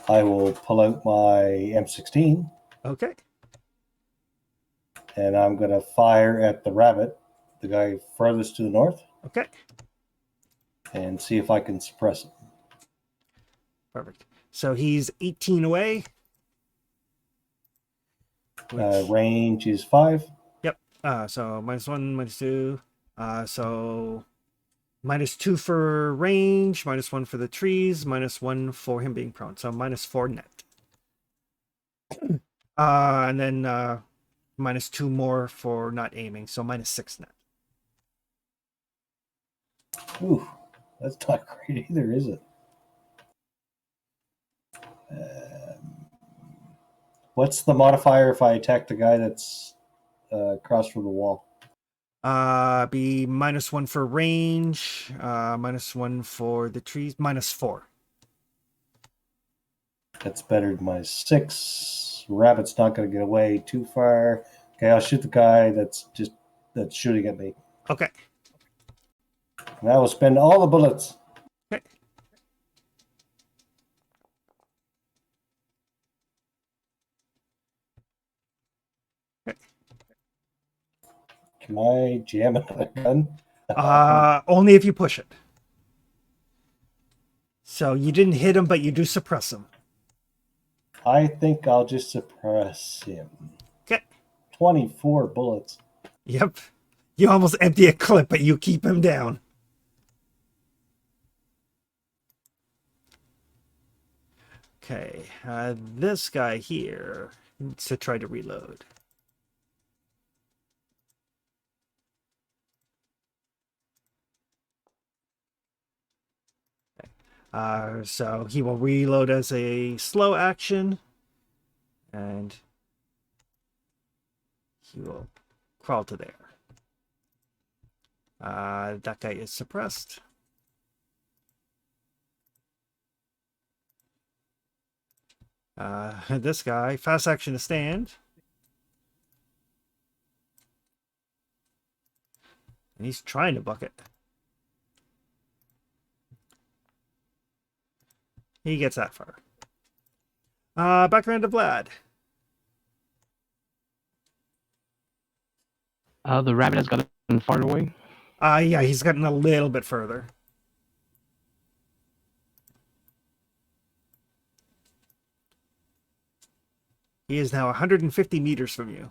Speaker 1: I will pull out my M16
Speaker 2: Okay.
Speaker 1: and I'm going to fire at the rabbit, the guy furthest to the north,
Speaker 2: Okay.
Speaker 1: and see if I can suppress him.
Speaker 2: Perfect. So he's 18 away. Which,
Speaker 1: range is 5.
Speaker 2: yep. So -1, -2. So -2 for range, -1 for the trees, -1 for him being prone. So -4 net. And then -2 more for not aiming. So -6 net.
Speaker 1: Ooh, that's not great either, is it? What's the modifier if I attack the guy that's across from the wall?
Speaker 2: Be -1 for range, -1 for the trees, -4.
Speaker 1: That's better than my 6. Rabbit's not going to get away too far. Okay, I'll shoot the guy that's shooting at me.
Speaker 2: Okay.
Speaker 1: And I will spend all the bullets.
Speaker 2: Okay.
Speaker 1: Can I jam another gun?
Speaker 2: Only if you push it. So you didn't hit him, but you do suppress him.
Speaker 1: I think I'll just suppress him.
Speaker 2: Okay.
Speaker 1: 24 bullets.
Speaker 2: Yep. You almost empty a clip, but you keep him down. Okay. This guy here needs to try to reload. So he will reload as a slow action, and he will crawl to there. That guy is suppressed. This guy, fast action to stand. And he's trying to bucket. He gets that far. Back around to Vlad.
Speaker 5: The rabbit has gotten far away.
Speaker 2: Yeah, he's gotten a little bit further. He is now 150 meters from you.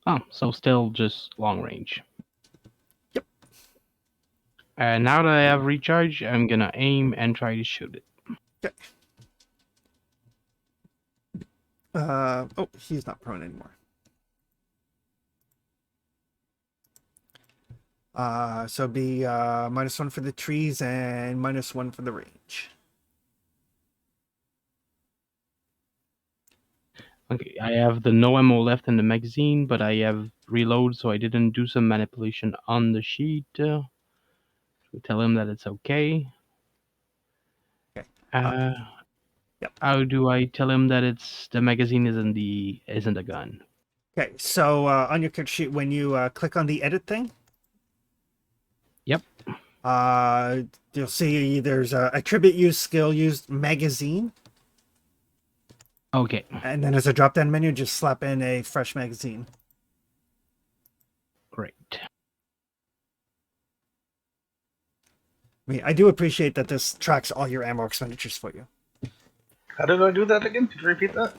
Speaker 5: Oh, so still just long range.
Speaker 2: Yep.
Speaker 5: And now that I have recharge, I'm gonna aim and try to shoot it.
Speaker 2: Okay. Oh, he's not prone anymore. So it'd be -1 for the trees and -1 for the range.
Speaker 5: Okay, I have the no ammo left in the magazine, but I have reload, so I didn't do some manipulation on the sheet. So tell him that it's okay.
Speaker 2: Okay.
Speaker 5: Yep. How do I tell him that it's the magazine isn't the gun?
Speaker 2: Okay, so on your character sheet, when you click on the edit thing,
Speaker 5: Yep.
Speaker 2: You'll see there's a attribute used, skill used, magazine,
Speaker 5: Okay,
Speaker 2: and then as a drop down menu, just slap in a fresh magazine.
Speaker 5: great.
Speaker 2: I mean, I do appreciate that this tracks all your ammo expenditures for you.
Speaker 4: How did I do that again? Could you repeat that?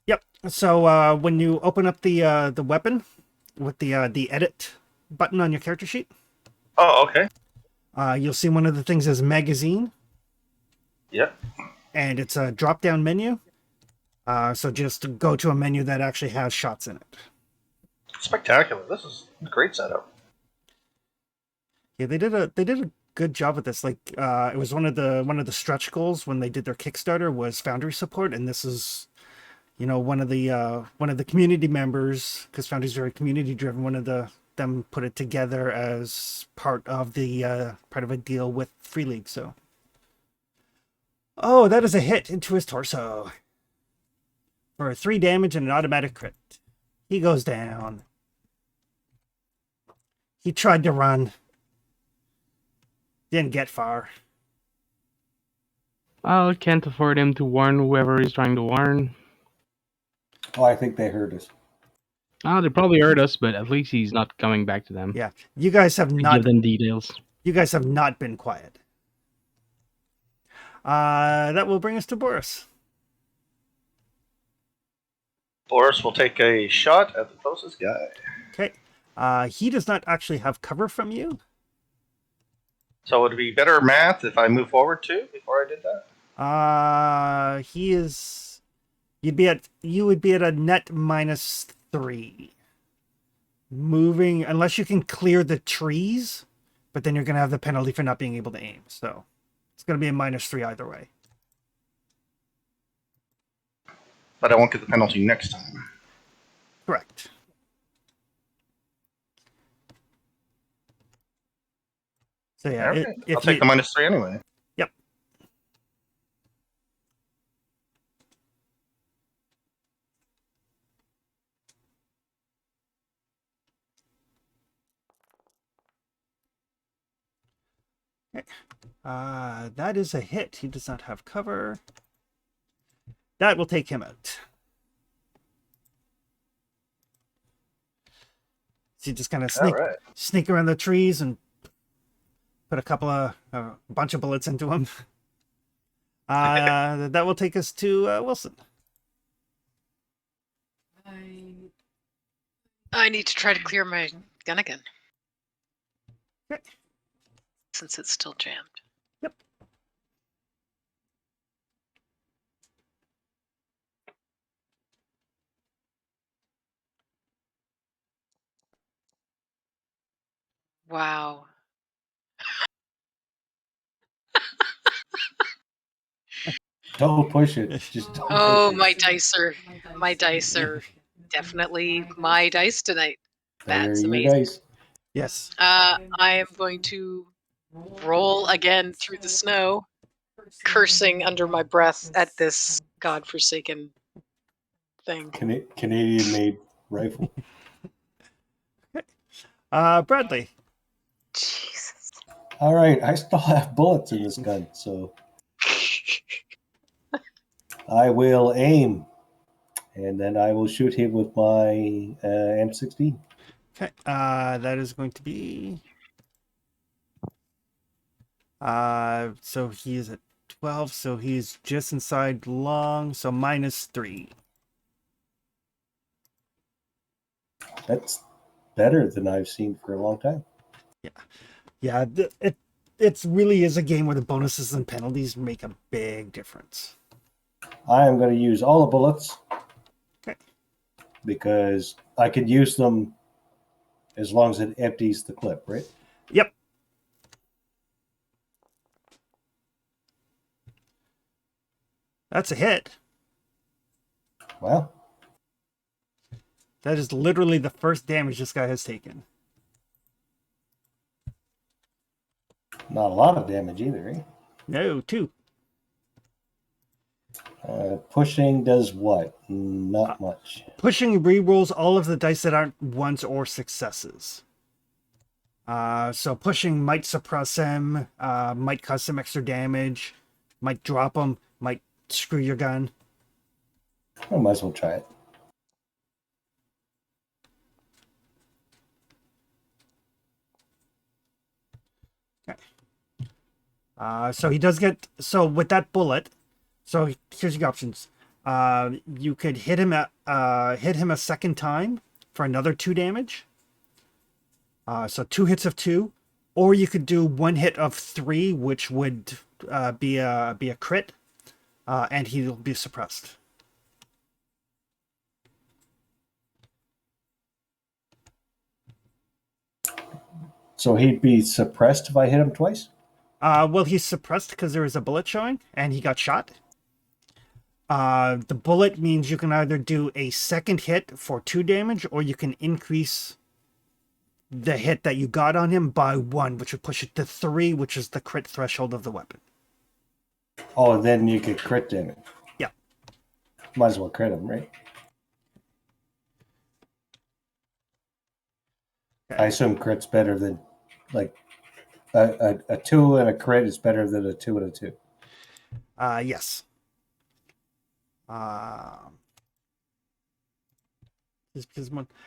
Speaker 2: Yep. So when you open up the weapon with the edit button on your character sheet,
Speaker 4: Oh, okay.
Speaker 2: you'll see one of the things as magazine,
Speaker 4: Yep.
Speaker 2: and it's a drop down menu. So just go to a menu that actually has shots in it.
Speaker 4: Spectacular. This is a great setup.
Speaker 2: Yeah, they did a good job with this. Like, it was one of the stretch goals when they did their Kickstarter was Foundry support, and this is, one of the community members, because Foundry's very community driven. One of them put it together as part of a deal with Free League. So, oh, that is a hit into his torso for 3 damage and an automatic crit. He goes down. He tried to run. Didn't get far.
Speaker 5: I can't afford him to warn whoever he's trying to warn.
Speaker 1: Oh, I think they heard us.
Speaker 5: They probably heard us, but at least he's not coming back to them.
Speaker 2: Yeah, you guys have
Speaker 5: To
Speaker 2: not.
Speaker 5: give them details.
Speaker 2: You guys have not been quiet. That will bring us to Boris.
Speaker 4: Boris will take a shot at the closest guy.
Speaker 2: Okay. He does not actually have cover from you.
Speaker 4: So would it be better math if I move forward too before I did that?
Speaker 2: He is. You would be at a net -3. Moving unless you can clear the trees, but then you're gonna have the penalty for not being able to aim. So it's gonna be a -3 either way.
Speaker 4: But I won't get the penalty next time.
Speaker 2: Correct. So yeah,
Speaker 4: Okay.
Speaker 2: if
Speaker 4: I'll take
Speaker 2: you,
Speaker 4: the -3 anyway.
Speaker 2: Yep. Okay. That is a hit. He does not have cover. That will take him out. So you just kind of sneak around the trees and put a bunch of bullets into him. That will take us to Wilson.
Speaker 3: I need to try to clear my gun again.
Speaker 2: Okay.
Speaker 3: Since it's still jammed.
Speaker 2: Yep.
Speaker 3: Wow.
Speaker 1: Don't push it. Just don't
Speaker 3: Oh,
Speaker 1: push it.
Speaker 3: my dice are definitely my dice tonight.
Speaker 1: They're
Speaker 3: That's
Speaker 1: your
Speaker 3: amazing.
Speaker 1: dice.
Speaker 2: Yes.
Speaker 3: I am going to roll again through the snow, cursing under my breath at this godforsaken thing.
Speaker 1: Canadian-made rifle.
Speaker 2: Bradley.
Speaker 3: Jesus.
Speaker 1: All right, I still have bullets in this gun, so I will aim, and then I will shoot him with my M16.
Speaker 2: Okay. That is going to be. So he is at 12, so he's just inside long, so -3.
Speaker 1: That's better than I've seen for a long time.
Speaker 2: Yeah. It really is a game where the bonuses and penalties make a big difference.
Speaker 1: I am going to use all the bullets.
Speaker 2: Okay.
Speaker 1: Because I could use them as long as it empties the clip, right?
Speaker 2: Yep. That's a hit.
Speaker 1: Well,
Speaker 2: That is literally the first damage this guy has taken.
Speaker 1: not a lot of damage either, eh?
Speaker 2: No, 2.
Speaker 1: Pushing does what? Not much.
Speaker 2: Pushing re-rolls all of the dice that aren't ones or successes. So pushing might suppress him, might cause some extra damage, might drop him, might screw your gun.
Speaker 1: I might as well try it.
Speaker 2: So he does get, so with that bullet, so here's your options. You could hit him a second time for another 2 damage. So 2 hits of 2, or you could do 1 hit of 3, which would be a crit, and he'll be suppressed.
Speaker 1: So he'd be suppressed if I hit him twice?
Speaker 2: Well, he's suppressed because there is a bullet showing, and he got shot. The bullet means you can either do a second hit for 2 damage, or you can increase the hit that you got on him by 1, which would push it to 3, which is the crit threshold of the weapon.
Speaker 1: Oh, and then you get crit damage.
Speaker 2: Yeah.
Speaker 1: Might as well crit him, right?
Speaker 2: Okay.
Speaker 1: I assume crit's better than, like, a 2 and a crit is better than a 2 and a 2.
Speaker 2: Yes.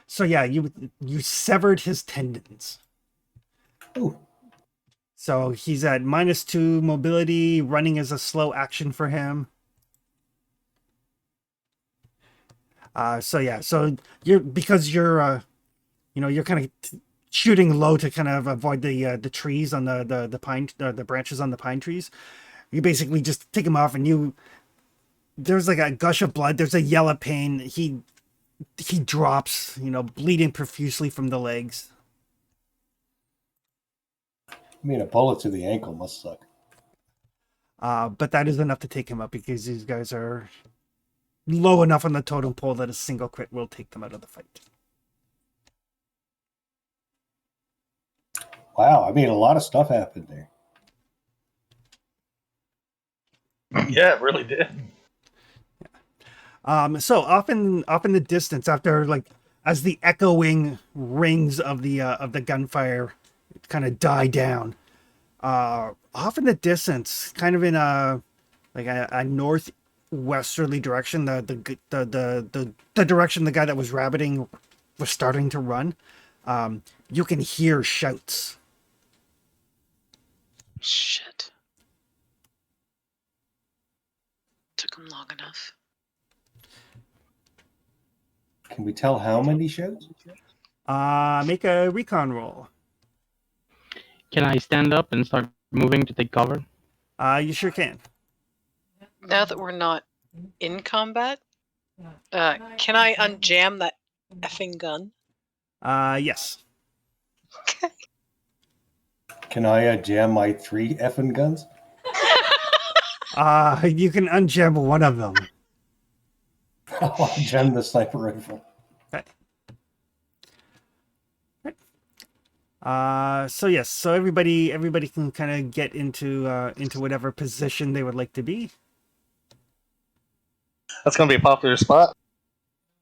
Speaker 2: So yeah, you severed his tendons.
Speaker 1: Ooh.
Speaker 2: So he's at -2 mobility. Running is a slow action for him. So yeah, so you're you're kind of shooting low to kind of avoid the trees on the pine the branches on the pine trees. You basically just take him off, and there's like a gush of blood. There's a yell of pain. He drops, bleeding profusely from the legs.
Speaker 1: I mean, a bullet to the ankle must suck.
Speaker 2: But that is enough to take him up, because these guys are low enough on the totem pole that a single crit will take them out of the fight.
Speaker 1: Wow, I mean, a lot of stuff happened there.
Speaker 4: Yeah, it really did.
Speaker 2: So off in the distance, after as the echoing rings of the gunfire kind of die down, off in the distance, kind of in a northwesterly direction, the direction the guy that was rabbiting was starting to run, you can hear shouts.
Speaker 3: Shit. Took him long enough.
Speaker 1: Can we tell how many shows?
Speaker 2: Make a recon roll.
Speaker 5: Can I stand up and start moving to take cover?
Speaker 2: You sure can.
Speaker 3: Now that we're not in combat, can I unjam that effing gun?
Speaker 2: Yes.
Speaker 3: Okay.
Speaker 1: Can I jam my 3 effing guns?
Speaker 2: You can unjam one of them.
Speaker 1: I'll jam the sniper rifle.
Speaker 2: Okay. So yes, so everybody can kind of get into whatever position they would like to be.
Speaker 4: That's going to be a popular spot.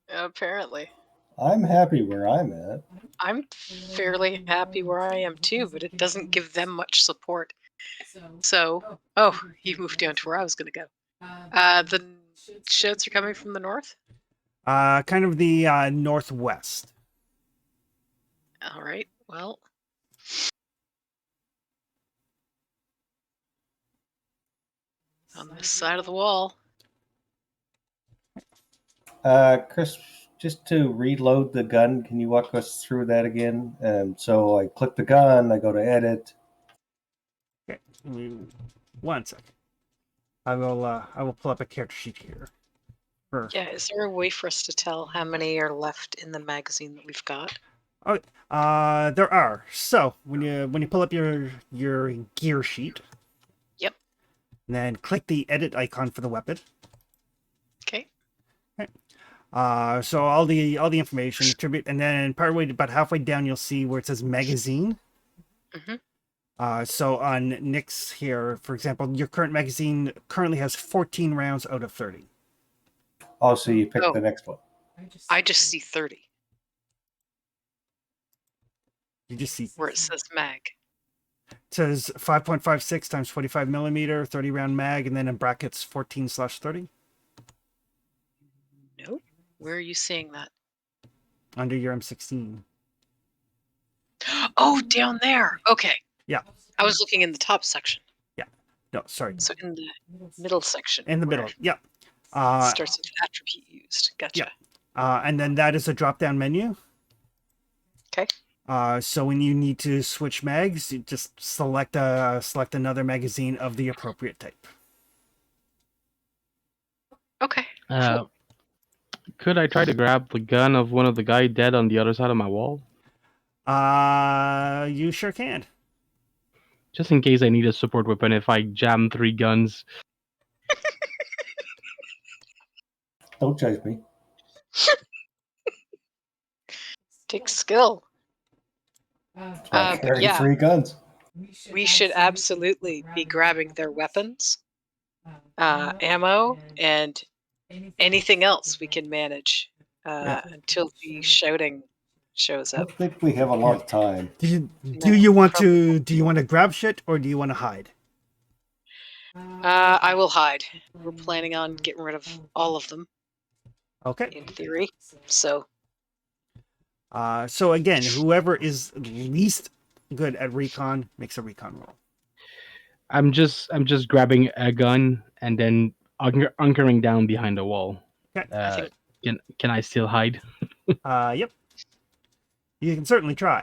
Speaker 3: Apparently.
Speaker 1: I'm happy where I'm at.
Speaker 3: I'm fairly happy where I am too, but it doesn't give them much support. So, he moved down to where I was going to go. The shouts are coming from the north?
Speaker 2: Kind of the northwest.
Speaker 3: All right, well. On this side of the wall.
Speaker 1: Chris, just to reload the gun, can you walk us through that again? So I click the gun, I go to edit.
Speaker 2: Okay, give me 1 second. I will pull up a character sheet here.
Speaker 3: Yeah, is there a way for us to tell how many are left in the magazine that we've got?
Speaker 2: Oh, there are. So when you pull up your gear sheet.
Speaker 3: Yep.
Speaker 2: Then click the edit icon for the weapon.
Speaker 3: Okay.
Speaker 2: So all the information, attribute, and then partway about halfway down, you'll see where it says magazine.
Speaker 3: Mm-hmm.
Speaker 2: So on Nick's here, for example, your current magazine currently has 14 rounds out of 30.
Speaker 1: Oh, so you pick the next one.
Speaker 3: I just see 30.
Speaker 2: You just see
Speaker 3: where it says mag.
Speaker 2: it says 5.56 times 45 millimeter, 30 round mag, and then in brackets 14/30
Speaker 3: Nope. Where are you seeing that?
Speaker 2: under your M16.
Speaker 3: Oh, down there. Okay.
Speaker 2: Yeah.
Speaker 3: I was looking in the top section.
Speaker 2: No, sorry.
Speaker 3: So in the middle section.
Speaker 2: In the
Speaker 3: where
Speaker 2: middle. Yeah.
Speaker 3: it starts with attribute used. Gotcha.
Speaker 2: And then that is a drop down menu.
Speaker 3: Okay.
Speaker 2: So when you need to switch mags, you just select another magazine of the appropriate type.
Speaker 3: Okay.
Speaker 5: Could I try to grab the gun of one of the guy dead on the other side of my wall?
Speaker 2: You sure can.
Speaker 5: Just in case I need a support weapon if I jam 3 guns.
Speaker 1: Don't judge me.
Speaker 3: Takes skill.
Speaker 1: I
Speaker 3: But
Speaker 1: carry
Speaker 3: yeah,
Speaker 1: 3 guns.
Speaker 3: we should absolutely be grabbing their weapons, ammo, and anything else we can manage until the shouting shows
Speaker 1: I
Speaker 3: up.
Speaker 1: don't think we have a lot of time.
Speaker 2: Do
Speaker 3: No,
Speaker 2: you want
Speaker 3: probably
Speaker 2: to grab shit or do you want to hide?
Speaker 3: I will hide. We're planning on getting rid of all of them
Speaker 2: Okay.
Speaker 3: in theory. So
Speaker 2: So again, whoever is least good at recon makes a recon roll.
Speaker 5: I'm just grabbing a gun and then hunkering down behind a wall.
Speaker 2: Okay.
Speaker 5: Can I still hide?
Speaker 2: Yep. You can certainly try.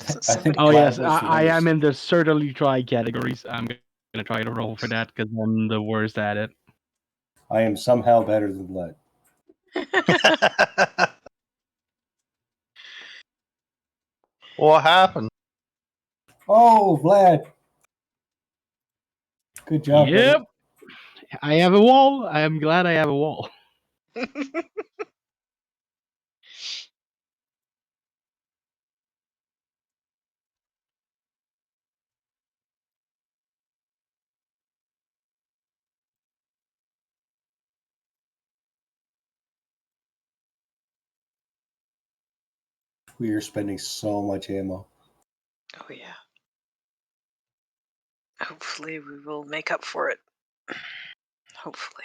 Speaker 1: I think
Speaker 5: Oh yes,
Speaker 1: Vlad was the
Speaker 5: I am
Speaker 1: worst.
Speaker 5: in the certainly try categories. I'm gonna try to roll for that because I'm the worst at it.
Speaker 1: I am somehow better than Vlad.
Speaker 4: What happened?
Speaker 1: Oh, Vlad. Good job, buddy.
Speaker 5: Yep, I have a wall. I am glad I have a wall.
Speaker 1: We are spending so much ammo.
Speaker 3: Oh yeah. Hopefully we will make up for it. Hopefully.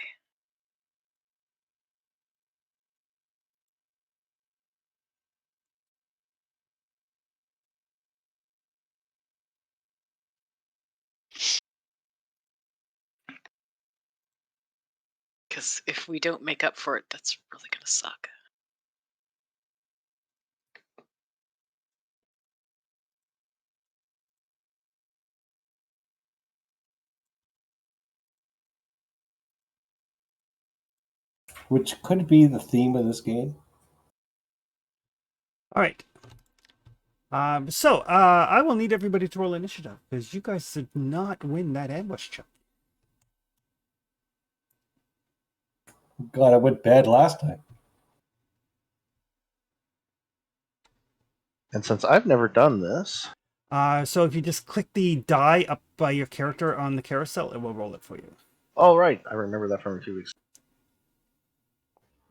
Speaker 3: Because if we don't make up for it, that's really going to suck.
Speaker 1: Which could be the theme of this game.
Speaker 2: All right. So I will need everybody to roll initiative because you guys did not win that ambush check.
Speaker 1: God, I went bad last time.
Speaker 4: And since I've never done this,
Speaker 2: So if you just click the die up by your character on the carousel, it will roll it for you.
Speaker 4: oh right, I remember that from a few weeks.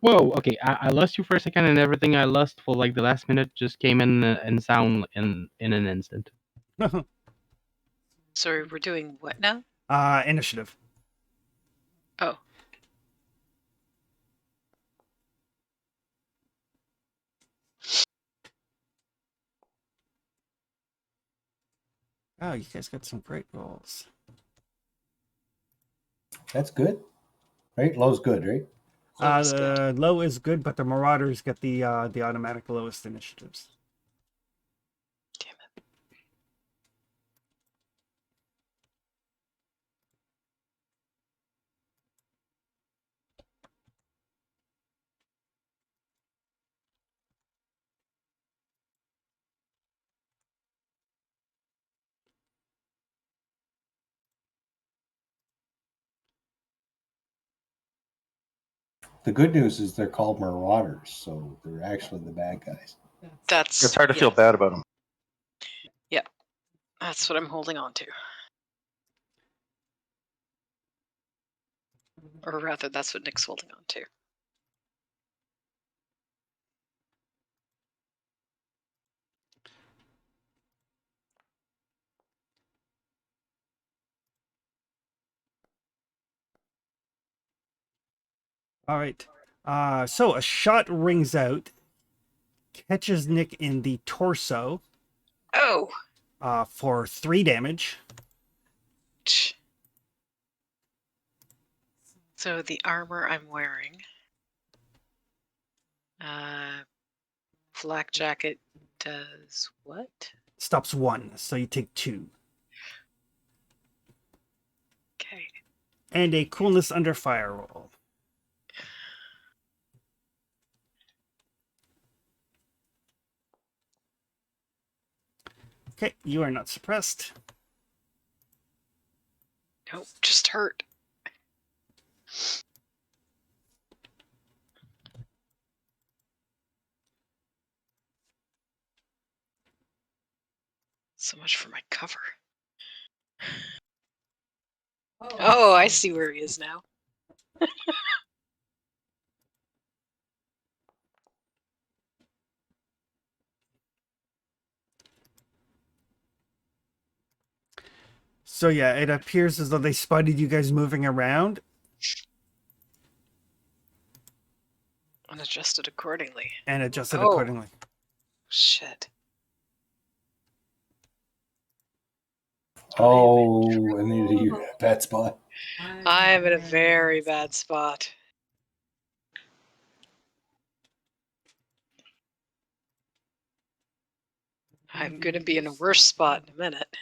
Speaker 5: Whoa, okay. I lost you for a second, and everything I lost for like the last minute just came in sound in an instant.
Speaker 3: So we're doing what now?
Speaker 2: Initiative.
Speaker 3: Oh.
Speaker 2: Oh, you guys got some great rolls.
Speaker 1: That's good. Right? Low's good, right?
Speaker 3: Low is good.
Speaker 2: The low is good, but the Marauders get the automatic lowest initiatives.
Speaker 3: Damn it.
Speaker 1: The good news is they're called Marauders, so they're actually the bad guys.
Speaker 3: That's
Speaker 4: It's hard to feel bad about them.
Speaker 3: That's what I'm holding on to. Or rather, that's what Nick's holding on to.
Speaker 2: All right. So a shot rings out, catches Nick in the torso
Speaker 3: Oh.
Speaker 2: for 3 damage.
Speaker 3: So the armor I'm wearing, flak jacket does what?
Speaker 2: Stops 1, so you take 2.
Speaker 3: Okay.
Speaker 2: And a coolness under fire roll. Okay, you are not suppressed.
Speaker 3: Nope, just hurt. So much for my cover. Oh, I see where he is now.
Speaker 2: So yeah, it appears as though they spotted you guys moving around.
Speaker 3: And adjusted accordingly.
Speaker 2: And adjusted
Speaker 3: Oh.
Speaker 2: accordingly.
Speaker 3: Shit.
Speaker 1: Oh, Anita, you're in a bad spot.
Speaker 3: I'm in a very bad spot. I'm going to be in a worse spot in a minute.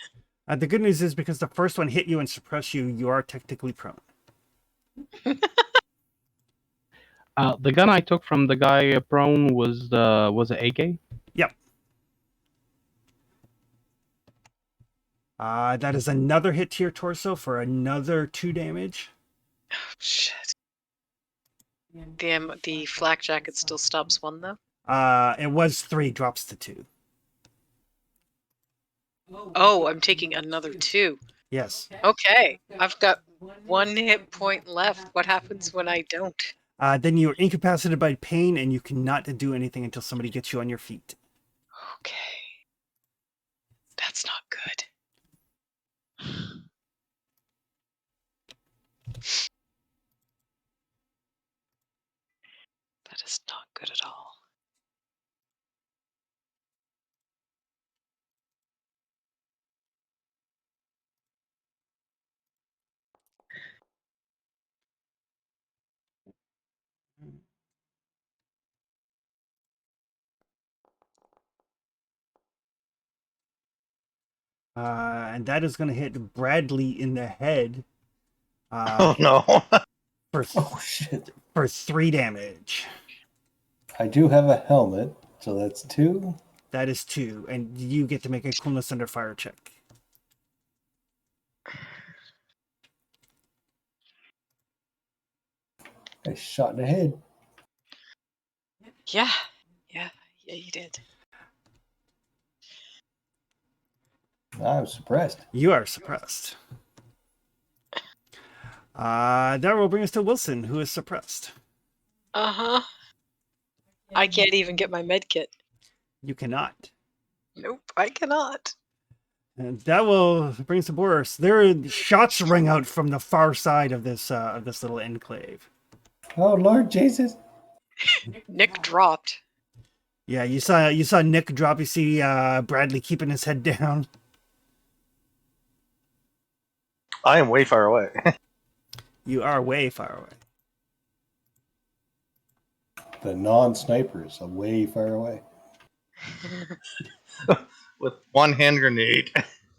Speaker 2: The good news is because the first one hit you and suppressed you, you are technically prone.
Speaker 5: The gun I took from the guy prone was an AK.
Speaker 2: Yep. That is another hit to your torso for another 2 damage.
Speaker 3: Oh, shit. The flak jacket still stops 1, though?
Speaker 2: It was 3, drops to 2.
Speaker 3: Oh, I'm taking another 2.
Speaker 2: Yes.
Speaker 3: Okay, I've got 1 hit point left. What happens when I don't?
Speaker 2: Then you're incapacitated by pain and you cannot do anything until somebody gets you on your feet.
Speaker 3: Okay. That's not good. That is not good at all.
Speaker 2: And that is going to hit Bradley in the head.
Speaker 4: Oh no.
Speaker 2: For
Speaker 1: Oh, shit.
Speaker 2: for 3 damage.
Speaker 1: I do have a helmet, so that's 2.
Speaker 2: That is 2, and you get to make a coolness under fire check.
Speaker 1: I shot in the head.
Speaker 3: Yeah, you did.
Speaker 1: I'm suppressed.
Speaker 2: You are suppressed. That will bring us to Wilson, who is suppressed.
Speaker 3: Uh-huh. I can't even get my med kit.
Speaker 2: You cannot.
Speaker 3: Nope, I cannot.
Speaker 2: And that will bring us to Boris. Shots ring out from the far side of this little enclave.
Speaker 1: Oh, Lord Jesus.
Speaker 3: Nick dropped.
Speaker 2: Yeah, you saw Nick drop. You see Bradley keeping his head down.
Speaker 4: I am way far away.
Speaker 2: You are way far away.
Speaker 1: The non-snipers are way far away.
Speaker 4: With one hand grenade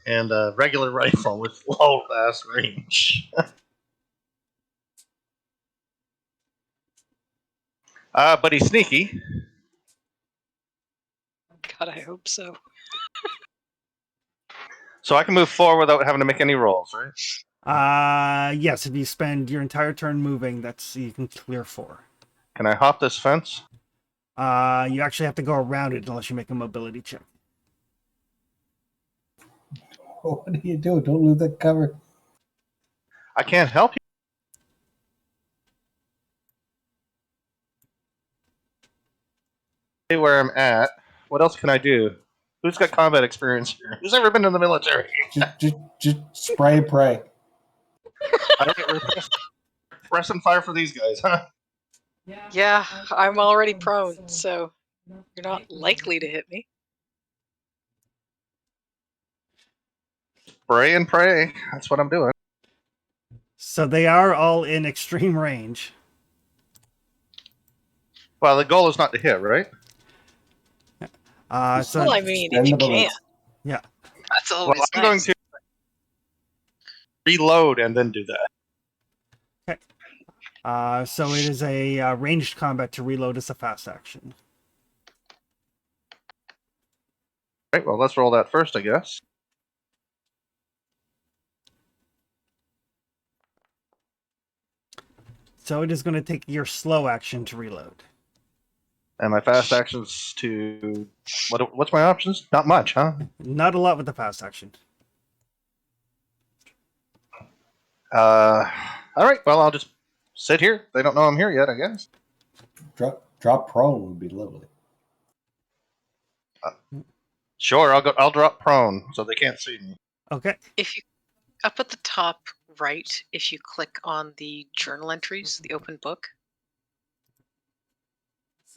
Speaker 4: and a regular rifle with low fast range. But he's sneaky.
Speaker 3: God, I hope so.
Speaker 4: So I can move forward without having to make any rolls, right?
Speaker 2: Yes, if you spend your entire turn moving, you can clear 4.
Speaker 4: Can I hop this fence?
Speaker 2: You actually have to go around it unless you make a mobility check.
Speaker 1: Oh, what do you do? Don't lose that cover.
Speaker 4: I can't help you. Where I'm at. What else can I do? Who's got combat experience here? Who's ever been in the military?
Speaker 1: Just spray and pray.
Speaker 4: Press and fire for these guys, huh?
Speaker 3: Yeah, I'm already prone, so you're not likely to hit me.
Speaker 4: Spray and pray. That's what I'm doing.
Speaker 2: So they are all in extreme range.
Speaker 4: Well, the goal is not to hit, right?
Speaker 2: So
Speaker 3: Well, I mean,
Speaker 1: Spend
Speaker 3: if you
Speaker 1: the
Speaker 3: can,
Speaker 1: bullets.
Speaker 2: yeah.
Speaker 3: that's
Speaker 4: Well,
Speaker 3: always
Speaker 4: I'm going
Speaker 3: nice.
Speaker 4: to reload and then do that.
Speaker 2: So it is a ranged combat to reload as a fast action.
Speaker 4: Right. Well, let's roll that first, I guess.
Speaker 2: So it is going to take your slow action to reload.
Speaker 4: And my fast actions to what's my options? Not much, huh?
Speaker 2: Not a lot with the fast action.
Speaker 4: All right. Well, I'll just sit here. They don't know I'm here yet, I guess.
Speaker 1: Drop prone would be lovely.
Speaker 4: Sure. I'll drop prone so they can't see me.
Speaker 2: Okay.
Speaker 3: If you up at the top right, if you click on the journal entries, the open book,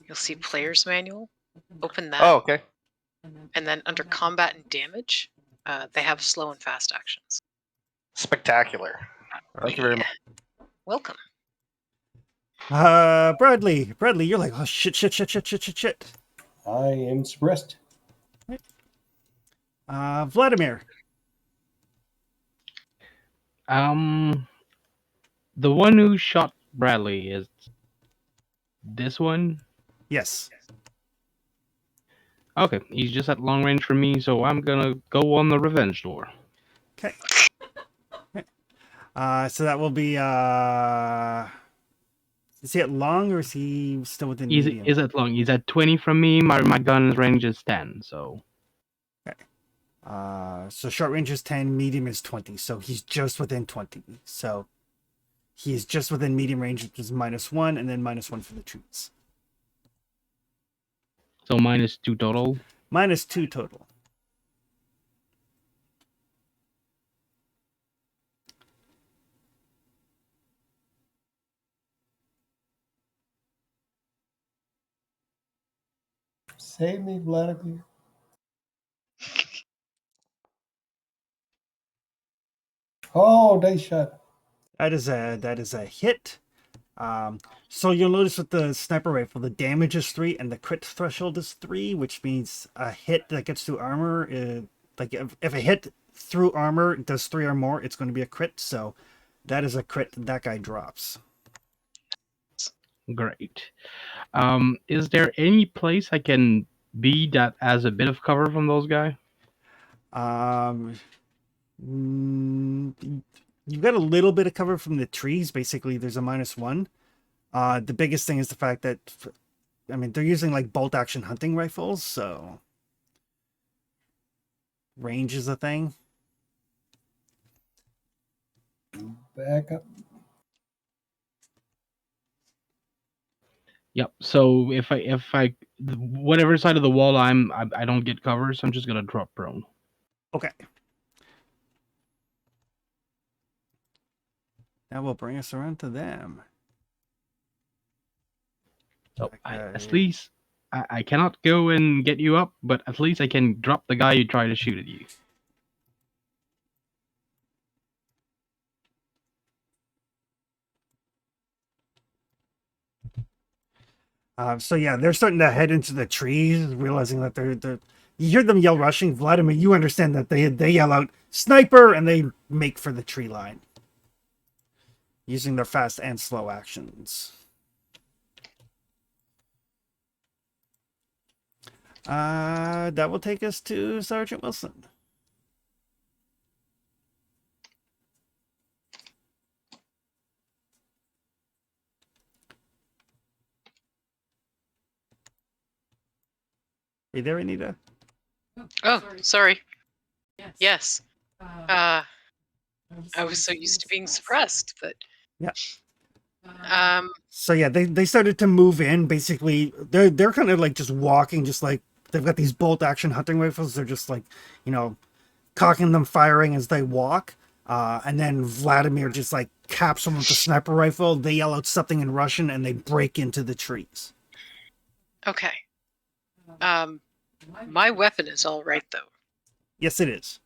Speaker 3: you'll see player's manual. Open that,
Speaker 4: Oh, okay.
Speaker 3: and then under combat and damage, they have slow and fast actions.
Speaker 4: Spectacular. Thank you very much.
Speaker 3: Welcome.
Speaker 2: Bradley, you're like, oh shit.
Speaker 1: I am suppressed.
Speaker 2: Vladimir.
Speaker 5: The one who shot Bradley is this one.
Speaker 2: Yes.
Speaker 5: Okay, he's just at long range from me, so I'm gonna go on the revenge door.
Speaker 2: Okay. So that will be is he at long or is he still within medium?
Speaker 5: He's at long. He's at 20 from me. My gun's range is 10, so.
Speaker 2: Okay. So short range is 10, medium is 20. So he's just within 20. So he is just within medium range, which is -1, and then -1 for the trees.
Speaker 5: So -2 total.
Speaker 2: -2 total.
Speaker 1: Save me, Vladimir. Oh, they shot.
Speaker 2: That is a hit. So you'll notice with the sniper rifle, the damage is 3 and the crit threshold is 3, which means a hit that gets through armor, like if a hit through armor does 3 or more, it's going to be a crit. So that is a crit that guy drops.
Speaker 5: Great. Is there any place I can be that has a bit of cover from those guys?
Speaker 2: You've got a little bit of cover from the trees. Basically, there's a -1. The biggest thing is the fact that, I mean, they're using like bolt action hunting rifles, so range is a thing.
Speaker 1: Back up.
Speaker 5: Yep. So if I whatever side of the wall I don't get cover, so I'm just gonna drop prone.
Speaker 2: Okay. That will bring us around to them.
Speaker 5: So at least I cannot go and get you up, but at least I can drop the guy who tried to shoot at you.
Speaker 2: So yeah, they're starting to head into the trees, realizing that they're you hear them yell rushing. Vladimir, you understand that they yell out sniper and they make for the tree line using their fast and slow actions. That will take us to Sergeant Wilson. Are you there, Anita?
Speaker 3: Oh, sorry. Yes. I was so used to being suppressed, but
Speaker 2: Yeah.
Speaker 3: So
Speaker 2: yeah, they started to move in. Basically, they're kind of like just walking, just like they've got these bolt action hunting rifles. They're just like, cocking them, firing as they walk. And then Vladimir just like caps him with the sniper rifle. They yell out something in Russian and they break into the trees.
Speaker 3: Okay. My weapon is all right though.
Speaker 2: Yes, it is.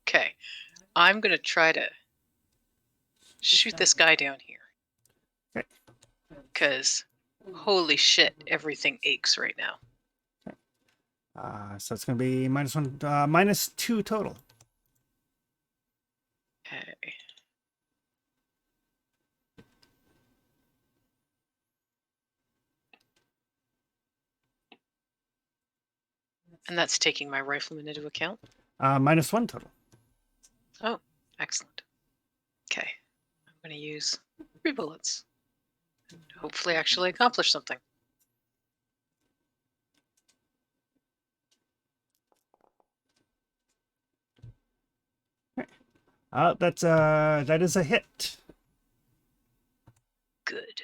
Speaker 3: Okay. I'm gonna try to shoot this guy down here.
Speaker 2: Okay.
Speaker 3: Because holy shit, everything aches right now.
Speaker 2: So it's going to be -1, -2 total.
Speaker 3: Okay. And that's taking my rifleman into account.
Speaker 2: -1 total.
Speaker 3: Oh, excellent. Okay. I'm going to use 3 bullets. And hopefully actually accomplish something.
Speaker 2: That is a hit.
Speaker 3: Good.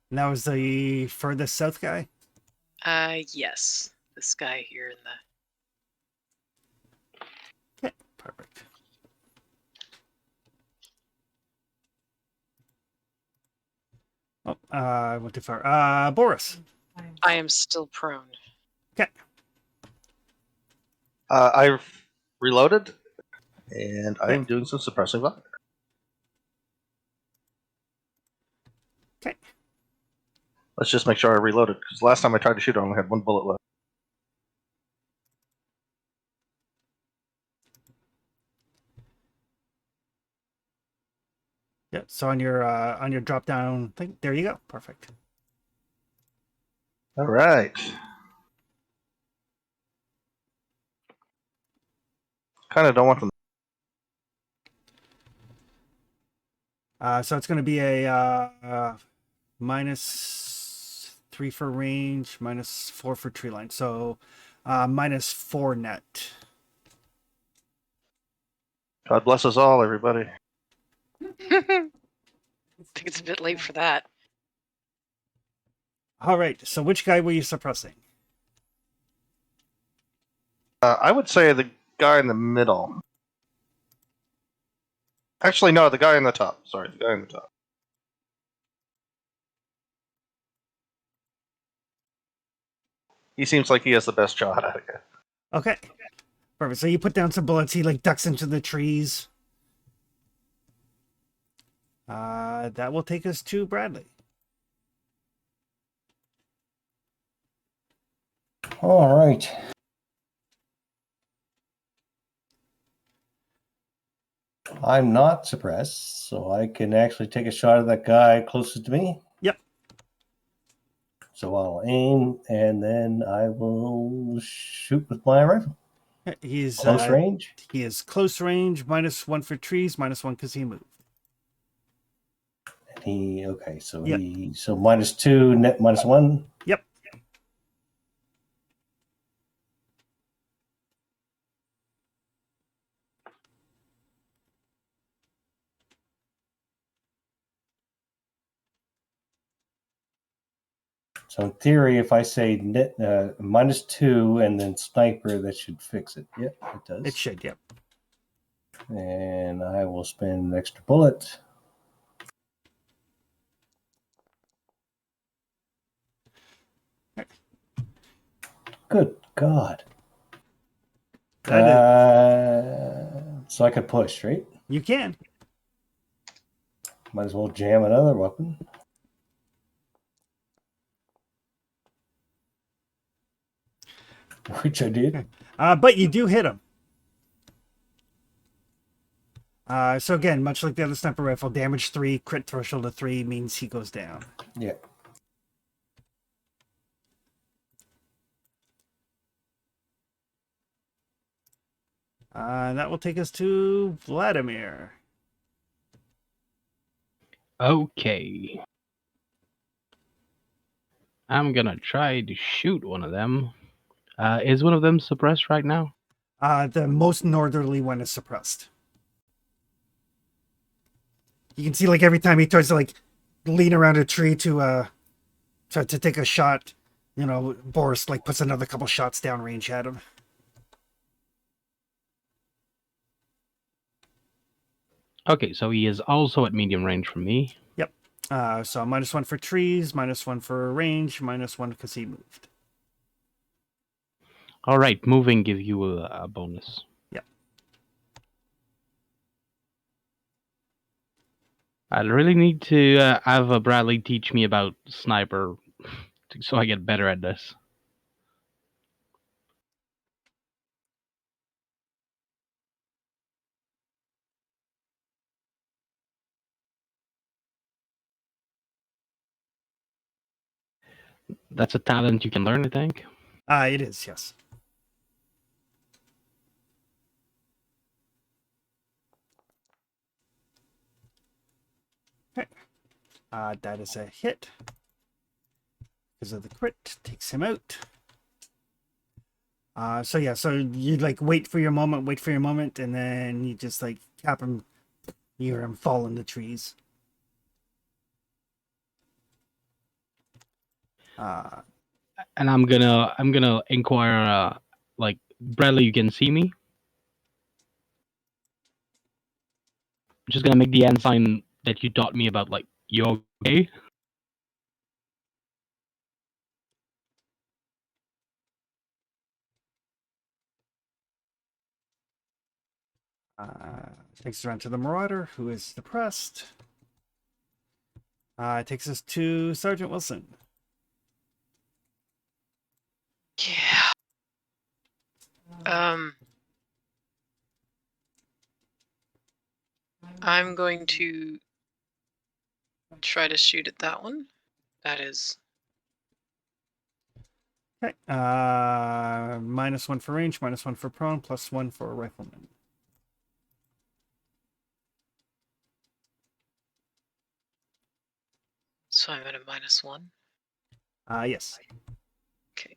Speaker 2: And that was the furthest south guy.
Speaker 3: Yes. This guy here in the...
Speaker 2: Okay, perfect. Oh, I went too far. Boris.
Speaker 3: I am still prone.
Speaker 2: Okay.
Speaker 4: I've reloaded, and I'm doing some suppressing fire.
Speaker 2: Okay.
Speaker 4: Let's just make sure I reloaded, because last time I tried to shoot, I only had 1 bullet left.
Speaker 2: Yeah. So on your drop down thing, there you go. Perfect.
Speaker 4: All right. Kind of don't want them.
Speaker 2: So it's going to be a -3 for range, -4 for tree line. So -4 net.
Speaker 4: God bless us all, everybody.
Speaker 3: I think it's a bit late for that.
Speaker 2: All right. So which guy were you suppressing?
Speaker 4: I would say the guy in the middle. Actually, no, the guy in the top. Sorry, the guy in the top. He seems like he has the best shot at it.
Speaker 2: Okay. Perfect. So you put down some bullets. He like ducks into the trees. That will take us to Bradley.
Speaker 1: All right. I'm not suppressed, so I can actually take a shot at that guy closest to me.
Speaker 2: Yep.
Speaker 1: So I'll aim, and then I will shoot with my rifle.
Speaker 2: He's
Speaker 1: Close range.
Speaker 2: He is close range, -1 for trees, -1 because he moved.
Speaker 1: And he okay, so
Speaker 2: Yep.
Speaker 1: so -2 net -1.
Speaker 2: Yep.
Speaker 1: So in theory, if I say net -2 and then sniper, that should fix it. Yep, it does.
Speaker 2: It should. Yep.
Speaker 1: And I will spend an extra bullet. Good God. So I could push, right?
Speaker 2: You can.
Speaker 1: Might as well jam another weapon. Which I did.
Speaker 2: But you do hit him. So again, much like the other sniper rifle, damage 3, crit threshold of 3 means he goes down.
Speaker 1: Yeah.
Speaker 2: That will take us to Vladimir.
Speaker 5: Okay. I'm gonna try to shoot one of them. Is one of them suppressed right now?
Speaker 2: The most northerly one is suppressed. You can see like every time he tries to like lean around a tree to take a shot, you know, Boris like puts another couple shots downrange at him.
Speaker 5: Okay, so he is also at medium range from me.
Speaker 2: Yep. So -1 for trees, -1 for range, -1 because he moved.
Speaker 5: All right, moving give you a bonus.
Speaker 2: Yep.
Speaker 5: I really need to have Bradley teach me about sniper, so I get better at this. That's a talent you can learn, I think.
Speaker 2: It is, yes. Okay. That is a hit. Because of the crit, takes him out. So you like wait for your moment, and then you just like cap him, you hear him fall in the trees.
Speaker 5: And I'm gonna inquire, like, Bradley, you can see me. Just gonna make the hand sign that you taught me about, like, you okay?
Speaker 2: Takes us around to the Marauder, who is depressed. Takes us to Sergeant Wilson.
Speaker 3: Yeah. I'm going to try to shoot at that one. That is
Speaker 2: Okay. -1 for range, -1 for prone, +1 for rifleman.
Speaker 3: so I'm at a -1.
Speaker 2: Yes.
Speaker 3: Okay.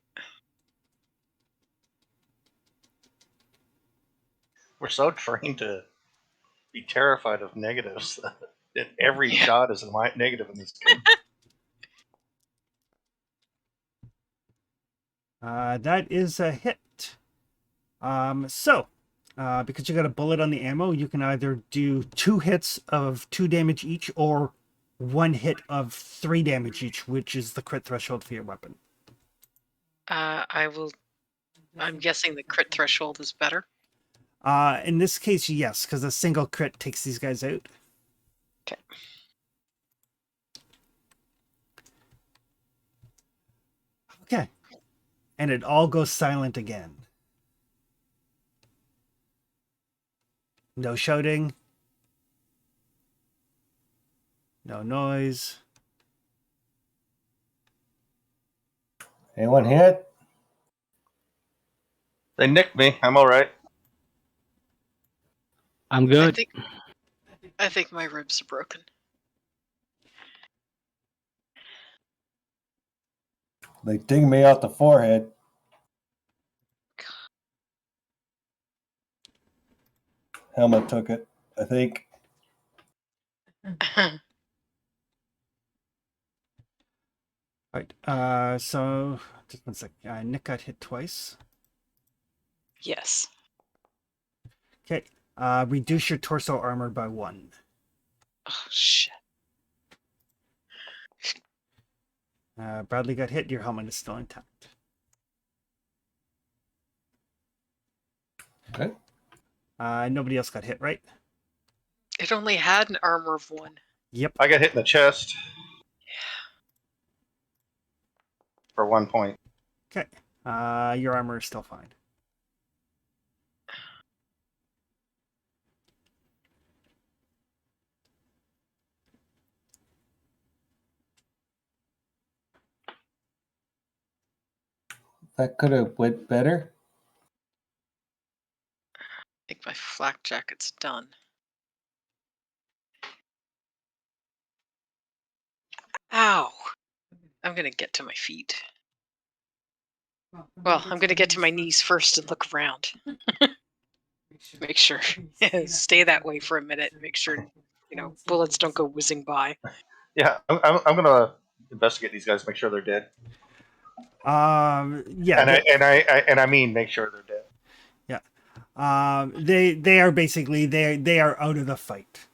Speaker 4: We're so trained to be terrified of negatives that every shot is a negative in this game.
Speaker 2: That is a hit. Because you got a bullet on the ammo, you can either do 2 hits of 2 damage each, or 1 hit of 3 damage each, which is the crit threshold for your weapon.
Speaker 3: I'm guessing the crit threshold is better.
Speaker 2: In this case, yes, because a single crit takes these guys out.
Speaker 3: Okay.
Speaker 2: Okay. And it all goes silent again. No shouting. No noise.
Speaker 1: Anyone hit?
Speaker 4: They nicked me. I'm all right.
Speaker 5: I'm good.
Speaker 3: I think my ribs are broken.
Speaker 1: They dinged me out the forehead. Helmet took it, I think.
Speaker 2: Right. So just 1 sec. Nick got hit twice.
Speaker 3: Yes.
Speaker 2: Okay. Reduce your torso armor by 1.
Speaker 3: Oh shit.
Speaker 2: Bradley got hit. Your helmet is still intact.
Speaker 1: Okay.
Speaker 2: Nobody else got hit, right?
Speaker 3: It only had an armor of 1.
Speaker 2: Yep.
Speaker 4: I got hit in the chest. For 1 point.
Speaker 2: Okay. Your armor is still fine.
Speaker 1: That could have went better.
Speaker 3: I think my flak jacket's done. Ow! I'm gonna get to my feet. Well, I'm gonna get to my knees first and look around. Make sure. Stay that way for a minute. Make sure, bullets don't go whizzing by.
Speaker 4: Yeah, I'm gonna investigate these guys, make sure they're dead.
Speaker 2: Yeah.
Speaker 4: And I mean make sure they're dead.
Speaker 2: Yeah. They are basically they are out of the fight.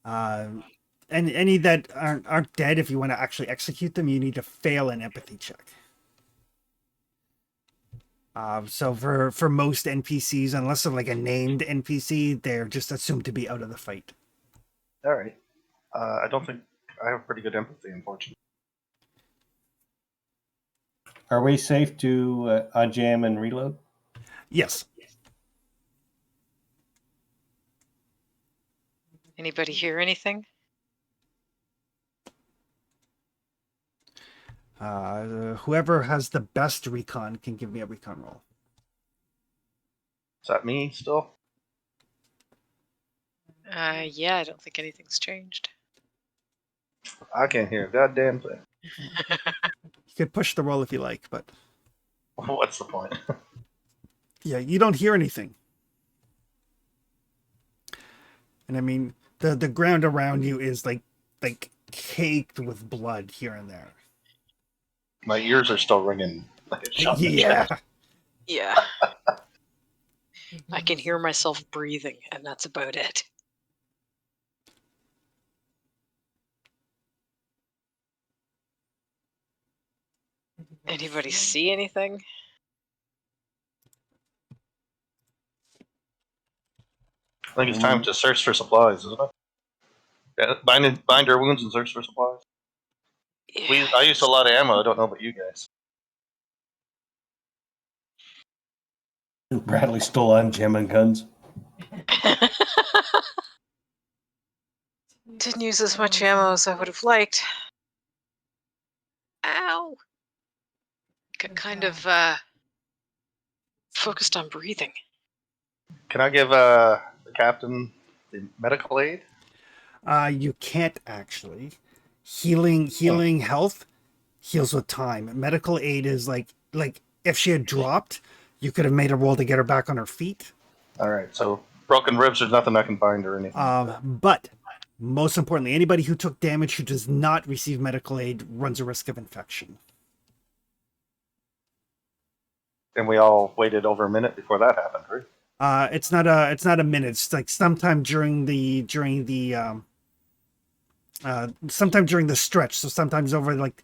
Speaker 2: And any that aren't dead, if you want to actually execute them, you need to fail an empathy check. So for most NPCs, unless they're like a named NPC, they're just assumed to be out of the fight.
Speaker 4: All right. I don't think I have pretty good empathy, unfortunately.
Speaker 1: Are we safe to unjam and reload?
Speaker 2: Yes.
Speaker 3: Anybody hear anything?
Speaker 2: Whoever has the best recon can give me a recon roll.
Speaker 4: Is that me still?
Speaker 3: Yeah, I don't think anything's changed.
Speaker 4: I can't hear a goddamn thing.
Speaker 2: You could push the roll if you like, but
Speaker 4: What's the point?
Speaker 2: yeah, you don't hear anything. And I mean, the ground around you is like caked with blood here and there.
Speaker 4: My ears are still ringing like a shot in the
Speaker 2: Yeah.
Speaker 4: chest.
Speaker 3: Yeah. I can hear myself breathing, and that's about it. Anybody see anything?
Speaker 4: I think it's time to search for supplies, isn't it? Yeah, bind our wounds and search for supplies.
Speaker 3: Yeah.
Speaker 4: I used a lot of ammo. I don't know about you guys.
Speaker 1: Bradley stole unjamming guns.
Speaker 3: Didn't use as much ammo as I would have liked. Ow! Got kind of focused on breathing.
Speaker 4: Can I give the captain the medical aid?
Speaker 2: You can't actually. Healing health heals with time. Medical aid is like if she had dropped, you could have made a roll to get her back on her feet.
Speaker 4: All right, so broken ribs, there's nothing I can bind or anything.
Speaker 2: But most importantly, anybody who took damage who does not receive medical aid runs a risk of infection.
Speaker 4: And we all waited over a minute before that happened, right?
Speaker 2: It's not a minute. It's like sometime during the stretch. So sometimes over like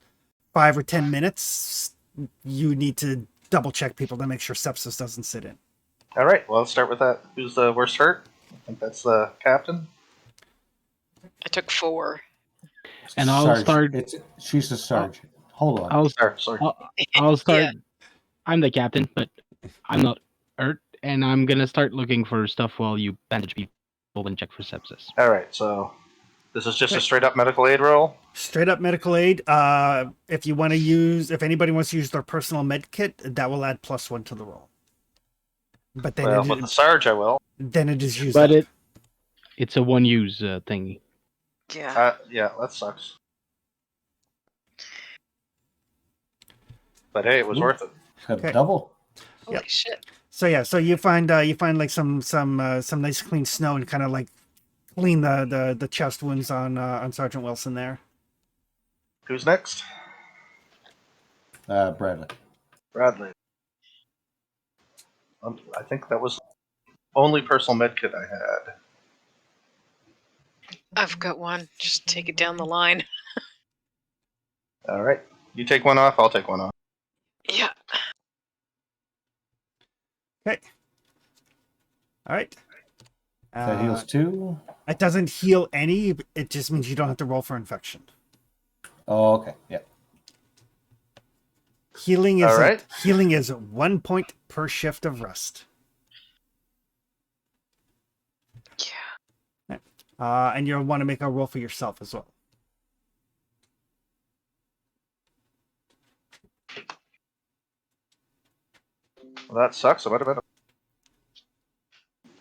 Speaker 2: 5 or 10 minutes, you need to double check people to make sure sepsis doesn't sit in.
Speaker 4: All right, well, let's start with that. Who's the worst hurt? I think that's the captain.
Speaker 3: I took 4.
Speaker 5: And I'll start.
Speaker 1: She's a sergeant. Hold on.
Speaker 4: Sorry.
Speaker 5: I'll start.
Speaker 3: Yeah.
Speaker 5: I'm the captain, but I'm not hurt, and I'm gonna start looking for stuff while you bandage people and check for sepsis.
Speaker 4: All right, so this is just a straight up medical aid roll.
Speaker 2: Straight up medical aid. If anybody wants to use their personal med kit, that will add +1 to the roll. But then
Speaker 4: With the Sarge, I will.
Speaker 2: Then it is used.
Speaker 5: But
Speaker 2: up.
Speaker 5: it's a one-use thingy.
Speaker 3: Yeah.
Speaker 4: Yeah, that sucks. But hey, it was worth it.
Speaker 1: Okay. Double.
Speaker 3: Holy shit.
Speaker 2: So yeah, so you find like some nice clean snow and kind of like clean the chest wounds on Sergeant Wilson there.
Speaker 4: Who's next?
Speaker 1: Bradley.
Speaker 4: Bradley. I think that was the only personal med kit I had.
Speaker 3: I've got one. Just take it down the line.
Speaker 4: All right. You take one off, I'll take one off.
Speaker 3: Yeah.
Speaker 2: Okay. All right.
Speaker 1: That heals 2.
Speaker 2: It doesn't heal any. It just means you don't have to roll for infection.
Speaker 1: Oh, okay. Yeah.
Speaker 2: Healing is
Speaker 4: All right.
Speaker 2: healing is 1 point per shift of rest.
Speaker 3: Yeah.
Speaker 2: And you'll want to make a roll for yourself as well.
Speaker 4: Well, that sucks. I might have been.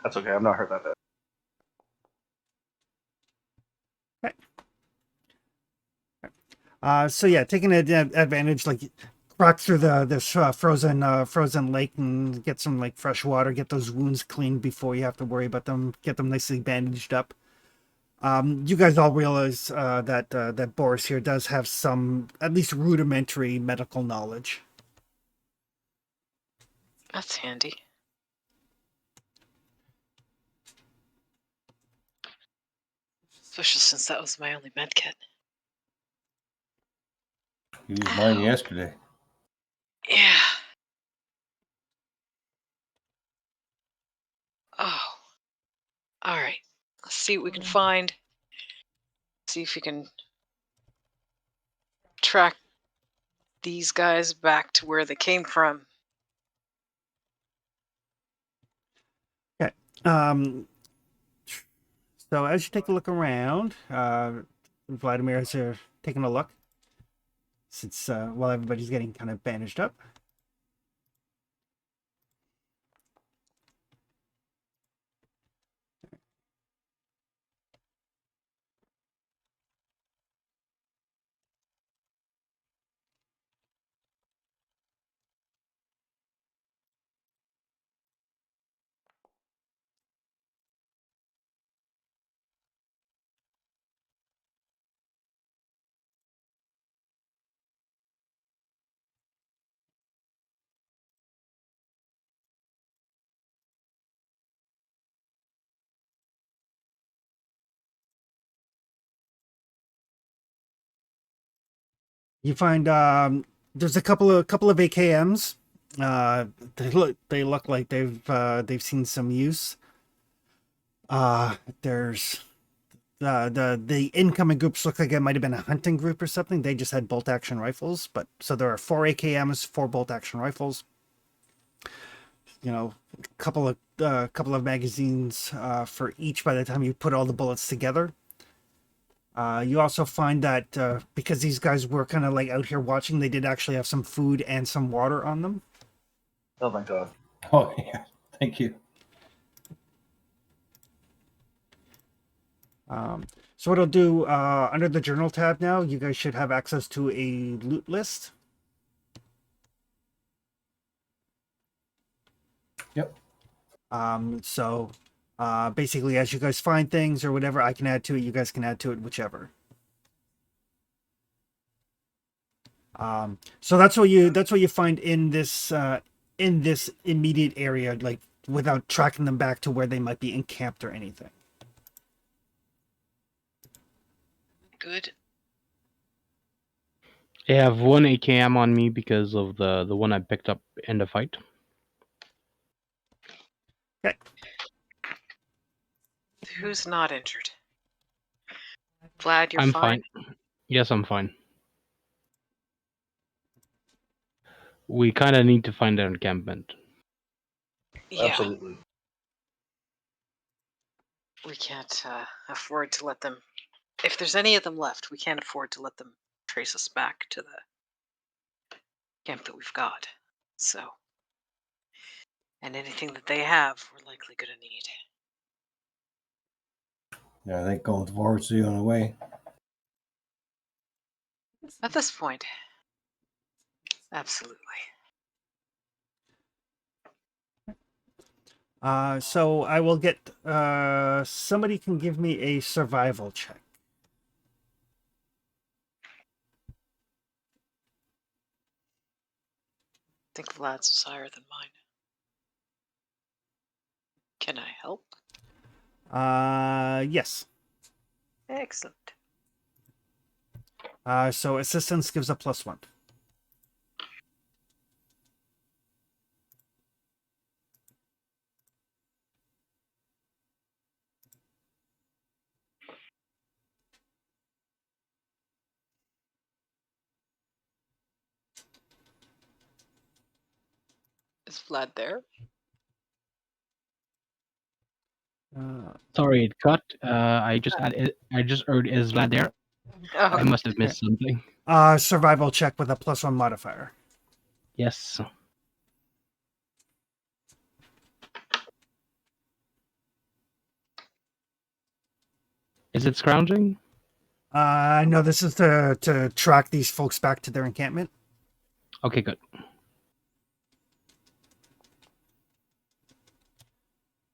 Speaker 4: That's okay. I'm not hurt that bad.
Speaker 2: So yeah, taking advantage, like crack through this frozen lake and get some like fresh water, get those wounds cleaned before you have to worry about them. Get them nicely bandaged up. You guys all realize that Boris here does have some at least rudimentary medical knowledge.
Speaker 3: That's handy. Especially since that was my only med kit.
Speaker 1: You used mine
Speaker 3: Ow.
Speaker 1: yesterday.
Speaker 3: Yeah. Oh. Alright. Let's see what we can find. See if we can track these guys back to where they came from.
Speaker 2: Okay. So as you take a look around, Vladimir, as you're taking a look, since while everybody's getting kind of bandaged up. You find there's a couple of AKMs. They look like they've seen some use. There's the incoming groups look like it might have been a hunting group or something. They just had bolt action rifles, but so there are 4 AKMs, 4 bolt action rifles. You know, a couple of magazines for each by the time you put all the bullets together. You also find that because these guys were kind of like out here watching, they did actually have some food and some water on them.
Speaker 4: Oh my god.
Speaker 1: Oh, yeah. Thank you.
Speaker 2: So what I'll do, under the journal tab now, you guys should have access to a loot list.
Speaker 1: Yep.
Speaker 2: So basically, as you guys find things or whatever, I can add to it. You guys can add to it, whichever. So that's what you find in this immediate area, like without tracking them back to where they might be encamped or anything.
Speaker 3: Good.
Speaker 5: I have 1 AKM on me because of the one I picked up in the fight.
Speaker 2: Okay.
Speaker 3: Who's not injured? Vlad, you're
Speaker 5: I'm
Speaker 3: fine?
Speaker 5: Yes, I'm fine. We kind of need to find their encampment.
Speaker 3: Yeah.
Speaker 4: Absolutely.
Speaker 3: We can't afford to let them... If there's any of them left, we can't afford to let them trace us back to the camp that we've got. So... And anything that they have, we're likely going to need.
Speaker 1: Yeah, I think going with Boris is the only way.
Speaker 3: At this point, absolutely.
Speaker 2: So I will get somebody can give me a survival check.
Speaker 3: I think Vlad's is higher than mine. Can I help?
Speaker 2: Yes.
Speaker 3: Excellent.
Speaker 2: So assistance gives a +1.
Speaker 3: Is Vlad there?
Speaker 5: Sorry, it cut. I just heard is Vlad there.
Speaker 3: Oh,
Speaker 5: I must have missed something.
Speaker 2: Survival check with a +1 modifier.
Speaker 5: Yes. Is it scrounging?
Speaker 2: No, this is to track these folks back to their encampment.
Speaker 5: Okay, good.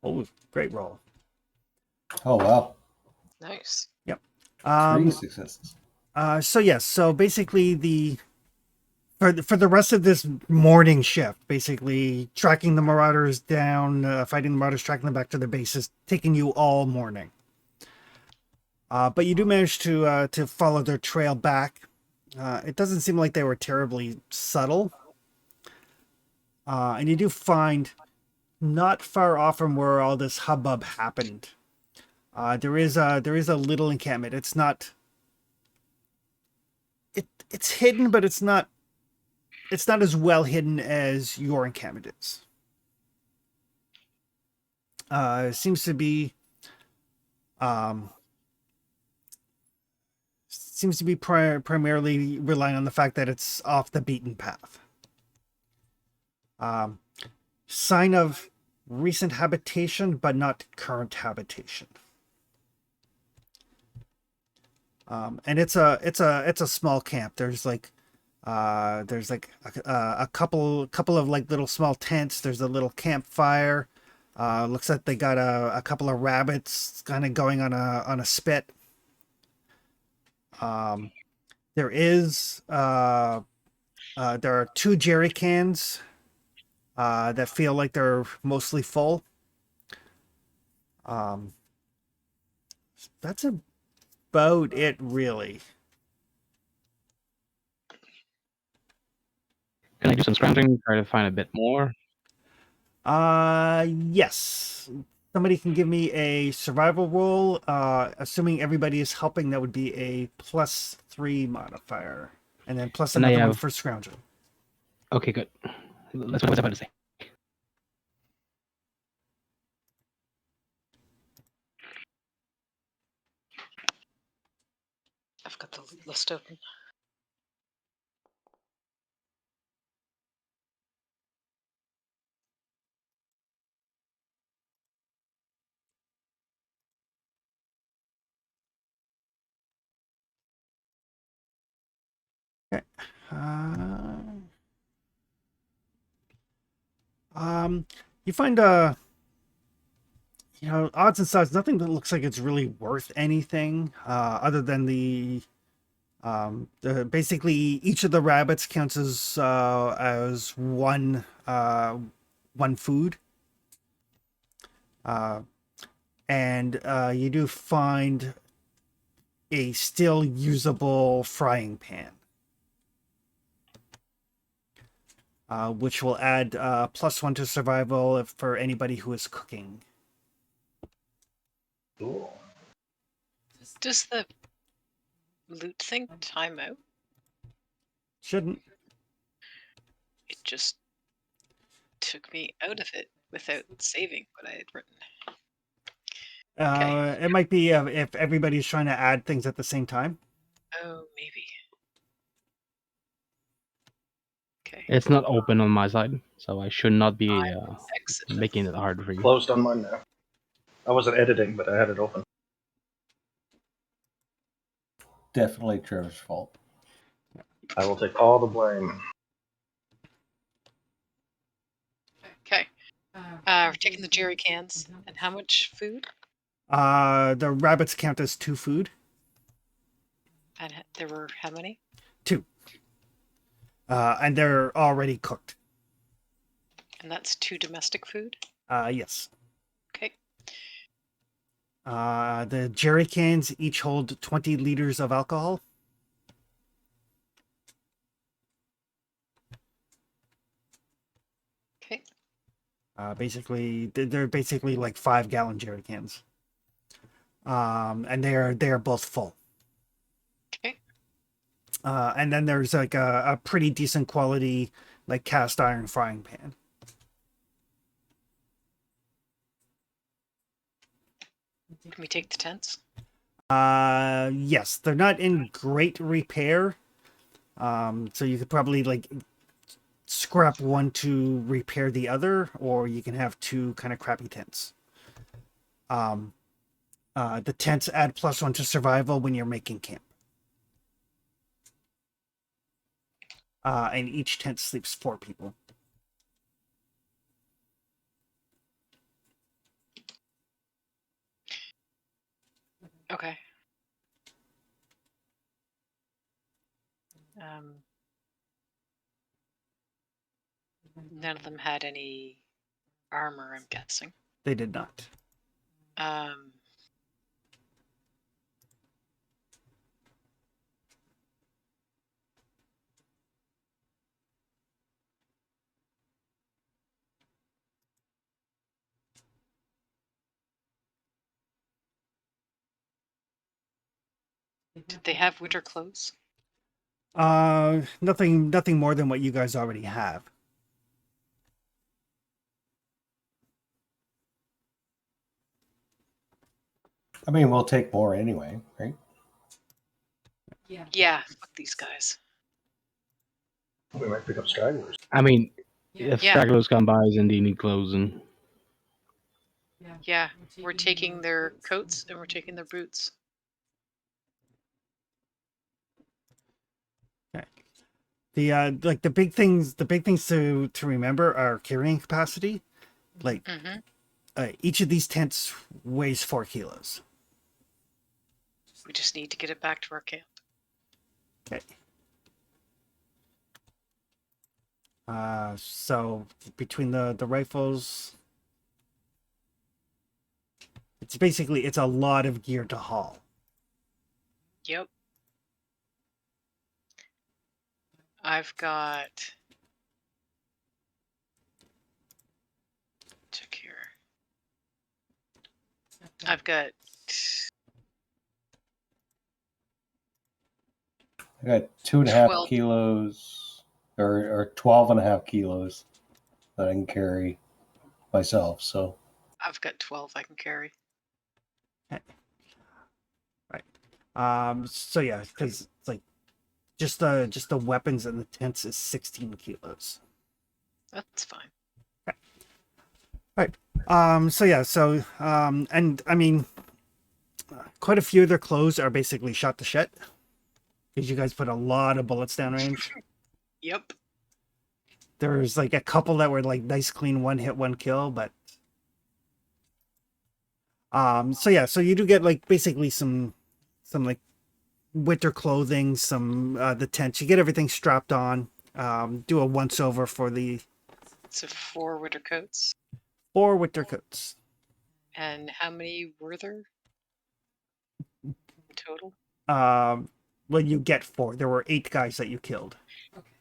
Speaker 2: Oh, great roll.
Speaker 1: Oh, wow.
Speaker 3: nice.
Speaker 2: Yep.
Speaker 1: 3 successes.
Speaker 2: So yes, so basically for the rest of this morning shift, basically tracking the Marauders down, fighting the Marauders, tracking them back to their bases, taking you all morning. But you do manage to follow their trail back. It doesn't seem like they were terribly subtle. And you do find, not far off from where all this hubbub happened, there is a little encampment. It's not. It's hidden, but it's not as well hidden as your encampment is. It seems to be primarily relying on the fact that it's off the beaten path. Sign of recent habitation, but not current habitation. And it's a small camp. There's like a couple of like little small tents. There's a little campfire. Looks like they got a couple of rabbits kind of going on a spit. There are 2 jerry cans that feel like they're mostly full. That's about it, really.
Speaker 5: Can I do some scrounging, try to find a bit more?
Speaker 2: Yes. Somebody can give me a survival roll. Assuming everybody is helping, that would be a +3 modifier. And then plus
Speaker 5: And I
Speaker 2: another one
Speaker 5: have-
Speaker 2: for scrounging.
Speaker 5: Okay, good. That's what I was about to say.
Speaker 3: I've got the list open.
Speaker 2: Okay. You find odds and sods, nothing that looks like it's really worth anything, other than the basically each of the rabbits counts as one food. And you do find a still usable frying pan, which will add +1 to survival for anybody who is cooking.
Speaker 4: Cool.
Speaker 3: Does the loot thing time out?
Speaker 2: Shouldn't.
Speaker 3: It just took me out of it without saving what I had written. Okay.
Speaker 2: It might be if everybody's trying to add things at the same time.
Speaker 3: Oh, maybe. Okay.
Speaker 5: It's not open on my side, so I should not be
Speaker 3: Exit.
Speaker 5: making it hard for you.
Speaker 4: Closed on mine now. I wasn't editing, but I had it open.
Speaker 1: Definitely Trevor's fault.
Speaker 4: I will take all the blame.
Speaker 3: Okay. We're taking the jerry cans. And how much food?
Speaker 2: The rabbits count as 2 food.
Speaker 3: And there were how many?
Speaker 2: 2. And they're already cooked.
Speaker 3: And that's 2 domestic food?
Speaker 2: Yes.
Speaker 3: Okay.
Speaker 2: The jerry cans each hold 20 liters of alcohol.
Speaker 3: Okay.
Speaker 2: Basically, they're basically like 5-gallon jerry cans. And they're both full.
Speaker 3: Okay.
Speaker 2: And then there's like a pretty decent quality like cast iron frying pan.
Speaker 3: Can we take the tents?
Speaker 2: Yes, they're not in great repair. So you could probably like scrap one to repair the other, or you can have 2 kind of crappy tents. The tents add +1 to survival when you're making camp. And each tent sleeps 4 people.
Speaker 3: Okay. None of them had any armor, I'm guessing.
Speaker 2: They did not.
Speaker 3: Did they have winter clothes?
Speaker 2: Nothing more than what you guys already have.
Speaker 1: I mean, we'll take more anyway, right?
Speaker 3: Yeah, fuck these guys.
Speaker 4: We might pick up stragglers.
Speaker 5: I mean, if
Speaker 3: Yeah.
Speaker 5: stragglers come by, then they need clothes, and
Speaker 3: Yeah, we're taking their coats and we're taking their boots.
Speaker 2: The big things to remember are carrying capacity. Like each of these tents weighs 4 kilos.
Speaker 3: We just need to get it back to our camp.
Speaker 2: Okay. So between the rifles, it's a lot of gear to haul.
Speaker 3: Yep. I've got... Check here. I've got...
Speaker 1: I got 2.5
Speaker 3: 12.
Speaker 1: kilos or 12.5 kilos that I can carry myself. So
Speaker 3: I've got 12 I can carry.
Speaker 2: So yeah, because it's like just the weapons and the tents is 16 kilos.
Speaker 3: That's fine.
Speaker 2: And I mean, quite a few of their clothes are basically shot to shit because you guys put a lot of bullets down range.
Speaker 3: Yep.
Speaker 2: There's like a couple that were like nice, clean, one hit, one kill, but so you do get like basically some like winter clothing, some the tents. You get everything strapped on. Do a once over for the
Speaker 3: So 4 winter coats.
Speaker 2: 4 winter coats.
Speaker 3: And how many were there in total?
Speaker 2: Well, you get 4. There were 8 guys that you killed.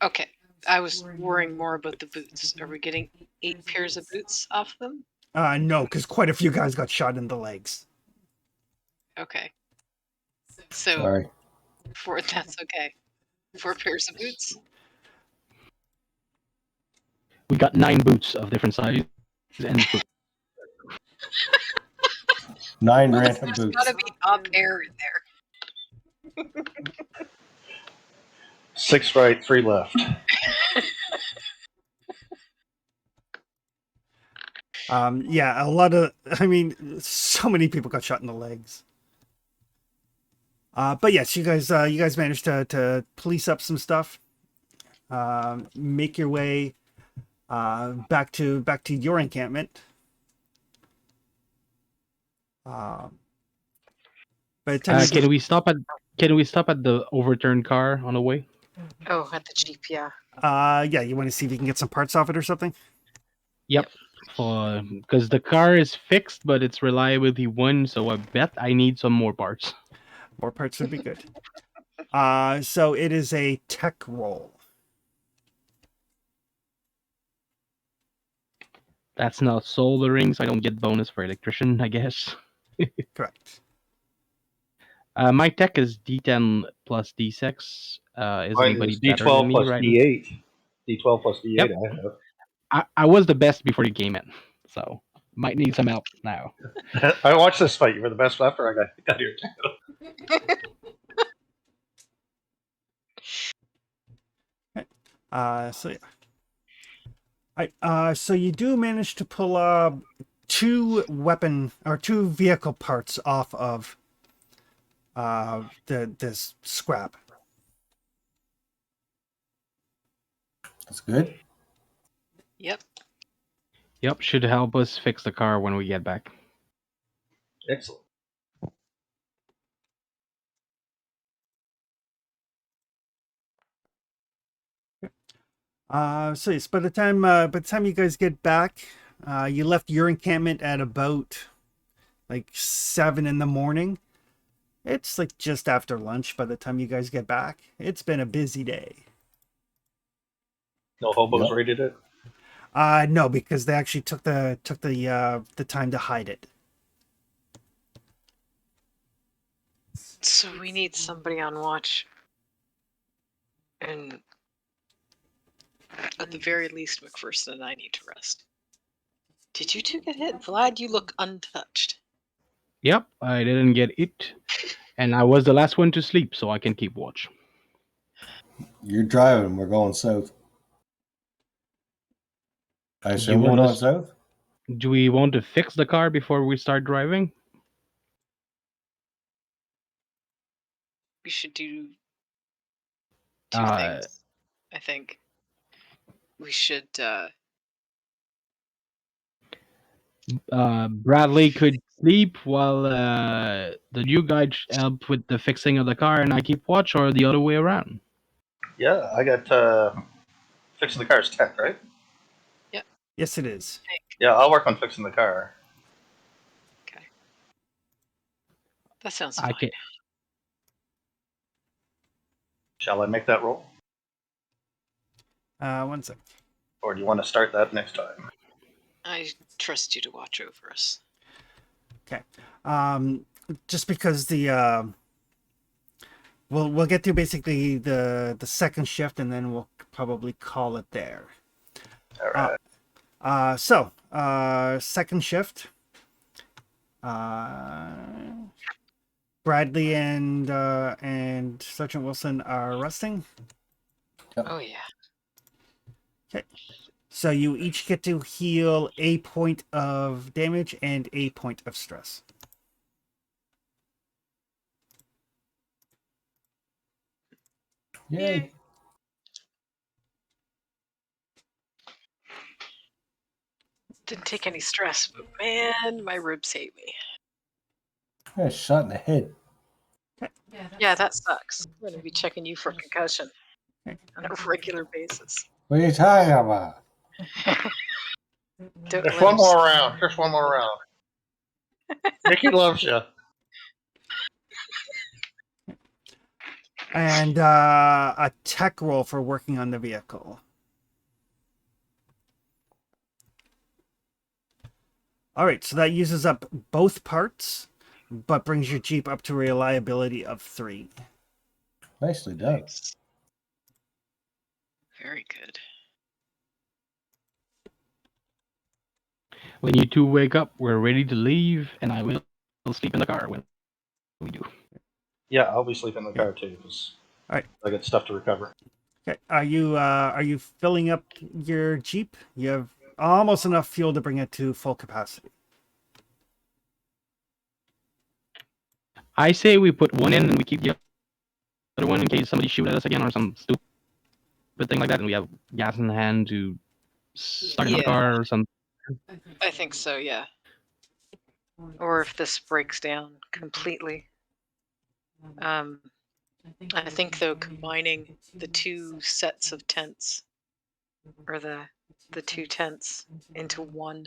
Speaker 3: Okay. I was worrying more about the boots. Are we getting 8 pairs of boots off them?
Speaker 2: No, because quite a few guys got shot in the legs.
Speaker 3: Okay. So
Speaker 1: sorry.
Speaker 3: 4, that's okay. 4 pairs of boots.
Speaker 5: we got 9 boots of different sizes and
Speaker 1: 9
Speaker 3: There's
Speaker 1: random
Speaker 3: gotta
Speaker 1: boots.
Speaker 3: be a pair in there.
Speaker 4: 6 right, 3 left.
Speaker 2: Yeah, a lot of, I mean, so many people got shot in the legs. But yes, you guys managed to police up some stuff. Make your way back to your encampment. By the time
Speaker 5: can we stop at the overturned car on the way?
Speaker 3: Oh, at the Jeep, yeah.
Speaker 2: yeah, you want to see if you can get some parts off it or something?
Speaker 5: Yep. Because the car is fixed, but it's reliability 1, so I bet I need some more parts.
Speaker 2: More parts would be good. So it is a tech roll.
Speaker 5: That's not soldering, so I don't get bonus for electrician, I guess.
Speaker 2: Correct.
Speaker 5: My tech is D10 plus D6. Is
Speaker 4: Mine
Speaker 5: anybody
Speaker 4: is
Speaker 5: better
Speaker 4: D12
Speaker 5: than me
Speaker 4: plus
Speaker 5: right
Speaker 4: D8. D12 plus D8
Speaker 5: Yep.
Speaker 4: I have.
Speaker 5: I was the best before you came in, so might need some help now.
Speaker 4: I watched this fight. You were the best after I got here.
Speaker 2: So yeah. Alright, so you do manage to pull 2 vehicle parts off of this scrap.
Speaker 1: That's good.
Speaker 3: Yep.
Speaker 5: Yep, should help us fix the car when we get back.
Speaker 4: Excellent.
Speaker 2: So yes, by the time you guys get back, you left your encampment at about like 7 in the morning. It's like just after lunch by the time you guys get back. It's been a busy day.
Speaker 4: No hobos
Speaker 1: Yep.
Speaker 4: raided it.
Speaker 2: No, because they actually took the time to hide it.
Speaker 3: So we need somebody on watch. And at the very least, McPherson and I need to rest. Did you two get hit? Vlad, you look untouched.
Speaker 5: Yep, I didn't get it, and I was the last one to sleep, so I can keep watch.
Speaker 1: You're driving. We're going south. I assume we're
Speaker 5: want
Speaker 1: going
Speaker 5: us-
Speaker 1: south?
Speaker 5: Do we want to fix the car before we start driving?
Speaker 3: We should do two
Speaker 5: Uh,
Speaker 3: things. I think we should.
Speaker 5: Bradley could sleep while the new guy help with the fixing of the car, and I keep watch, or the other way around.
Speaker 4: Yeah, I got fixing the car's tech, right?
Speaker 2: Yes, it is.
Speaker 4: Yeah, I'll work on fixing the car.
Speaker 3: Okay. That sounds
Speaker 5: I
Speaker 3: fine.
Speaker 5: can.
Speaker 4: Shall I make that roll?
Speaker 2: 1 sec.
Speaker 4: Or do you want to start that next time?
Speaker 3: I trust you to watch over us.
Speaker 2: Just because we'll get through basically the second shift, and then we'll probably call it there.
Speaker 4: All right.
Speaker 2: Second shift. Bradley and Sergeant Wilson are resting.
Speaker 3: Oh yeah.
Speaker 2: So you each get to heal a point of damage and a point of stress.
Speaker 1: Yay.
Speaker 3: Didn't take any stress, but man, my ribs hate me.
Speaker 1: Yeah, shot in the head.
Speaker 3: Yeah, that sucks. I'm gonna be checking you for concussion on a regular basis.
Speaker 1: What are you talking about?
Speaker 3: Don't
Speaker 4: Just
Speaker 3: let
Speaker 4: one
Speaker 3: him
Speaker 4: more round. Just one more round. Mickey loves you.
Speaker 2: And a tech roll for working on the vehicle. All right, so that uses up both parts, but brings your Jeep up to a reliability of 3.
Speaker 1: Nicely done.
Speaker 3: Nice. Very good.
Speaker 5: When you two wake up, we're ready to leave, and I will sleep in the car when we do.
Speaker 4: Yeah, I'll be sleeping in the car too, because
Speaker 2: Alright.
Speaker 4: I got stuff to recover.
Speaker 2: Okay, are you filling up your Jeep? You have almost enough fuel to bring it to full capacity.
Speaker 5: I say we put one in and we keep the other one in case somebody shoot at us again or some stupid thing like that, and we have gas in hand to start another
Speaker 3: Yeah.
Speaker 5: car or something.
Speaker 3: I think so, yeah. Or if this breaks down completely. I think though combining the two sets of tents, or the two tents into one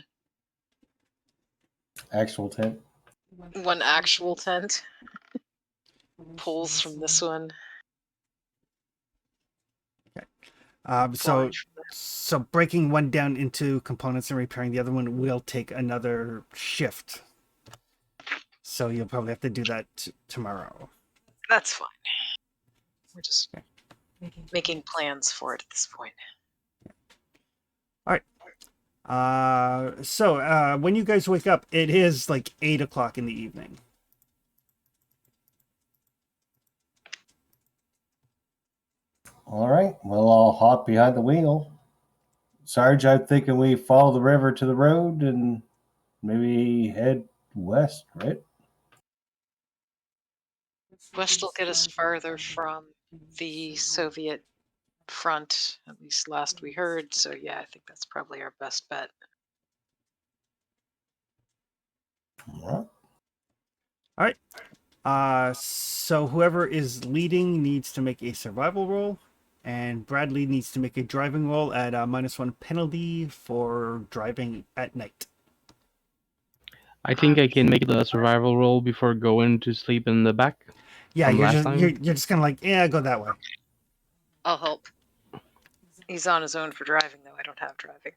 Speaker 1: Actual tent.
Speaker 3: actual tent, pulls from this one.
Speaker 2: So breaking one down into components and repairing the other one will take another shift. So you'll probably have to do that tomorrow.
Speaker 3: That's fine. We're just making plans for it at this point.
Speaker 2: When you guys wake up, it is like 8 o'clock in the evening.
Speaker 1: All right. Well, I'll hop behind the wheel. Sarge, I'm thinking we follow the river to the road and maybe head west, right?
Speaker 3: West will get us farther from the Soviet front, at least last we heard. So yeah, I think that's probably our best bet.
Speaker 1: All
Speaker 2: All right. So whoever is leading needs to make a survival roll, and Bradley needs to make a driving roll at a -1 penalty for driving at night.
Speaker 5: I think I can make the survival roll before going to sleep in the back.
Speaker 2: Yeah,
Speaker 5: From
Speaker 2: you're
Speaker 5: last
Speaker 2: just
Speaker 5: time?
Speaker 2: you're just kind of like, yeah, go that way.
Speaker 3: I'll help. He's on his own for driving, though. I don't have driving.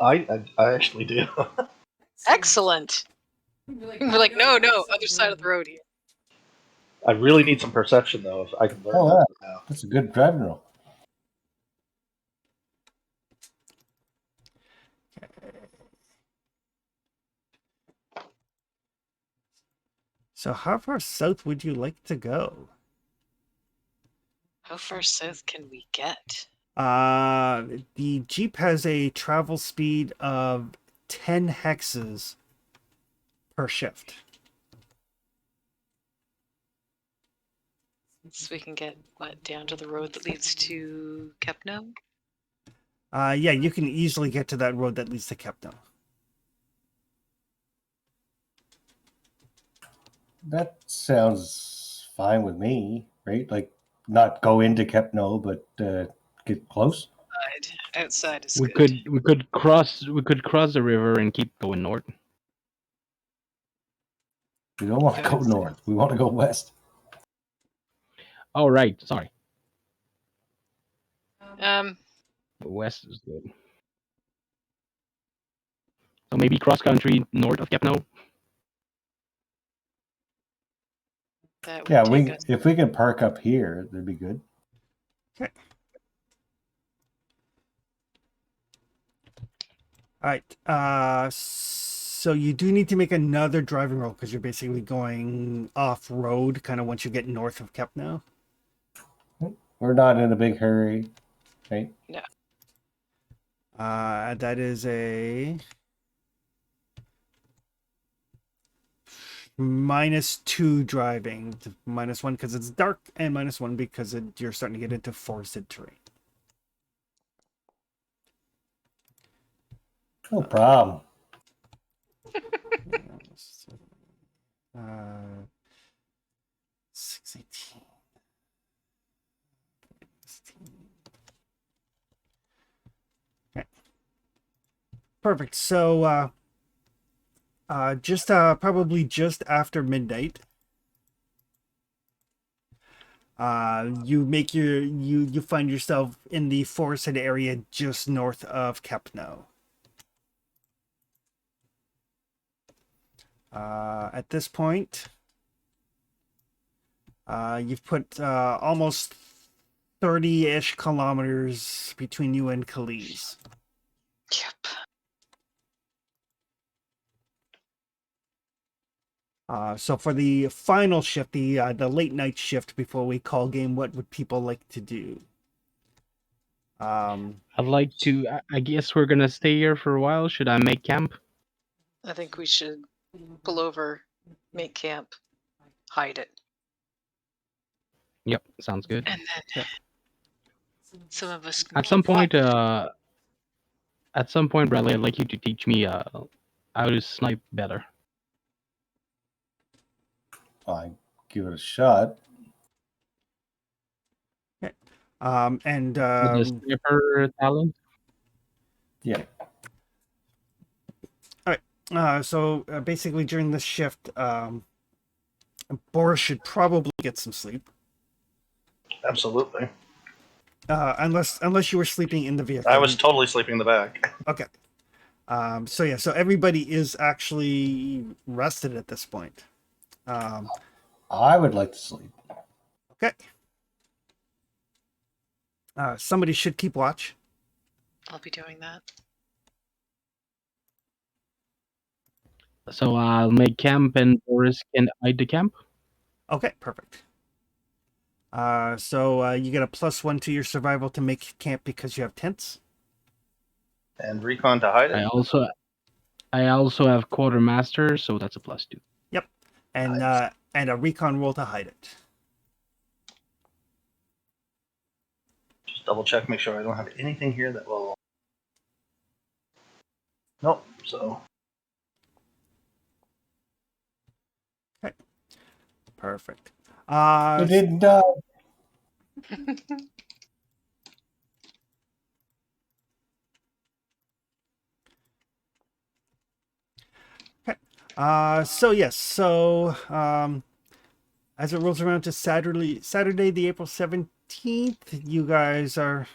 Speaker 4: I actually do.
Speaker 3: Excellent. We're like, no, other side of the road here.
Speaker 4: I really need some perception though. If I can learn
Speaker 1: Oh,
Speaker 4: that
Speaker 1: yeah.
Speaker 4: now.
Speaker 1: That's a good driving roll.
Speaker 2: So how far south would you like to go?
Speaker 3: How far south can we get?
Speaker 2: The Jeep has a travel speed of 10 hexes per shift.
Speaker 3: So we can get down to the road that leads to Kepno?
Speaker 2: Yeah, you can easily get to that road that leads to Kepno.
Speaker 1: That sounds fine with me, right? Like, not go into Kepno, but get close.
Speaker 3: Outside is
Speaker 5: We
Speaker 3: good.
Speaker 5: could cross the river and keep going north.
Speaker 1: We don't want to go north. We want to go west.
Speaker 5: Oh right, sorry. West is good. So maybe cross country north of Kepno.
Speaker 3: That would
Speaker 1: Yeah,
Speaker 3: take us.
Speaker 1: if we can park up here, that'd be good.
Speaker 2: Okay. All right. So you do need to make another driving roll because you're basically going off road, kind of once you get north of Kepno.
Speaker 1: We're not in a big hurry, right?
Speaker 3: No.
Speaker 2: That is a -2 driving, -1 because it's dark, and -1 because you're starting to get into forested terrain.
Speaker 1: No problem.
Speaker 2: 618. Okay. Perfect. So probably just after midnight, you find yourself in the forested area just north of Kepno. At this point, you've put almost 30-ish kilometers between you and Calise.
Speaker 3: Yep.
Speaker 2: So for the final shift, the late night shift before we call game, what would people like to do?
Speaker 5: I'd like to. I guess we're gonna stay here for a while. Should I make camp?
Speaker 3: I think we should pull over, make camp, hide it.
Speaker 5: Yep, sounds good.
Speaker 3: And then some of us can
Speaker 5: At some
Speaker 3: keep watch.
Speaker 5: point, Bradley, I'd like you to teach me how to snipe better.
Speaker 1: I give it a shot.
Speaker 2: Okay.
Speaker 5: With the sniper talent.
Speaker 1: Yeah.
Speaker 2: All right. So basically, during this shift, Boris should probably get some sleep.
Speaker 4: Absolutely.
Speaker 2: Unless you were sleeping in the vehicle.
Speaker 4: I was totally sleeping in the back.
Speaker 2: Okay. So everybody is actually rested at this point.
Speaker 1: I would like to sleep.
Speaker 2: Okay. Somebody should keep watch.
Speaker 3: I'll be doing that.
Speaker 5: So I'll make camp, and Boris can hide the camp.
Speaker 2: Okay, perfect. So you get a +1 to your survival to make camp because you have tents.
Speaker 4: And recon to hide it.
Speaker 5: I also have quartermaster, so that's a +2.
Speaker 2: Yep, and
Speaker 4: Nice.
Speaker 2: and a recon roll to hide it.
Speaker 4: Just double check, make sure I don't have anything here that will. Nope. So.
Speaker 2: Okay, perfect.
Speaker 1: You didn't die.
Speaker 2: So yes, so as it rolls around to Saturday the April 17th, you guys are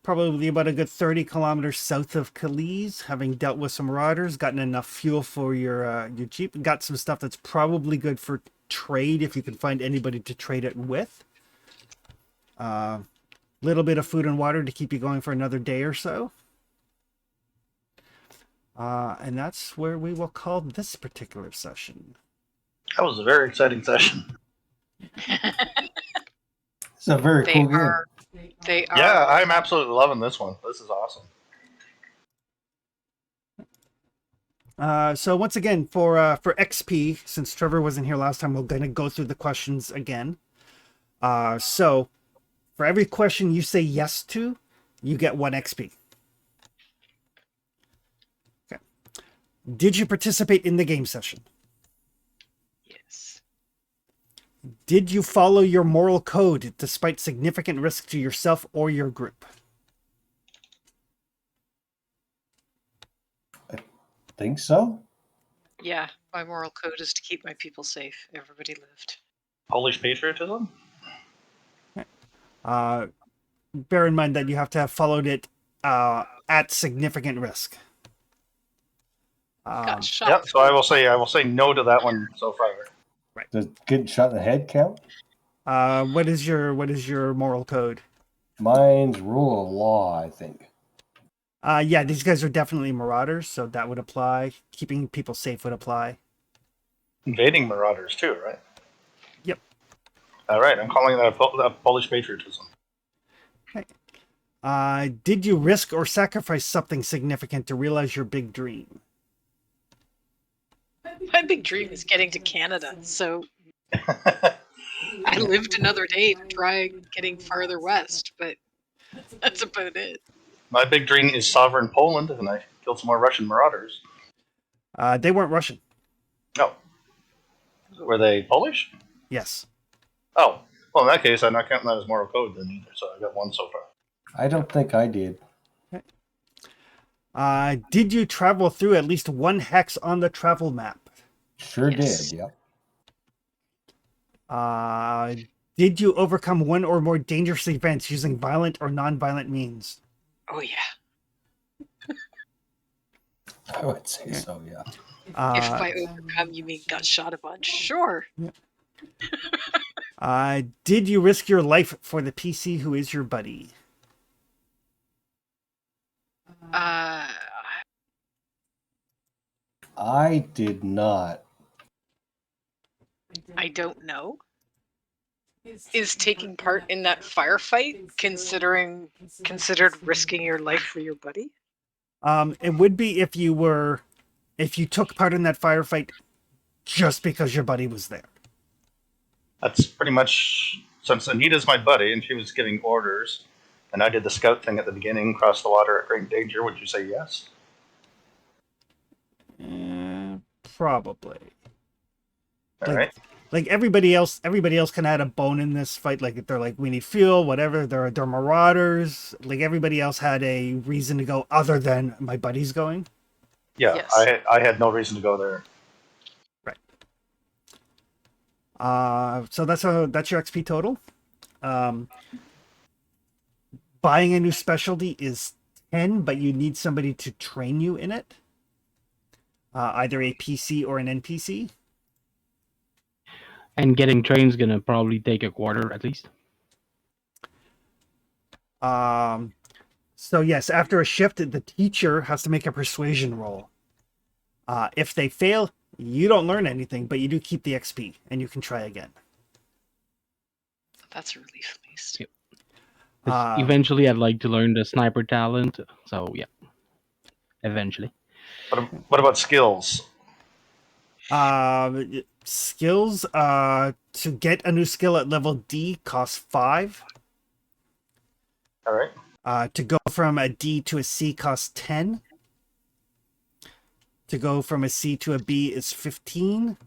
Speaker 2: probably about a good 30 kilometers south of Calais, having dealt with some marauders, gotten enough fuel for your Jeep, got some stuff that's probably good for trade if you can find anybody to trade it with. Little bit of food and water to keep you going for another day or so. And that's where we will call this particular session.
Speaker 4: That was a very exciting session.
Speaker 1: It's a very
Speaker 3: They
Speaker 1: cool game.
Speaker 3: are. They are.
Speaker 4: Yeah, I'm absolutely loving this one. This is awesome.
Speaker 2: So once again, for XP, since Trevor wasn't here last time, we're going to go through the questions again. So for every question you say yes to, you get 1 XP. Okay. Did you participate in the game session?
Speaker 3: Yes.
Speaker 2: Did you follow your moral code despite significant risk to yourself or your group?
Speaker 1: Think so?
Speaker 3: Yeah, my moral code is to keep my people safe. Everybody lived.
Speaker 4: Polish patriotism?
Speaker 2: Bear in mind that you have to have followed it at significant risk.
Speaker 3: Got shot.
Speaker 4: Yep, so I will say no to that one so far.
Speaker 1: Does getting shot in the head count?
Speaker 2: What is your moral code?
Speaker 1: Mine's rule of law, I think.
Speaker 2: Yeah, these guys are definitely marauders, so that would apply. Keeping people safe would apply.
Speaker 4: Invading marauders too, right?
Speaker 2: Yep.
Speaker 4: All right, I'm calling that Polish patriotism.
Speaker 2: Okay. Did you risk or sacrifice something significant to realize your big dream?
Speaker 3: My big dream is getting to Canada, so I lived another day to try getting farther west, but that's about it.
Speaker 4: My big dream is sovereign Poland, and I killed some more Russian marauders.
Speaker 2: They weren't Russian.
Speaker 4: No. Were they Polish?
Speaker 2: Yes.
Speaker 4: Oh. Well, in that case, I'm not counting that as moral code then either, so I got 1 so far.
Speaker 1: I don't think I did.
Speaker 2: Did you travel through at least 1 hex on the travel map?
Speaker 1: Sure
Speaker 3: Yes.
Speaker 1: did,
Speaker 2: Uh,
Speaker 1: yeah.
Speaker 2: did you overcome 1 or more dangerous events using violent or non-violent means?
Speaker 3: Oh yeah.
Speaker 1: I would say so, yeah.
Speaker 3: If by overcome you mean got shot a bunch, sure.
Speaker 2: Did you risk your life for the PC who is your buddy?
Speaker 3: Uh,
Speaker 1: I did not.
Speaker 3: I don't know. Is taking part in that firefight considered risking your life for your buddy?
Speaker 2: It would be if you took part in that firefight just because your buddy was there.
Speaker 4: That's pretty much, since Anita's my buddy and she was giving orders, and I did the scout thing at the beginning, cross the water at great danger, would you say yes?
Speaker 2: Probably.
Speaker 4: All right.
Speaker 2: Like everybody else kind of had a bone in this fight. Like they're like, we need fuel, whatever. They're marauders. Like everybody else had a reason to go other than my buddy's going.
Speaker 4: Yeah,
Speaker 3: Yes.
Speaker 4: I had no reason to go there.
Speaker 2: So that's your XP total. Buying a new specialty is 10, but you need somebody to train you in it. Either a PC or an NPC.
Speaker 5: And getting train's gonna probably take a quarter at least.
Speaker 2: So yes, after a shift, the teacher has to make a persuasion roll. If they fail, you don't learn anything, but you do keep the XP, and you can try again.
Speaker 3: That's a relief at least.
Speaker 5: Yep. 'Cause eventually, I'd like to learn the sniper talent. So yeah, eventually.
Speaker 4: What about skills?
Speaker 2: Skills, to get a new skill at level D costs 5.
Speaker 4: All right.
Speaker 2: To go from a D to a C costs 10. To go from a C to a B is 15.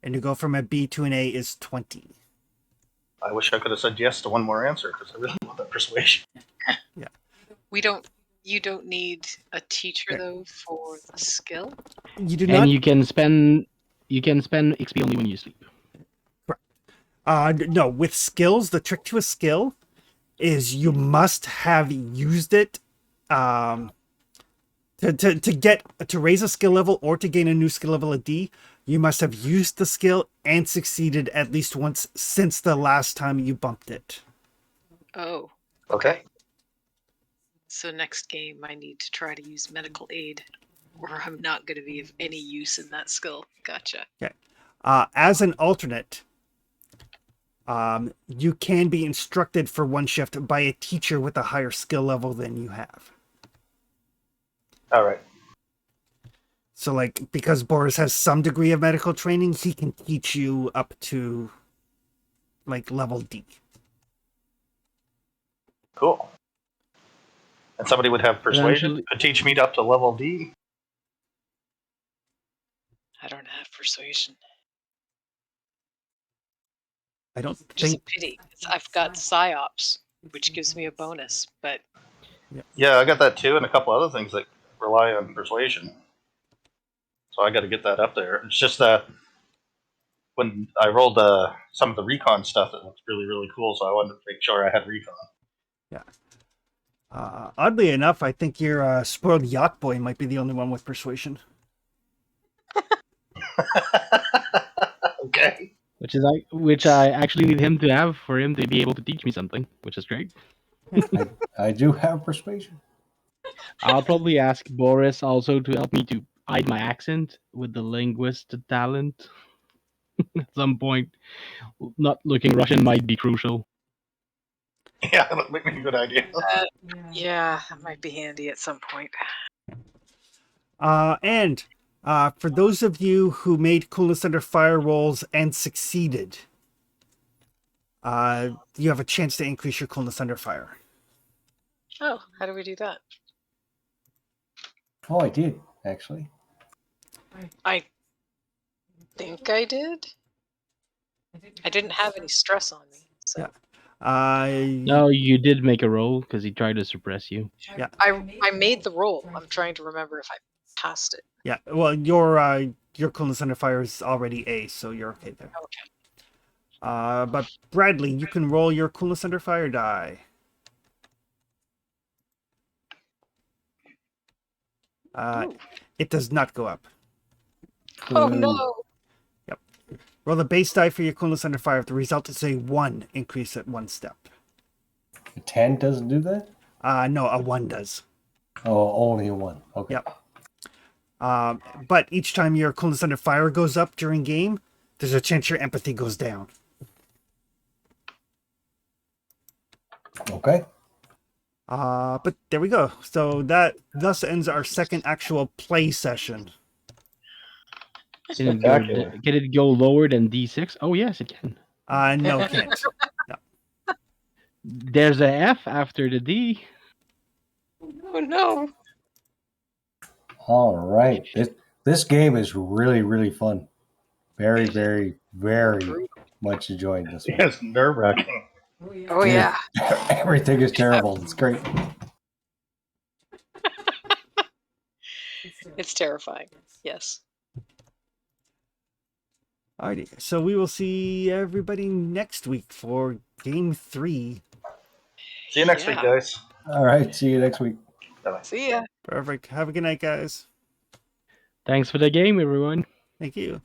Speaker 2: And to go from a B to an A is 20.
Speaker 4: I wish I could have said yes to one more answer because I really want that persuasion.
Speaker 2: Yeah.
Speaker 3: You don't need a teacher though for the skill.
Speaker 2: You do
Speaker 5: And
Speaker 2: not.
Speaker 5: you can spend XP only when you sleep.
Speaker 2: No, with skills, the trick to a skill is you must have used it to raise a skill level or to gain a new skill level at D. You must have used the skill and succeeded at least once since the last time you bumped it.
Speaker 3: Oh,
Speaker 4: Okay.
Speaker 3: so next game I need to try to use medical aid, or I'm not going to be of any use in that skill. Gotcha.
Speaker 2: As an alternate, you can be instructed for one shift by a teacher with a higher skill level than you have.
Speaker 4: All right.
Speaker 2: So, like, because Boris has some degree of medical training, he can teach you up to, like, level D.
Speaker 4: Cool. And somebody would have persuasion
Speaker 5: Eventually-
Speaker 4: to teach me up to level D.
Speaker 3: I don't have persuasion,
Speaker 2: I don't
Speaker 3: which is a
Speaker 2: think...
Speaker 3: pity. I've got psyops, which gives me a bonus, but
Speaker 4: Yeah, I got that too, and a couple other things that rely on persuasion. So I got to get that up there. It's just when I rolled some of the recon stuff, it looked really, really cool. So I wanted to make sure I had recon.
Speaker 2: Oddly enough, I think your spoiled yacht boy might be the only one with persuasion.
Speaker 4: Okay.
Speaker 5: which I actually need him to have for him to be able to teach me something, which is great.
Speaker 1: I do have persuasion.
Speaker 5: I'll probably ask Boris also to help me to hide my accent with the linguist talent. At some point, not looking Russian might be crucial.
Speaker 4: Yeah, that might be a good idea.
Speaker 3: yeah, that might be handy at some point.
Speaker 2: And for those of you who made coolness under fire rolls and succeeded, you have a chance to increase your coolness under fire.
Speaker 3: Oh, how do we do that?
Speaker 1: Oh, I did actually.
Speaker 3: I think I did. I didn't have any stress on me, so
Speaker 2: Yeah.
Speaker 5: No, you did make a roll because he tried to suppress you.
Speaker 3: I made the roll. I'm trying to remember if I passed it.
Speaker 2: Yeah. Well, your coolness under fire is already A, so you're okay there.
Speaker 3: Okay.
Speaker 2: But Bradley, you can roll your coolness under fire die.
Speaker 3: Ooh.
Speaker 2: It does not go up.
Speaker 3: Oh
Speaker 1: Ooh.
Speaker 3: no!
Speaker 2: Roll the base die for your coolness under fire. If the result is a 1, increase at 1 step.
Speaker 1: A 10 doesn't do that?
Speaker 2: No, a 1 does.
Speaker 1: Oh, only a 1. Okay.
Speaker 2: Yep. But each time your coolness under fire goes up during game, there's a chance your empathy goes down.
Speaker 1: Okay.
Speaker 2: But there we go. So that thus ends our second actual play session.
Speaker 4: Spectacular.
Speaker 5: Can it go lower than D6? Oh, yes, it can.
Speaker 2: No, it can't.
Speaker 5: There's a F after the D.
Speaker 3: Oh no!
Speaker 1: All right. This game is really, really fun. Very, very, very much enjoyed this one.
Speaker 4: Yeah, it's nerve wracking.
Speaker 3: Oh yeah.
Speaker 1: Everything is terrible. It's great.
Speaker 3: It's terrifying. Yes.
Speaker 2: Alrighty. So we will see everybody next week for game 3.
Speaker 4: See you next week,
Speaker 3: Yeah.
Speaker 4: guys.
Speaker 1: All right. See you next week.
Speaker 4: Bye-bye.
Speaker 3: See ya.
Speaker 2: Perfect. Have a good night, guys.
Speaker 5: Thanks for the game, everyone.
Speaker 2: Thank you.